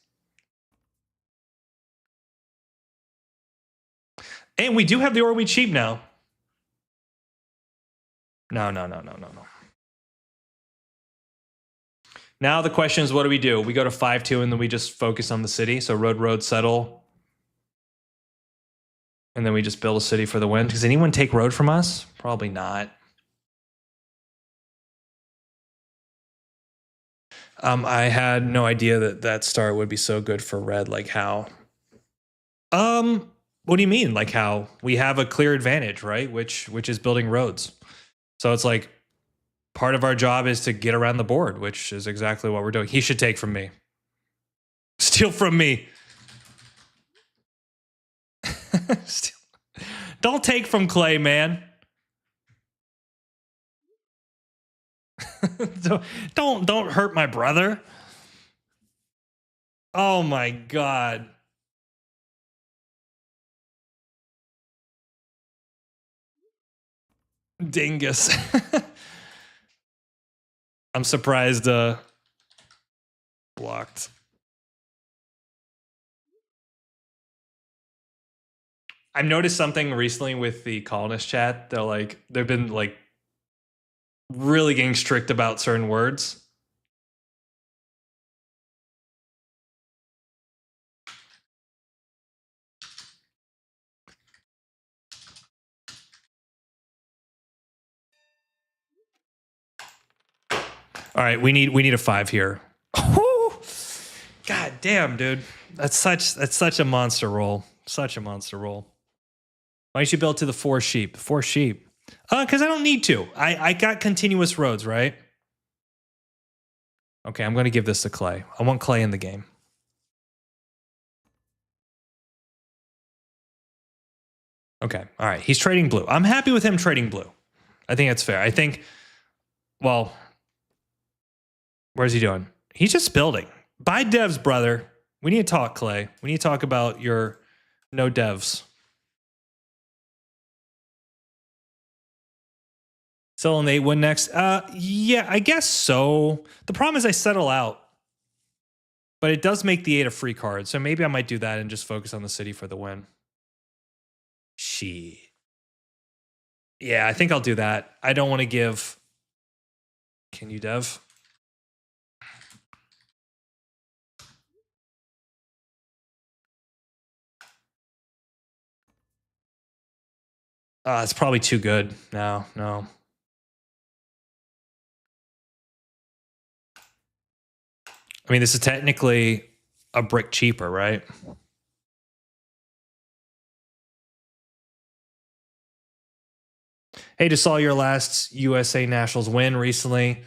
And we do have the ore wheat sheep now. No. Now the question is, what do? We go to 5-2 and then we just focus on the city. So road, settle. And then we just build a city for the win. Does anyone take road from us? Probably not. I had no idea that star would be so good for red. Like how? What do you mean? Like how? We have a clear advantage, right? Which is building roads. So it's like part of our job is to get around the board, which is exactly what we're doing. He should take from me. Steal from me. Don't take from Clay, man. don't hurt my brother. Oh my god. Dingus. I'm surprised blocked. I've noticed something recently with the colonist chat. They've been like really getting strict about certain words. All right, we need a 5 here. God damn, dude. That's such a monster roll. Such a monster roll. Why don't you build to the 4 sheep? 4 sheep. Because I don't need to. I got continuous roads, right? Okay, I'm going to give this to Clay. I want Clay in the game. Okay, all right. He's trading blue. I'm happy with him trading blue. I think that's fair. I think, well, where's he doing? He's just building. Buy devs, brother. We need to talk, Clay. We need to talk about your no devs. Sell an 8 win next. Yeah, I guess so. The problem is I settle out. But it does make the 8 a free card, so maybe I might do that and just focus on the city for the win. Shit. Yeah, I think I'll do that. I don't want to give... Can you dev? It's probably too good. No. I mean, this is technically a brick cheaper, right? Hey, just saw your last USA Nationals win recently.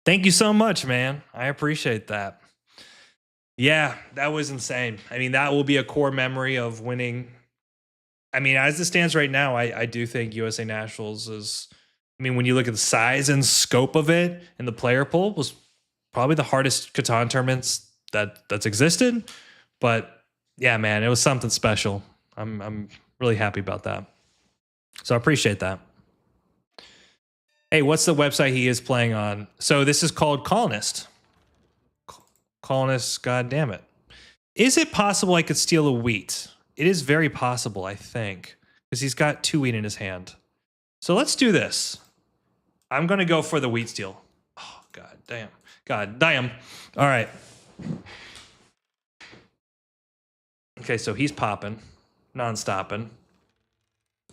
Thank you so much, man. I appreciate that. Yeah, that was insane. I mean, that will be a core memory of winning. I mean, as it stands right now, I do think USA Nationals is, I mean, when you look at the size and scope of it and the player pool, was probably the hardest Catan tournaments that's existed. But yeah, man, it was something special. I'm really happy about that. So I appreciate that. Hey, what's the website he is playing on? So this is called Colonist. Colonist, god damn it. Is it possible I could steal a wheat? It is very possible, I think, because he's got 2 wheat in his hand. So let's do this. I'm going to go for the wheat steal. Oh, god damn. God damn. All right. Okay, so he's popping, non-stopping.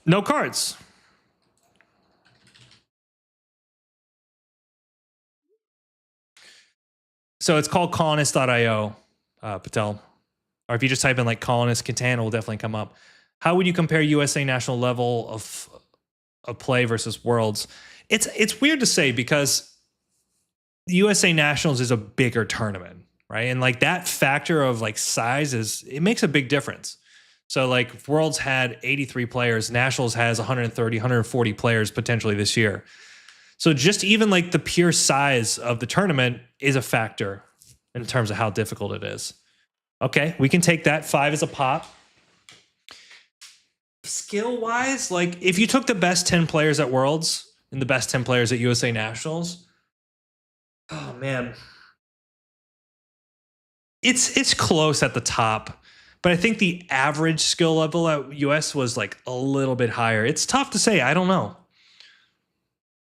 No cards. So it's called colonist.io, Patel. Or if you just type in like colonist Catan, it will definitely come up. How would you compare USA national level of play versus worlds? It's weird to say because the USA Nationals is a bigger tournament, right? And like that factor of like size it makes a big difference. So like Worlds had 83 players, Nationals has 130, 140 players potentially this year. So just even like the pure size of the tournament is a factor in terms of how difficult it is. Okay, we can take that 5 as a pop. Skill wise, like if you took the best 10 players at Worlds and the best 10 players at USA Nationals, oh man, it's close at the top, but I think the average skill level at US was like a little bit higher. It's tough to say. I don't know.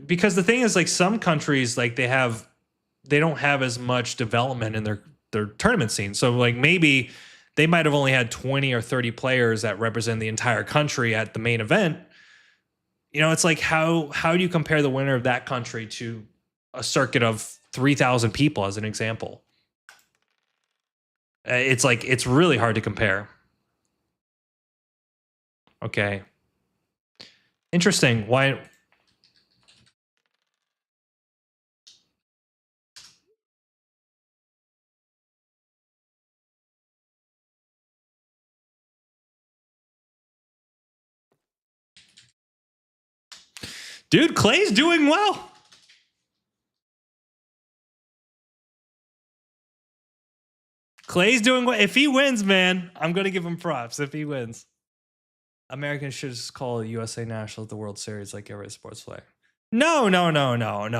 Because the thing is like some countries like they don't have as much development in their tournament scene. So like maybe they might have only had 20 or 30 players that represent the entire country at the main event. You know, it's like how do you compare the winner of that country to a circuit of 3,000 people as an example? It's like it's really hard to compare. Okay. Interesting. Why dude, Clay's doing well. Clay's doing well. If he wins, man, I'm going to give him props if he wins. Americans should just call USA Nationals the World Series like every sports flag. No.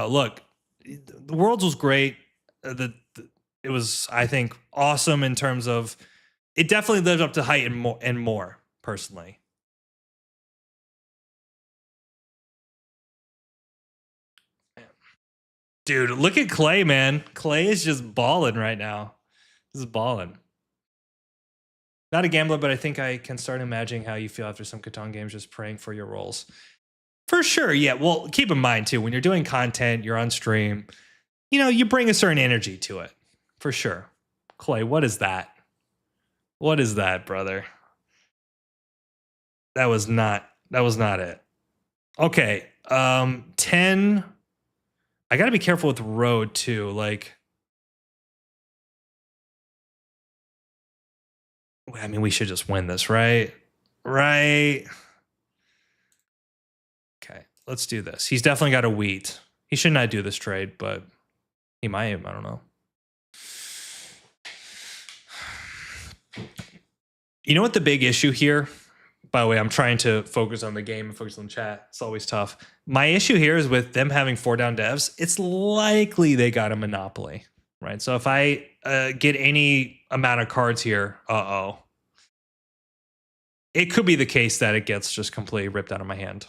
Look, the Worlds was great. It was, I think, awesome in terms of it definitely lived up to height and more personally. Dude, look at Clay, man. Clay is just balling right now. This is balling. Not a gambler, but I think I can start imagining how you feel after some Catan games just praying for your rolls. For sure, yeah. Well, keep in mind too, when you're doing content, you're on stream, you know, you bring a certain energy to it. For sure. Clay, what is that? What is that, brother? That was not it. Okay. 10. I gotta be careful with road too. Like, I mean, we should just win this, right? Right. Okay, let's do this. He's definitely got a wheat. He should not do this trade, but he might. I don't know. You know what the big issue here? By the way, I'm trying to focus on the game and focus on chat. It's always tough. My issue here is with them having 4 down devs. It's likely they got a monopoly, right? So if I get any amount of cards here, it could be the case that it gets just completely ripped out of my hand.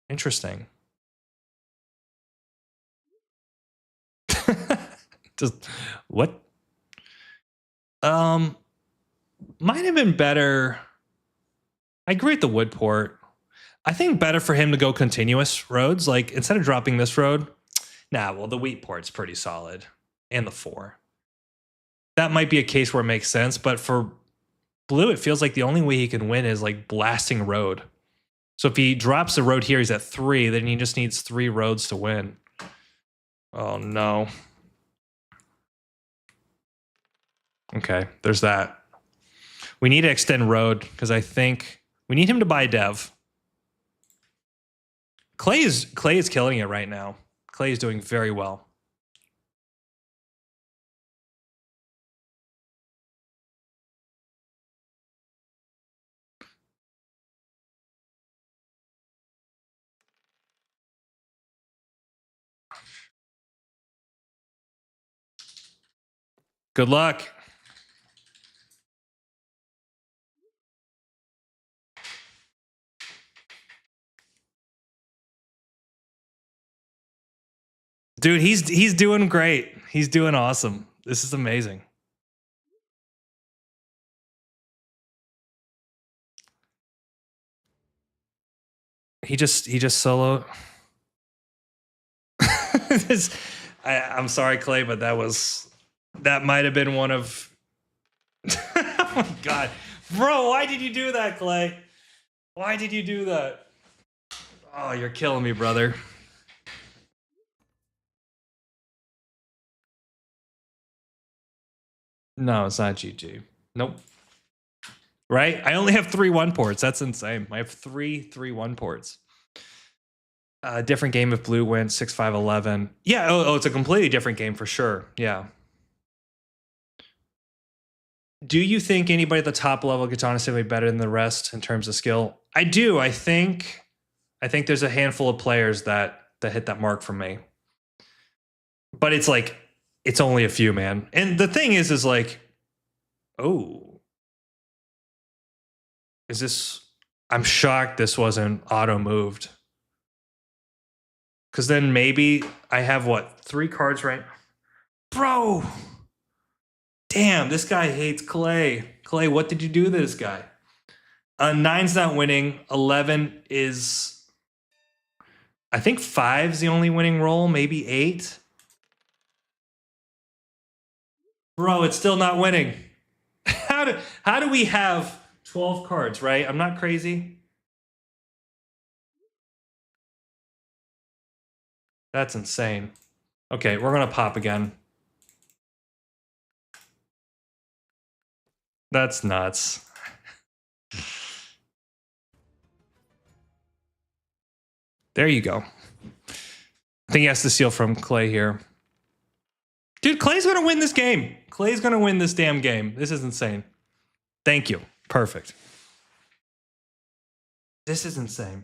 Interesting. Just what? Might have been better. I agree with the wood port. I think better for him to go continuous roads. Like instead of dropping this road, well, the wheat port's pretty solid. And the 4. That might be a case where it makes sense, but for blue, it feels like the only way he can win is like blasting road. So if he drops the road here, he's at 3, then he just needs 3 roads to win. Oh no. Okay, there's that. We need to extend road because I think we need him to buy dev. Clay is killing it right now. Clay is doing very well. Good luck. Dude, he's doing great. He's doing awesome. This is amazing. He just solo. I'm sorry, Clay, but that might have been one of. Oh my god, bro! Why did you do that, Clay? Why did you do that? Oh, you're killing me, brother. No, it's not GG. Nope. Right? I only have 3 1 ports. That's insane. I have 3 1 ports. Different game if blue wins 6-5-11. Yeah, it's a completely different game for sure. Yeah. Do you think anybody at the top level gets honestly better than the rest in terms of skill? I do. I think there's a handful of players that hit that mark for me. But it's like it's only a few, man. And the thing is like, oh, is this? I'm shocked this wasn't auto moved. Because then maybe I have what 3 cards right, bro. Damn, this guy hates Clay. Clay, what did you do to this guy? 9's not winning. 11 is, I think 5's the only winning roll. Maybe 8. Bro, it's still not winning. How do we have 12 cards, right? I'm not crazy. That's insane. Okay, we're gonna pop again. That's nuts. There you go. I think he has to steal from Clay here. Dude, Clay's gonna win this game. Clay's gonna win this damn game. This is insane. Thank you. Perfect. This is insane.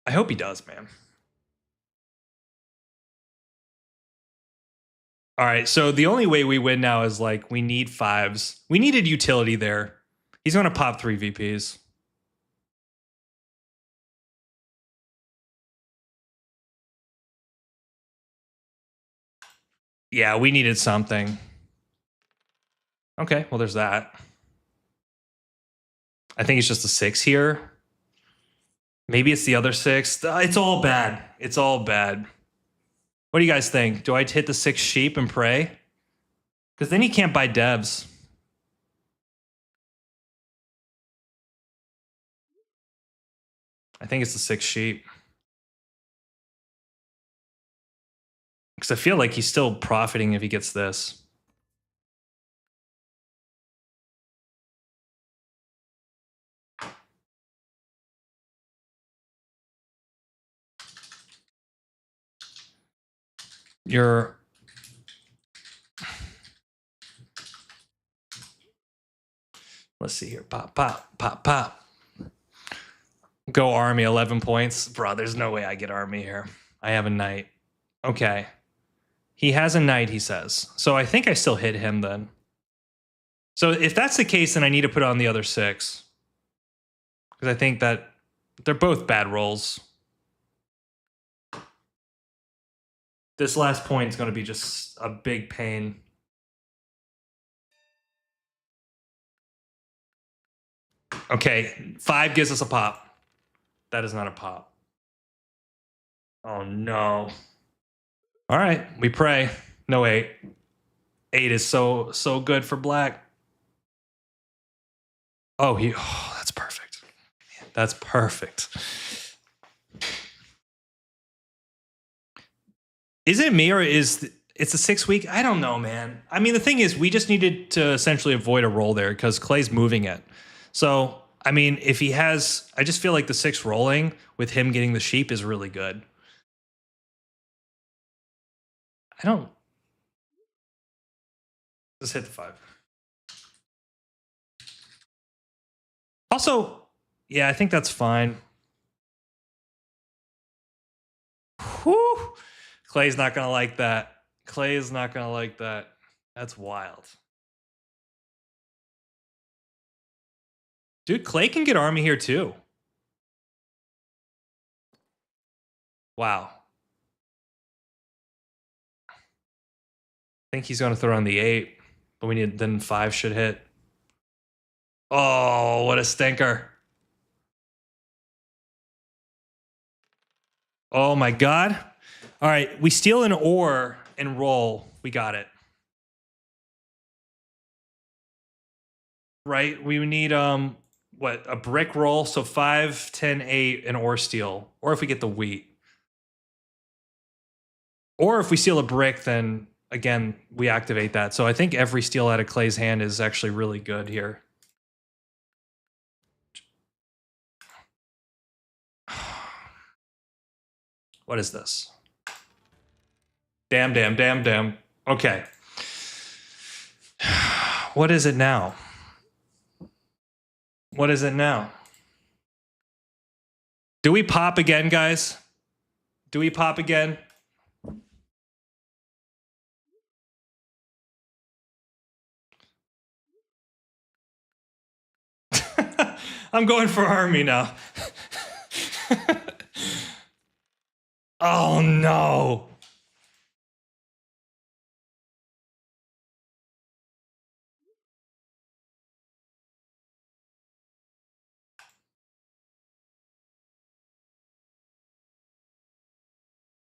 I hope he does, man. All right, so the only way we win now is like we need 5s. We needed utility there. He's gonna pop 3 VPs. Yeah, we needed something. Okay, well, there's that. I think it's just a 6 here. Maybe it's the other 6. It's all bad. It's all bad. What do you guys think? Do I hit the 6 sheep and pray? Because then he can't buy devs. I think it's the 6 sheep. Because I feel like he's still profiting if he gets this. You're... Let's see here. Pop, pop, pop, pop. Go army, 11 points. Bro, there's no way I get army here. I have a knight. Okay. He has a knight, he says. So I think I still hit him then. So if that's the case, then I need to put on the other 6. Because I think that they're both bad rolls. This last point is going to be just a big pain. Okay, 5 gives us a pop. That is not a pop. Oh, no. All right, we pray. No, 8. 8 is so good for black. Oh, that's perfect. That's perfect. Is it me or it's a 6 week? I don't know, man. I mean, the thing is, we just needed to essentially avoid a roll there because Clay's moving it. So, I mean, if he has, I just feel like the 6 rolling with him getting the sheep is really good. I don't. Just hit the 5. Also, yeah, I think that's fine. Whew. Clay's not going to like that. Clay is not going to like that. That's wild. Dude, Clay can get army here too. Wow. I think he's going to throw on the 8, but we need then 5 should hit. Oh, what a stinker. Oh my god. All right, we steal an ore and roll. We got it. Right? We need what, a brick roll, so 5, 10, 8 and ore steal. Or if we get the wheat. Or if we steal a brick, then again, we activate that. So I think every steal out of Clay's hand is actually really good here. What is this? Damn, damn, damn, damn. Okay. What is it now? What is it now? Do we pop again, guys? Do we pop again? I'm going for army now. Oh no.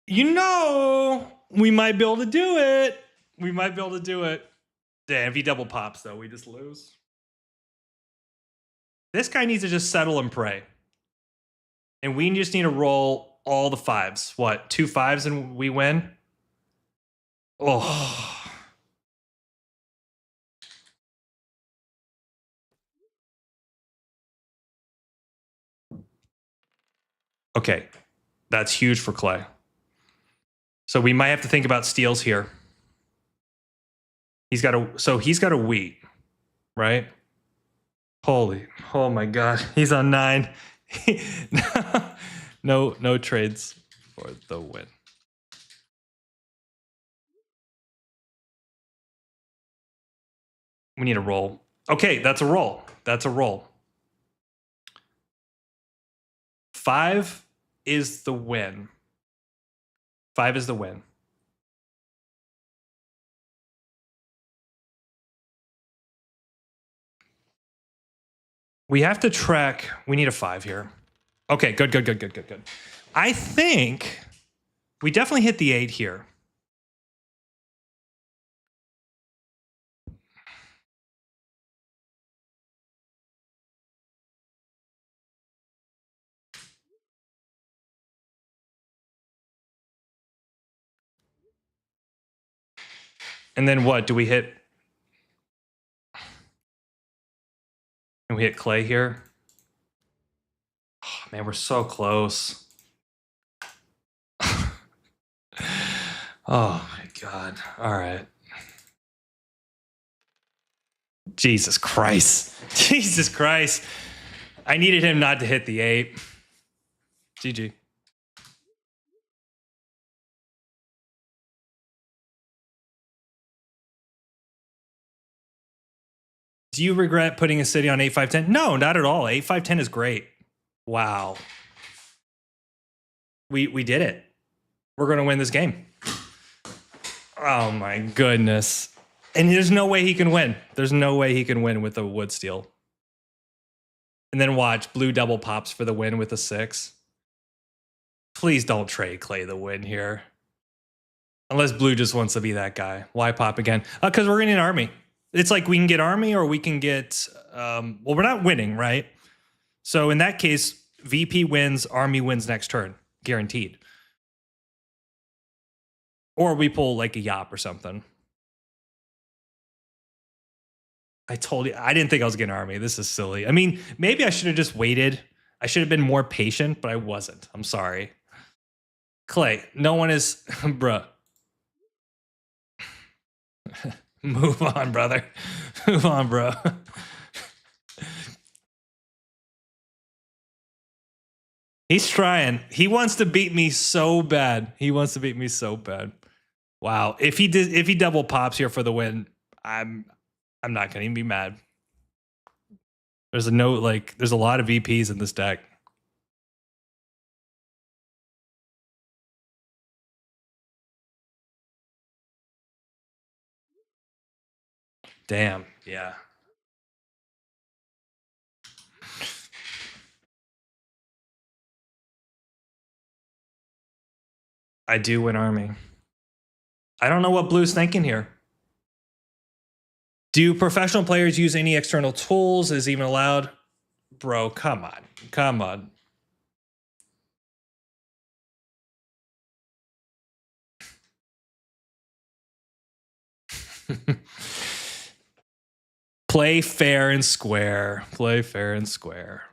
You know, we might be able to do it. We might be able to do it. Damn, if he double pops, though, we just lose. This guy needs to just settle and pray. And we just need to roll all the 5s. What, 2 5s and we win? Oh. Okay, that's huge for Clay. So we might have to think about steals here. He's got a wheat, right? Holy, oh my god, he's on 9. No trades for the win. We need a roll. Okay, that's a roll. That's a roll. 5 is the win. 5 is the win. We have to track. We need a 5 here. Okay, good. I think we definitely hit the 8 here. And then what? Do we hit? And we hit Clay here. Oh, man, we're so close. Oh my god. All right. Jesus Christ. Jesus Christ. I needed him not to hit the 8. GG. Do you regret putting a city on 8-5-10? No, not at all. 8-5-10 is great. Wow. We did it. We're going to win this game. Oh my goodness. And there's no way he can win. There's no way he can win with a wood steal. And then watch, blue double pops for the win with a 6. Please don't trade Clay the win here. Unless blue just wants to be that guy. Why pop again? Because we're in an army. It's like we can get army or we can get... well, we're not winning, right? So in that case, VP wins, army wins next turn. Guaranteed. Or we pull like a Yop or something. I told you, I didn't think I was getting army. This is silly. I mean, maybe I should have just waited. I should have been more patient, but I wasn't. I'm sorry. Clay, no one is... Bruh. Move on, brother. Move on, bro. He's trying. He wants to beat me so bad. He wants to beat me so bad. Wow. If he double pops here for the win, I'm not gonna even be mad. There's a note like there's a lot of VPs in this deck. Damn. Yeah. I do win army. I don't know what Blue's thinking here. Do professional players use any external tools? Is even allowed? Bro, come on. Come on. Play fair and square. Play fair and square.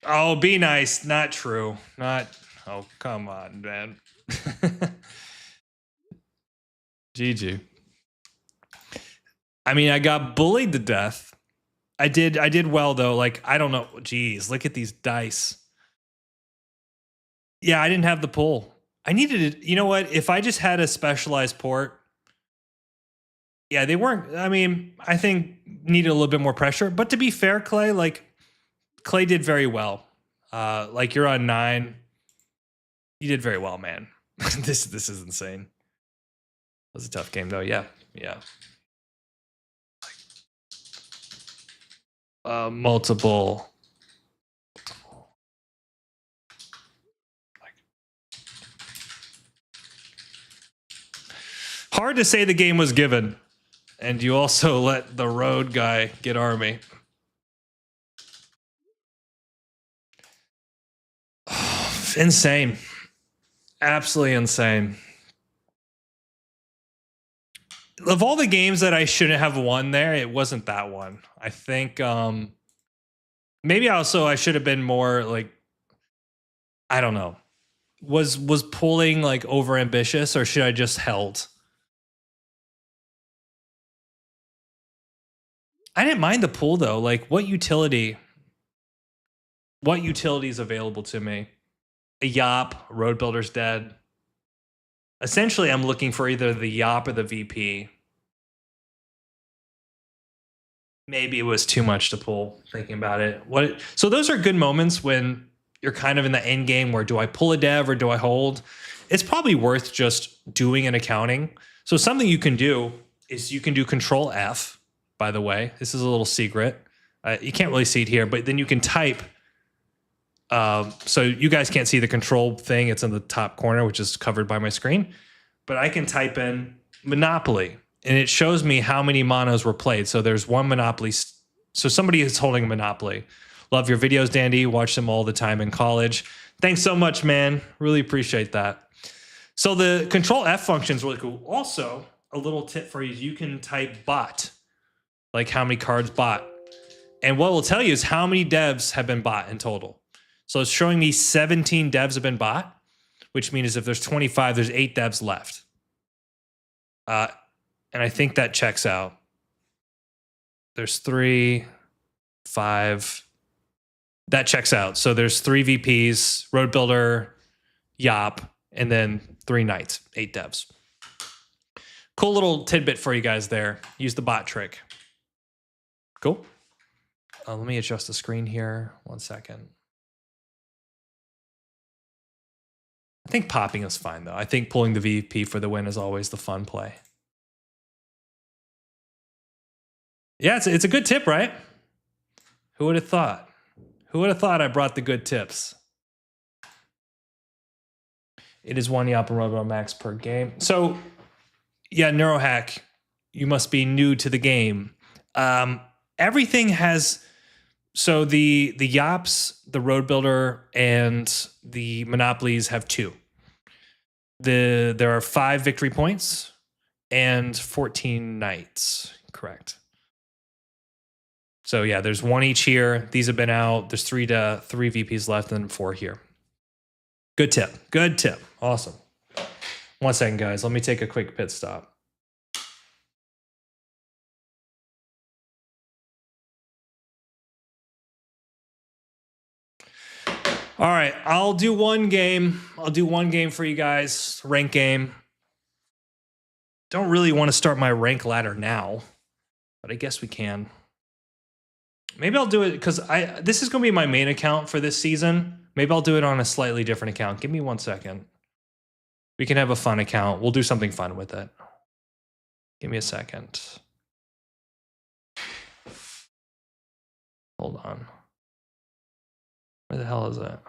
Oh, be nice. Not true. Not. Oh, come on, man. GG. I mean, I got bullied to death. I did well though. Like, I don't know. Jeez, look at these dice. Yeah, I didn't have the pull. I needed it. You know what? If I just had a specialized port, yeah, they weren't. I mean, I think needed a little bit more pressure. But to be fair, Clay, like Clay did very well. Like you're on 9. You did very well, man. This is insane. It was a tough game though. Yeah, yeah. Multiple. Hard to say the game was given. And you also let the road guy get army. Insane. Absolutely insane. Of all the games that I shouldn't have won there, it wasn't that one. I think maybe also I should have been more like, I don't know. Was pulling like over ambitious, or should I just held? I didn't mind the pull though. Like what utility is available to me? A Yop, Road Builder's dead. Essentially, I'm looking for either the Yop or the VP. Maybe it was too much to pull, thinking about it. So those are good moments when you're kind of in the end game where do I pull a dev or do I hold? It's probably worth just doing an accounting. So something you can do is you can do Control F, by the way. This is a little secret. You can't really see it here, but then you can type. So you guys can't see the control thing. It's in the top corner, which is covered by my screen. But I can type in Monopoly, and it shows me how many monos were played. So there's one Monopoly. So somebody is holding a Monopoly. Love your videos, Dandy. Watch them all the time in college. Thanks so much, man. Really appreciate that. So the Control F function is really cool. Also, a little tip for you is you can type bot, like how many cards bought. And what will tell you is how many devs have been bought in total. So it's showing me 17 devs have been bought, which means if there's 25, there's 8 devs left. And I think that checks out. There's 3, 5. That checks out. So there's 3 VPs, Road Builder, Yop, and then 3 Knights, 8 devs. Cool little tidbit for you guys there. Use the bot trick. Cool. Let me adjust the screen here. 1 second. I think popping is fine, though. I think pulling the VP for the win is always the fun play. Yeah, it's a good tip, right? Who would have thought? Who would have thought I brought the good tips? It is 1 Yop and Robo Max per game. So, yeah, Neurohack, you must be new to the game. Everything has... So the Yops, the Road Builder, and the Monopolies have 2. There are 5 victory points and 14 Knights. Correct. So yeah, there's 1 each here. These have been out. There's 3 VPs left and 4 here. Good tip. Good tip. Awesome. 1 second, guys. Let me take a quick pit stop. All right, I'll do one game. I'll do one game for you guys. Rank game. Don't really want to start my rank ladder now, but I guess we can. Maybe I'll do it because this is going to be my main account for this season. Maybe I'll do it on a slightly different account. Give me 1 second. We can have a fun account. We'll do something fun with it. Give me a second. Hold on. Where the hell is it?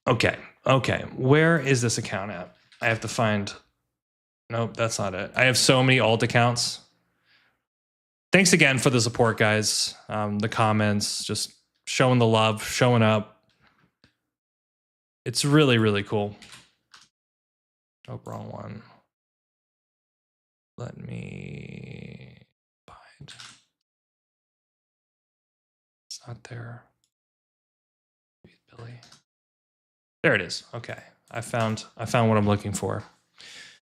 Okay. Where is this account at? I have to find. Nope, that's not it. I have so many alt accounts. Thanks again for the support, guys. The comments, just showing the love, showing up. It's really, really cool. Oh, wrong one. Let me find. It's not there. Billy. There it is. Okay. I found what I'm looking for.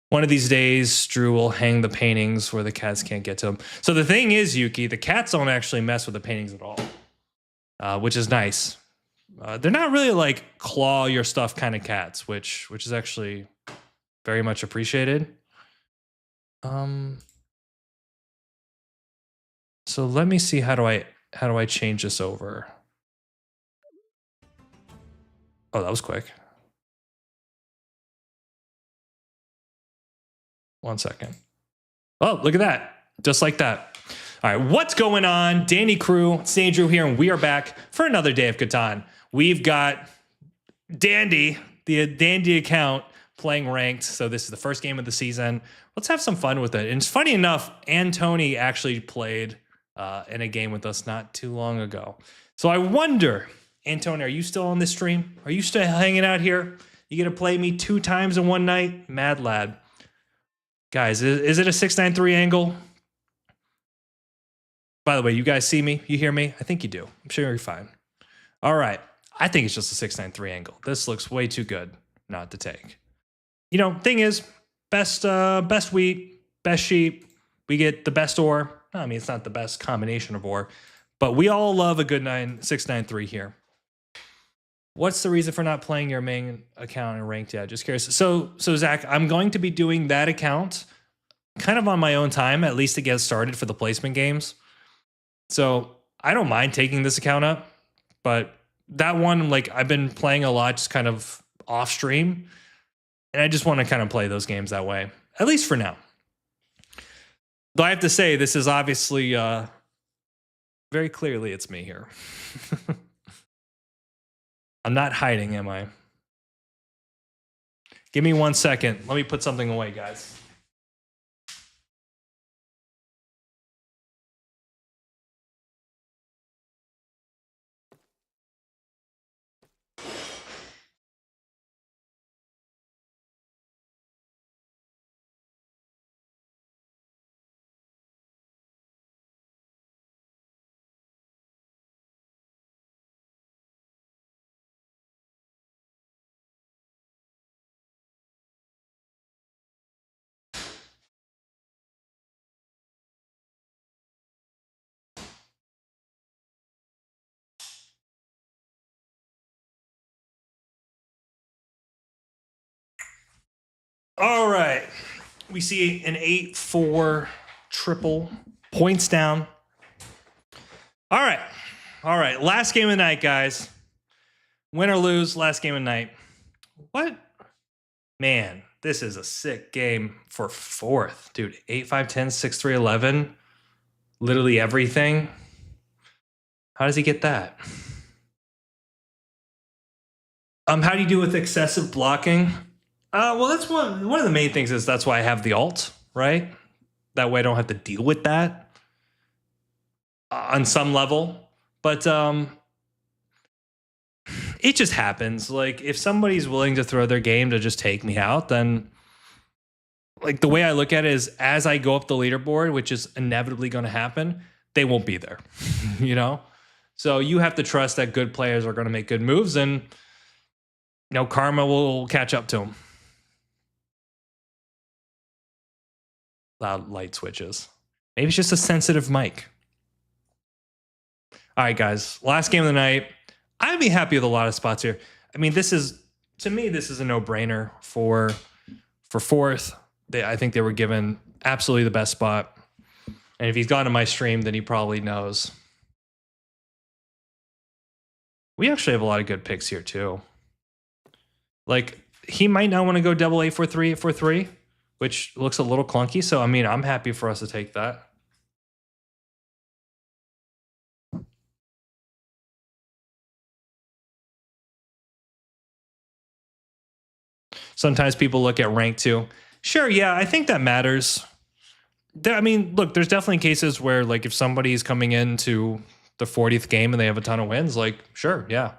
One of these days, Drew will hang the paintings where the cats can't get to them. So the thing is, Yuki, the cats don't actually mess with the paintings at all, which is nice. They're not really like claw your stuff kind of cats, which is actually very much appreciated. So let me see how do I change this over? Oh, that was quick. 1 second. Oh, look at that. Just like that. All right, what's going on? Danny Crew, it's Andrew here, and we are back for another day of Catan. We've got Dandy, the Dandy account, playing ranked. So this is the first game of the season. Let's have some fun with it. And it's funny enough, Antony actually played in a game with us not too long ago. So I wonder, Antony, are you still on this stream? Are you still hanging out here? You gonna play me 2 times in one night? Mad lad. Guys, is it a 693 angle? By the way, you guys see me? You hear me? I think you do. I'm sure you're fine. All right. I think it's just a 693 angle. This looks way too good not to take. You know, thing is, best wheat, best sheep. We get the best ore. I mean, it's not the best combination of ore, but we all love a good 693 here. What's the reason for not playing your main account in ranked yet? Just curious. So Zach, I'm going to be doing that account kind of on my own time, at least to get started for the placement games. So I don't mind taking this account up, but that one, like I've been playing a lot, just kind of off stream. And I just want to kind of play those games that way, at least for now. Though I have to say, this is obviously very clearly it's me here. I'm not hiding, am I? Give me 1 second. Let me put something away, guys. All right. We see an 8-4 triple, points down. All right. Last game of the night, guys. Win or lose, last game of the night. What? Man, this is a sick game for 4th. Dude, 8-5-10, 6-3-11. Literally everything. How does he get that? How do you do with excessive blocking? Well, that's one of the main things is that's why I have the alt, right? That way I don't have to deal with that on some level. But it just happens. Like if somebody's willing to throw their game to just take me out, then like the way I look at it is as I go up the leaderboard, which is inevitably going to happen, they won't be there, you know? So you have to trust that good players are going to make good moves and, karma will catch up to them. Loud light switches. Maybe it's just a sensitive mic. All right, guys, last game of the night. I'd be happy with a lot of spots here. I mean, to me, this is a no-brainer for fourth. I think they were given absolutely the best spot. And if he's gone to my stream, then he probably knows. We actually have a lot of good picks here, too. Like, he might not want to go double 843, 843, which looks a little clunky. So, I mean, I'm happy for us to take that. Sometimes people look at rank too. Sure, yeah, I think that matters. I mean, look, there's definitely cases where, like, if somebody's coming into the 40th game and they have a ton of wins, like, sure, yeah,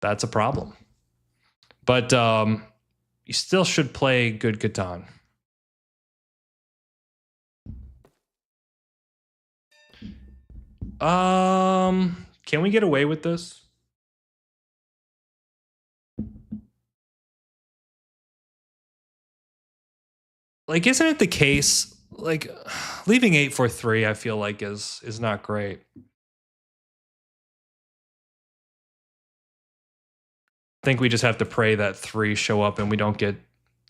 that's a problem. But you still should play good Catan. Can we get away with this? Like, isn't it the case? Like, leaving 843, I feel like is not great. I think we just have to pray that 3 show up and we don't get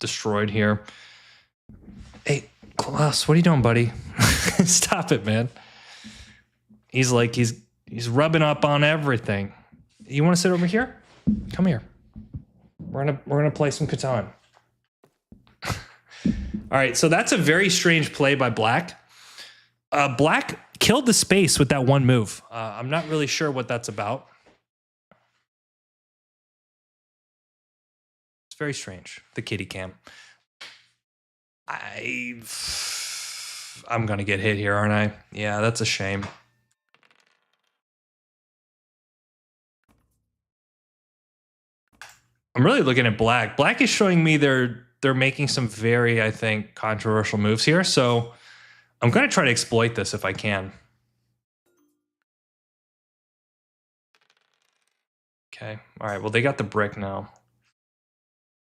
destroyed here. Hey, Klaus, what are you doing, buddy? Stop it, man. He's like, he's rubbing up on everything. You want to sit over here? Come here. We're gonna play some Catan. All right, so that's a very strange play by Black. Black killed the space with that one move. I'm not really sure what that's about. It's very strange, the kitty cam. I'm going to get hit here, aren't I? Yeah, that's a shame. I'm really looking at Black. Black is showing me they're making some very, I think, controversial moves here. So I'm going to try to exploit this if I can. Okay. All right. Well, they got the brick now.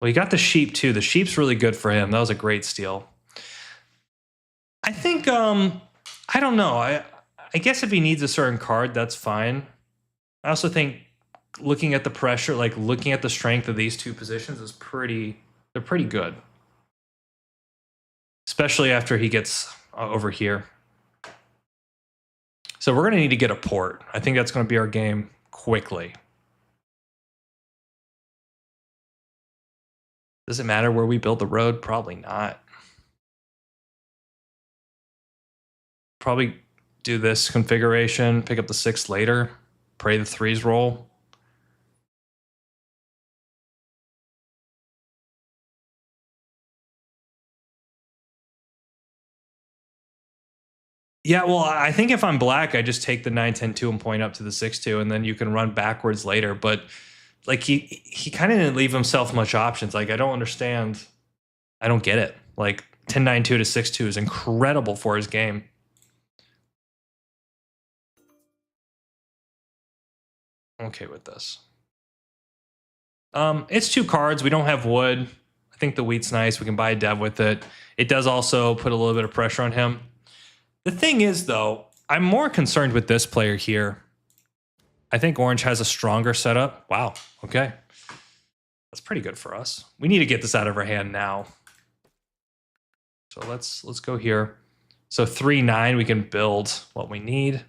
Well, he got the sheep too. The sheep's really good for him. That was a great steal. I think, I don't know. I guess if he needs a certain card, that's fine. I also think looking at the pressure, like looking at the strength of these two positions is they're pretty good. Especially after he gets over here. So we're going to need to get a port. I think that's going to be our game quickly. Does it matter where we build the road? Probably not. Probably do this configuration, pick up the 6 later, pray the 3s roll. Yeah, well, I think if I'm Black, I just take the 9-10-2 and point up to the 6-2, and then you can run backwards later. But like he kind of didn't leave himself much options. Like, I don't understand. I don't get it. Like 10-9-2 to 6-2 is incredible for his game. I'm okay with this. It's 2 cards. We don't have wood. I think the wheat's nice. We can buy a dev with it. It does also put a little bit of pressure on him. The thing is, though, I'm more concerned with this player here. I think Orange has a stronger setup. Wow. Okay. That's pretty good for us. We need to get this out of our hand now. So let's go here. So 3-9, we can build what we need.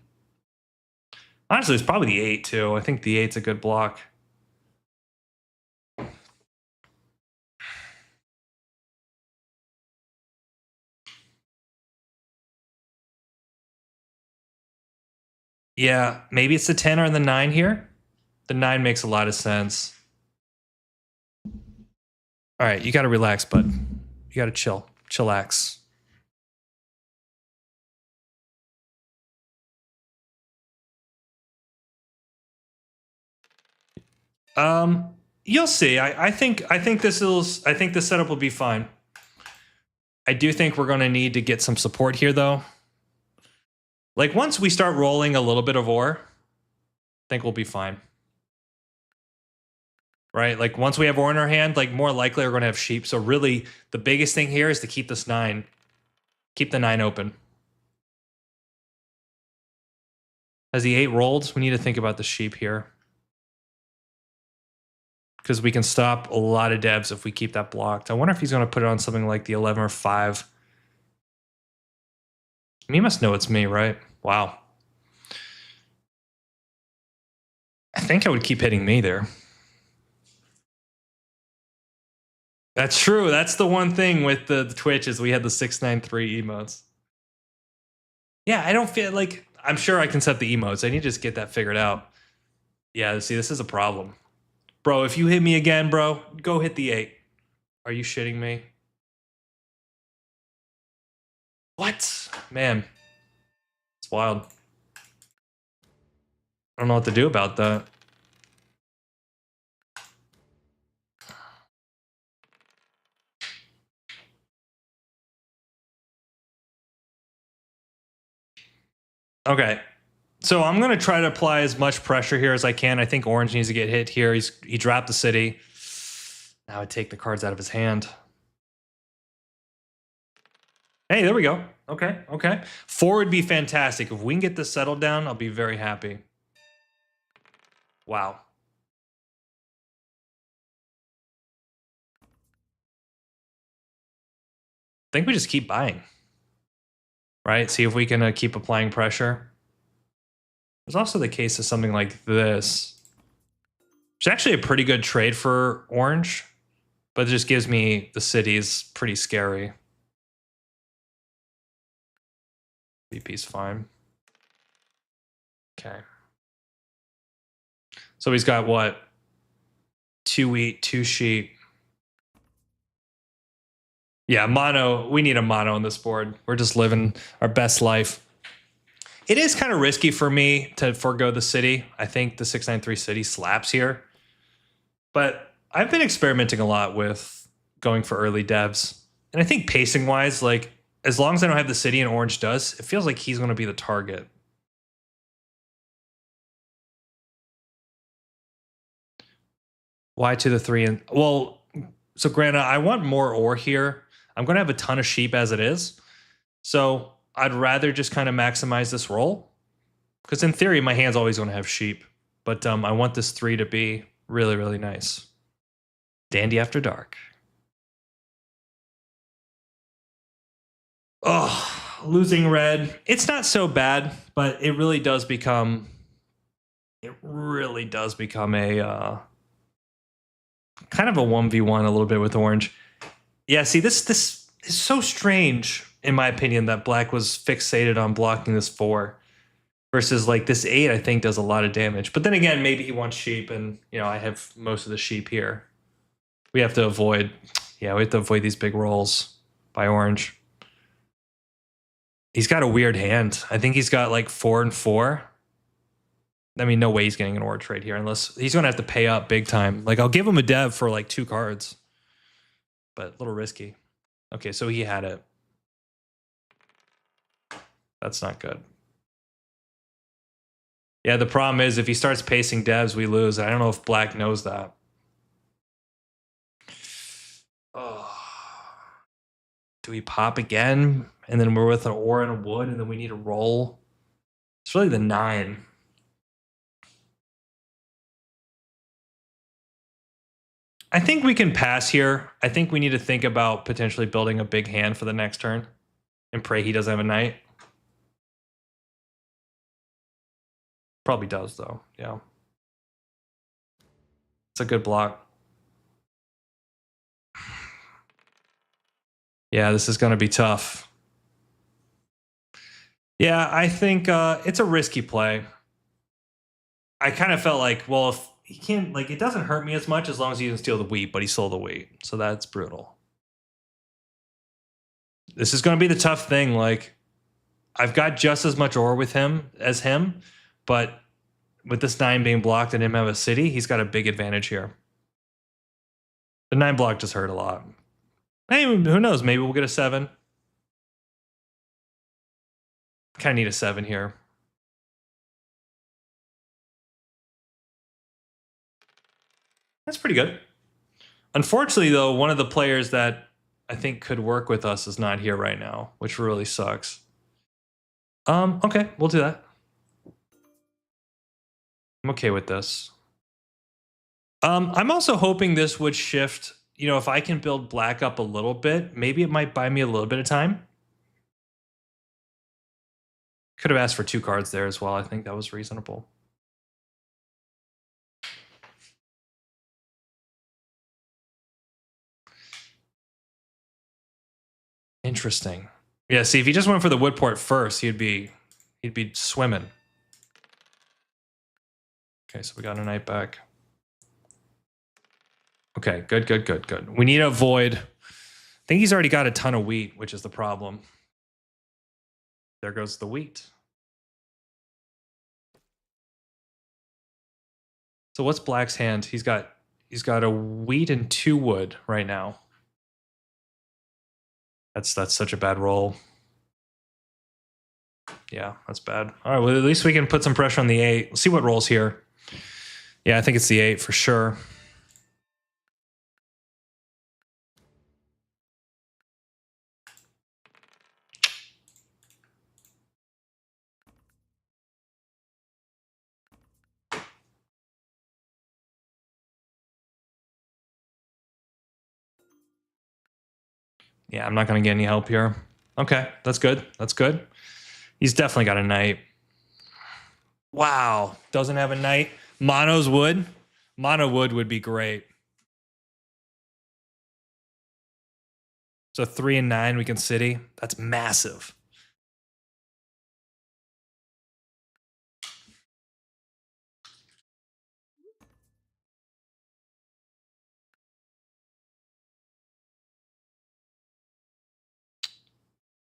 Honestly, it's probably the 8 too. I think the 8's a good block. Yeah, maybe it's the 10 or the 9 here. The 9 makes a lot of sense. All right, you got to relax, bud. You got to chill. Chillax. You'll see. I think this setup will be fine. I do think we're going to need to get some support here, though. Like, once we start rolling a little bit of ore, I think we'll be fine. Right? Like, once we have ore in our hand, like, more likely we're going to have sheep. So really, the biggest thing here is to keep this 9. Keep the 9 open. Has the 8 rolled? We need to think about the sheep here. Because we can stop a lot of devs if we keep that blocked. I wonder if he's going to put it on something like the 11 or 5. He must know it's me, right? Wow. I think I would keep hitting me there. That's true. That's the one thing with the Twitch is we had the 693 emotes. Yeah, I don't feel like... I'm sure I can set the emotes. I need to just get that figured out. Yeah, see, this is a problem. Bro, if you hit me again, bro, go hit the 8. Are you shitting me? What? Man. It's wild. I don't know what to do about that. Okay. So I'm going to try to apply as much pressure here as I can. I think Orange needs to get hit here. He dropped the city. Now I take the cards out of his hand. Hey, there we go. Okay, okay. 4 would be fantastic. If we can get this settled down, I'll be very happy. Wow. I think we just keep buying. Right? See if we can keep applying pressure. There's also the case of something like this. It's actually a pretty good trade for Orange, but it just gives me the cities pretty scary. VP's fine. Okay. So he's got what? 2 wheat, 2 sheep. Yeah, mono. We need a mono on this board. We're just living our best life. It is kind of risky for me to forego the city. I think the 693 city slaps here. But I've been experimenting a lot with going for early devs. And I think pacing-wise, like, as long as I don't have the city and Orange does, it feels like he's going to be the target. Why to the 3? And well, so granted, I want more ore here. I'm going to have a ton of sheep as it is. So I'd rather just kind of maximize this roll. Because in theory, my hand's always going to have sheep. But I want this 3 to be really, really nice. Dandy after dark. Oh, losing red. It's not so bad, but it really does become... It really does become a... kind of a 1v1 a little bit with Orange. Yeah, see, this is so strange, in my opinion, that Black was fixated on blocking this 4. Versus, like, this 8, I think, does a lot of damage. But then again, maybe he wants sheep, and, you know, I have most of the sheep here. We have to avoid... Yeah, we have to avoid these big rolls by Orange. He's got a weird hand. I think he's got, like, 4 and 4. I mean, no way he's getting an ore trade here, unless... He's going to have to pay up big time. Like, I'll give him a dev for, like, 2 cards. But a little risky. Okay, so he had it. That's not good. Yeah, the problem is if he starts pacing devs, we lose. I don't know if Black knows that. Oh. Do we pop again? And then we're with an ore and a wood, and then we need a roll. It's really the 9. I think we can pass here. I think we need to think about potentially building a big hand for the next turn. And pray he doesn't have a knight. Probably does, though. Yeah. It's a good block. Yeah, this is going to be tough. Yeah, I think it's a risky play. I kind of felt like, well, if he can't, like, it doesn't hurt me as much as long as he didn't steal the wheat, but he stole the wheat. So that's brutal. This is going to be the tough thing. Like, I've got just as much ore with him as him, but with this 9 being blocked and him have a city, he's got a big advantage here. The 9 block just hurt a lot. Hey, who knows? Maybe we'll get a 7. Kind of need a 7 here. That's pretty good. Unfortunately, though, one of the players that I think could work with us is not here right now, which really sucks. Okay, we'll do that. I'm okay with this. I'm also hoping this would shift. You know, if I can build black up a little bit, maybe it might buy me a little bit of time. Could have asked for 2 cards there as well. I think that was reasonable. Interesting. Yeah, see, if he just went for the Woodport first, he'd be swimming. Okay, so we got a knight back. Okay, good. We need to avoid. I think he's already got a ton of wheat, which is the problem. There goes the wheat. So what's black's hand? He's got a wheat and 2 wood right now. That's such a bad roll. Yeah, that's bad. All right, well, at least we can put some pressure on the 8. Let's see what rolls here. Yeah, I think it's the 8 for sure. Yeah, I'm not going to get any help here. Okay, that's good. That's good. He's definitely got a knight. Wow, doesn't have a knight. Mono's wood. Mono wood would be great. So 3 and 9 we can city. That's massive.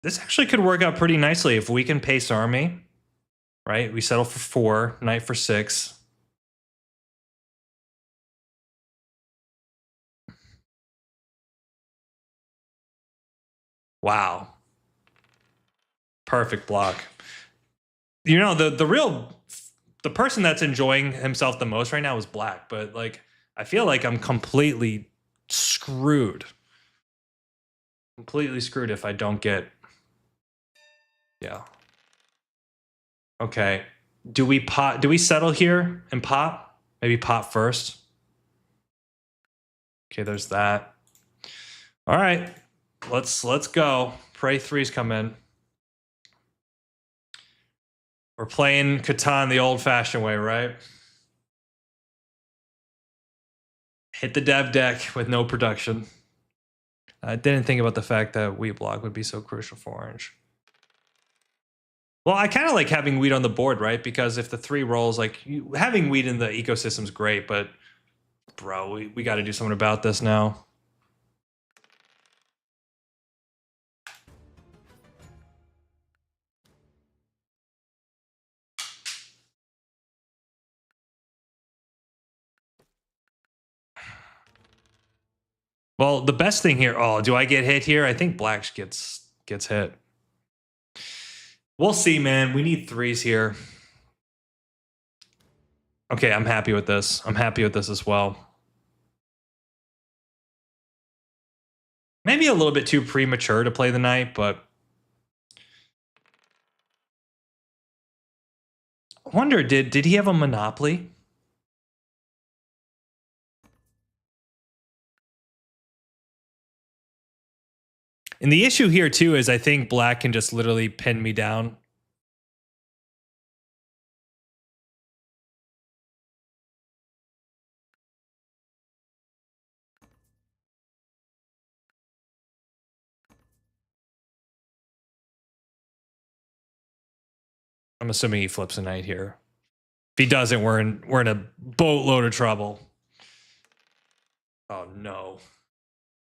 This actually could work out pretty nicely if we can pace army, right? We settle for 4, knight for 6. Wow. Perfect block. You know, the person that's enjoying himself the most right now is black, but like I feel like I'm completely screwed. Completely screwed if I don't get. Yeah. Okay. Do we settle here and pot? Maybe pot first. Okay, there's that. All right. Let's go. Pray 3's come in. We're playing Catan the old-fashioned way, right? Hit the dev deck with no production. I didn't think about the fact that wheat block would be so crucial for orange. Well, I kind of like having wheat on the board, right? Because if the 3 rolls, like having wheat in the ecosystem's great, but bro, we got to do something about this now. Well, the best thing here. Oh, do I get hit here? I think black gets hit. We'll see, man. We need 3s here. Okay, I'm happy with this. I'm happy with this as well. Maybe a little bit too premature to play the knight, but I wonder, did he have a monopoly? And the issue here too is I think black can just literally pin me down. I'm assuming he flips a knight here. If he doesn't, we're in a boatload of trouble. Oh no.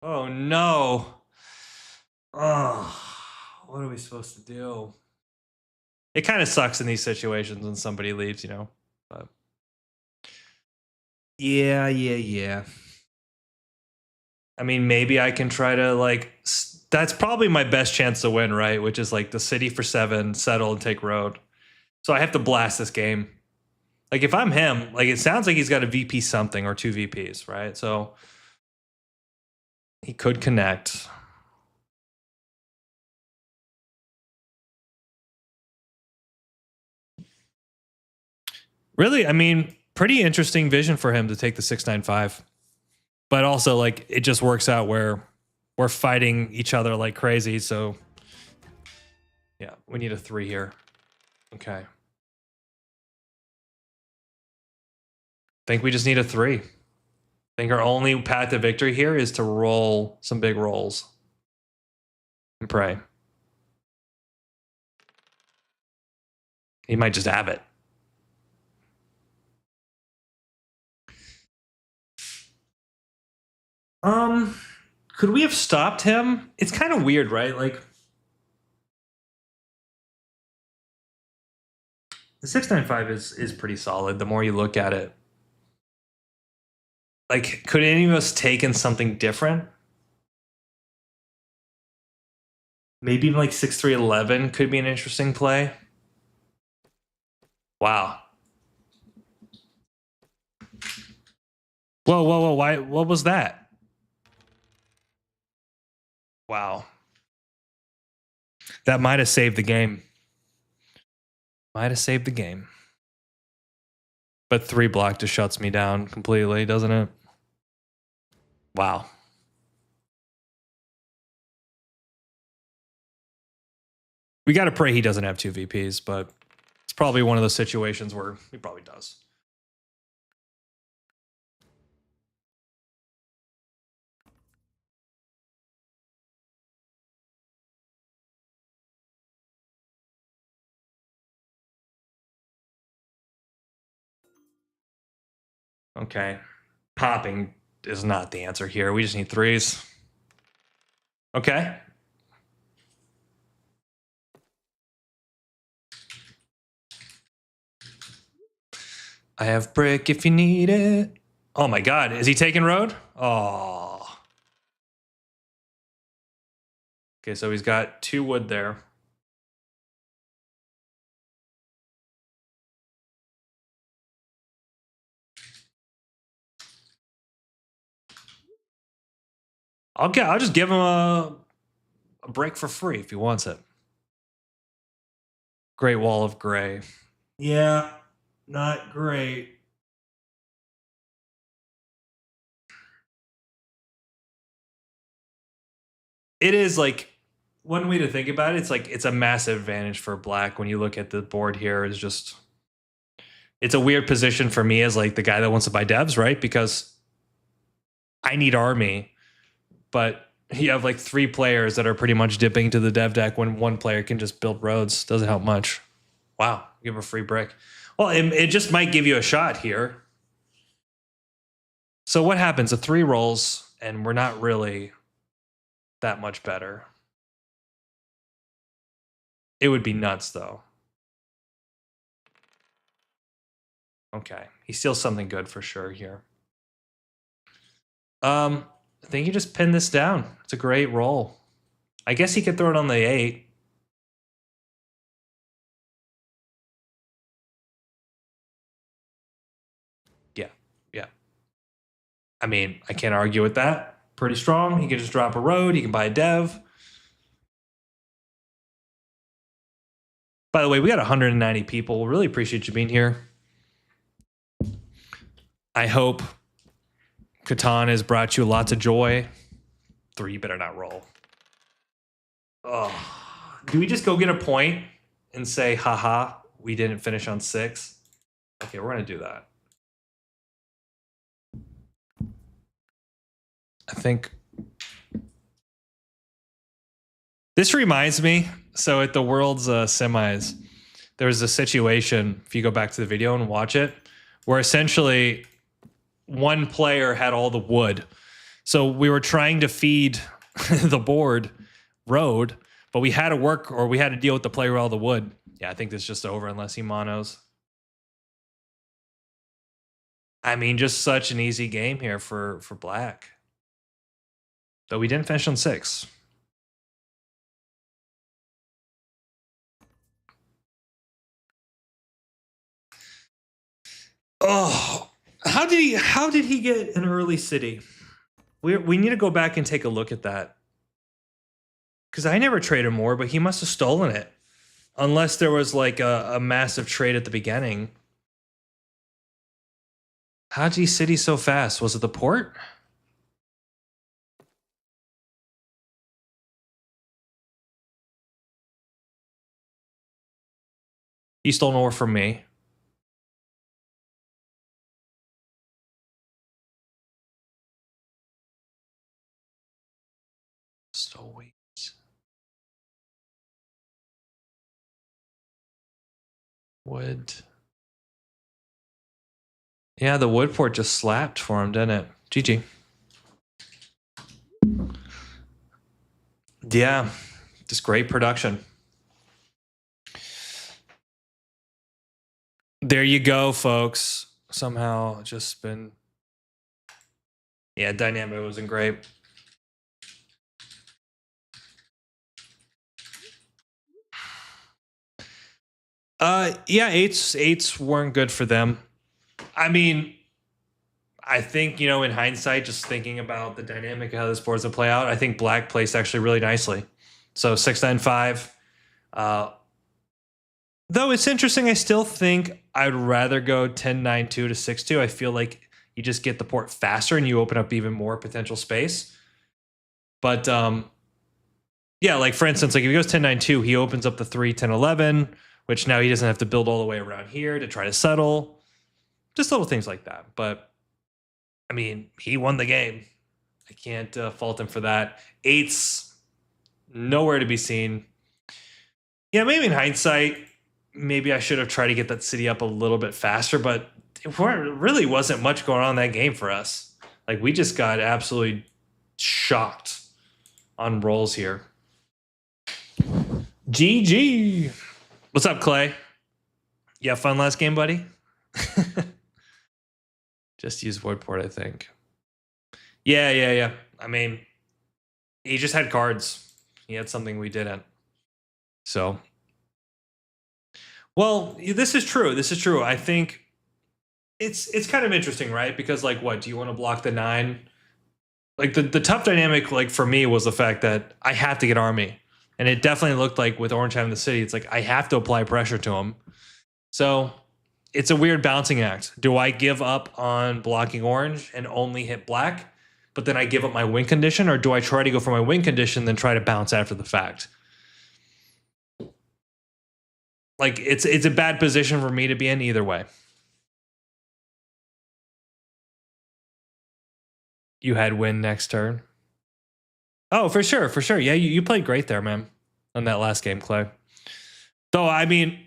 Oh no. Oh, what are we supposed to do? It kind of sucks in these situations when somebody leaves, you know. But yeah. I mean, maybe I can try to like. That's probably my best chance to win, right? Which is like the city for 7, settle and take road. So I have to blast this game. Like if I'm him, like it sounds like he's got a VP something or 2 VPs, right? So he could connect. Really, I mean, pretty interesting vision for him to take the 695. But also like it just works out where we're fighting each other like crazy, so yeah, we need a 3 here. Okay. Think we just need a 3. I think our only path to victory here is to roll some big rolls and pray. He might just have it. Could we have stopped him? It's kind of weird, right? Like the 695 is pretty solid the more you look at it. Like, could any of us taken something different? Maybe like 6-3-11 could be an interesting play. Wow. Whoa, whoa, whoa! Why? What was that? Wow. That might have saved the game. Might have saved the game. But 3 block just shuts me down completely, doesn't it? Wow. We got to pray he doesn't have 2 VPs, but it's probably one of those situations where he probably does. Okay. Popping is not the answer here. We just need 3s. Okay. I have brick if you need it. Oh my god, is he taking road? Oh. Okay, so he's got 2 wood there. I'll just give him a brick for free if he wants it. Great Wall of Gray. Yeah, not great. It is like one way to think about it. It's like it's a massive advantage for black when you look at the board here. Is just it's a weird position for me as like the guy that wants to buy devs, right? Because I need army, but you have like 3 players that are pretty much dipping to the dev deck when 1 player can just build roads. Doesn't help much. Wow, give a free brick. Well, it just might give you a shot here. So what happens? The 3 rolls, and we're not really that much better. It would be nuts, though. Okay, he steals something good for sure here. I think you just pin this down. It's a great roll. I guess he could throw it on the 8. Yeah, yeah. I mean, I can't argue with that. Pretty strong. He can just drop a road. He can buy a dev. By the way, we got 190 people. We really appreciate you being here. I hope Catan has brought you lots of joy. 3 better not roll. Oh, do we just go get a point and say, haha, we didn't finish on 6? Okay, we're going to do that. I think this reminds me. So at the World's semis, there was a situation, if you go back to the video and watch it, where essentially 1 player had all the wood. So we were trying to feed the board road, but we had to work, or we had to deal with the player with all the wood. Yeah, I think this is just over unless he monos. I mean, just such an easy game here for black. though we didn't finish on 6. Oh, how did he get an early city? We need to go back and take a look at that. Because I never traded more, but he must have stolen it. Unless there was like a massive trade at the beginning. How'd he city so fast? Was it the port? He stole more from me. Stole wheat. Wood. Yeah, the wood port just slapped for him, didn't it? GG. Yeah, just great production. There you go, folks. Somehow just been... Yeah, dynamic wasn't great. Yeah, eights weren't good for them. I mean, I think, you know, in hindsight, just thinking about the dynamic of how this board's gonna play out, I think black placed actually really nicely. So 6-9-5. Though it's interesting, I still think I'd rather go 10-9-2 to 6-2. I feel like you just get the port faster and you open up even more potential space. But yeah, like for instance, like if he goes 10-9-2, he opens up the 3-10-11, which now he doesn't have to build all the way around here to try to settle. Just little things like that. But I mean, he won the game. I can't fault him for that. Eights, nowhere to be seen. Yeah, maybe in hindsight, maybe I should have tried to get that city up a little bit faster, but it really wasn't much going on in that game for us. Like, we just got absolutely shocked on rolls here. GG. What's up, Clay? You have fun last game, buddy? Just use void port, I think. Yeah. I mean, he just had cards. He had something we didn't. So, well, this is true. This is true. I think it's kind of interesting, right? Because like, what do you want to block the 9? Like the tough dynamic, like for me, was the fact that I have to get army, and it definitely looked like with Orange having the city, it's like I have to apply pressure to him. So it's a weird balancing act. Do I give up on blocking orange and only hit black, but then I give up my win condition, or do I try to go for my win condition then try to bounce after the fact? Like it's a bad position for me to be in either way. You had win next turn. Oh, for sure. Yeah, you played great there, man, on that last game, Clay. Though, I mean,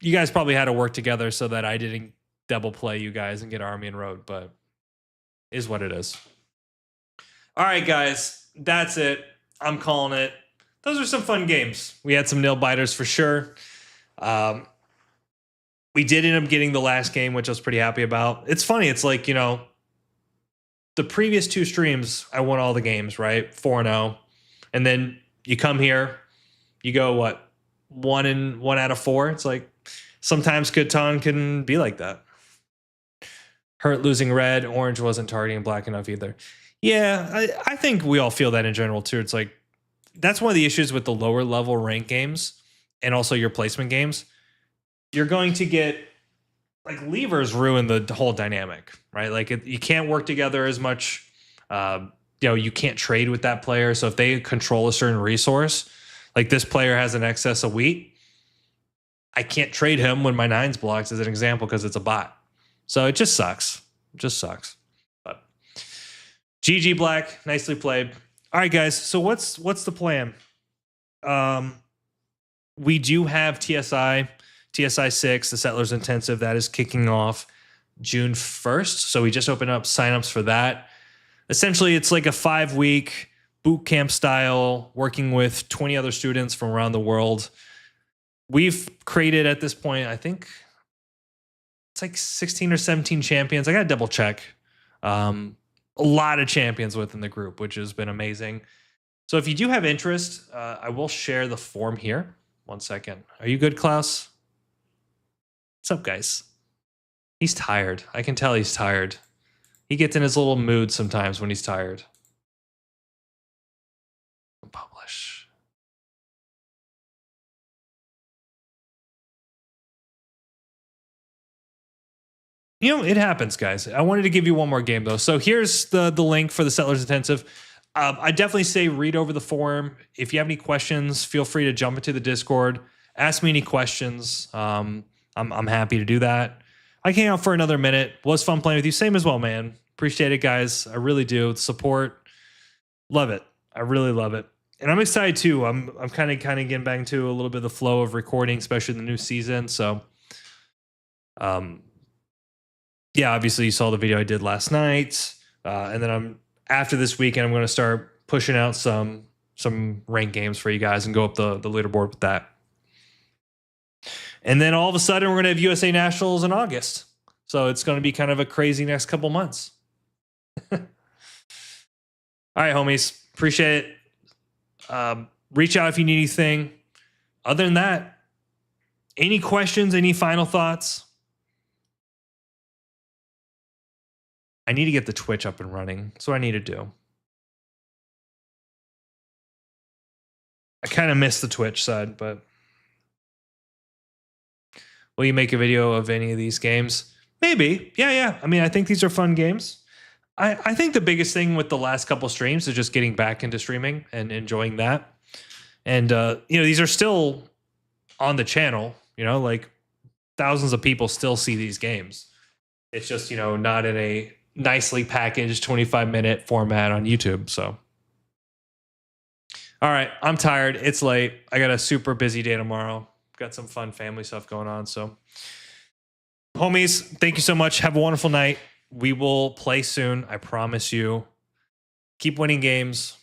you guys probably had to work together so that I didn't double play you guys and get army and road, but is what it is. All right, guys, that's it. I'm calling it. Those are some fun games. We had some nail biters for sure. We did end up getting the last game, which I was pretty happy about. It's funny. It's like, you know, the previous 2 streams, I won all the games, right? 4-0. And then you come here, you go, what, 1 out of 4? It's like sometimes Catan can be like that. Hurt losing red. Orange wasn't targeting black enough either. Yeah, I think we all feel that in general, too. It's like that's one of the issues with the lower level rank games and also your placement games. You're going to get like levers ruin the whole dynamic, right? Like you can't work together as much. You know, you can't trade with that player. So if they control a certain resource, like this player has an excess of wheat, I can't trade him when my 9's blocked as an example because it's a bot. So it just sucks. It just sucks. But GG Black, nicely played. All right, guys. So what's the plan? We do have TSI 6, the Settlers Intensive, that is kicking off June 1st. So we just opened up signups for that. Essentially, it's like a 5-week boot camp style, working with 20 other students from around the world. We've created at this point, I think it's like 16 or 17 champions. I got to double check. a lot of champions within the group, which has been amazing. So if you do have interest, I will share the form here. 1 second. Are you good, Klaus? What's up, guys? He's tired. I can tell he's tired. He gets in his little mood sometimes when he's tired. Publish. You know, it happens, guys. I wanted to give you one more game, though. So here's the link for the Settlers Intensive. I definitely say read over the forum. If you have any questions, feel free to jump into the Discord. Ask me any questions. I'm happy to do that. I came out for another minute. Was fun playing with you. Same as well, man. Appreciate it, guys. I really do. The support. Love it. I really love it. And I'm excited, too. I'm kind of getting back into a little bit of the flow of recording, especially the new season. So, yeah, obviously you saw the video I did last night. And then after this weekend, I'm going to start pushing out some ranked games for you guys and go up the leaderboard with that. And then all of a sudden, we're going to have USA Nationals in August. So it's going to be kind of a crazy next couple months. All right, homies. Appreciate it. Reach out if you need anything. Other than that, any questions, any final thoughts? I need to get the Twitch up and running. That's what I need to do. I kind of missed the Twitch side, but will you make a video of any of these games? Maybe. Yeah. I mean, I think these are fun games. I think the biggest thing with the last couple streams is just getting back into streaming and enjoying that. And, these are still on the channel, like thousands of people still see these games. It's just, not in a nicely packaged 25-minute format on YouTube. So, all right, I'm tired. It's late. I got a super busy day tomorrow. Got some fun family stuff going on. So, homies, thank you so much. Have a wonderful night. We will play soon. I promise you. Keep winning games.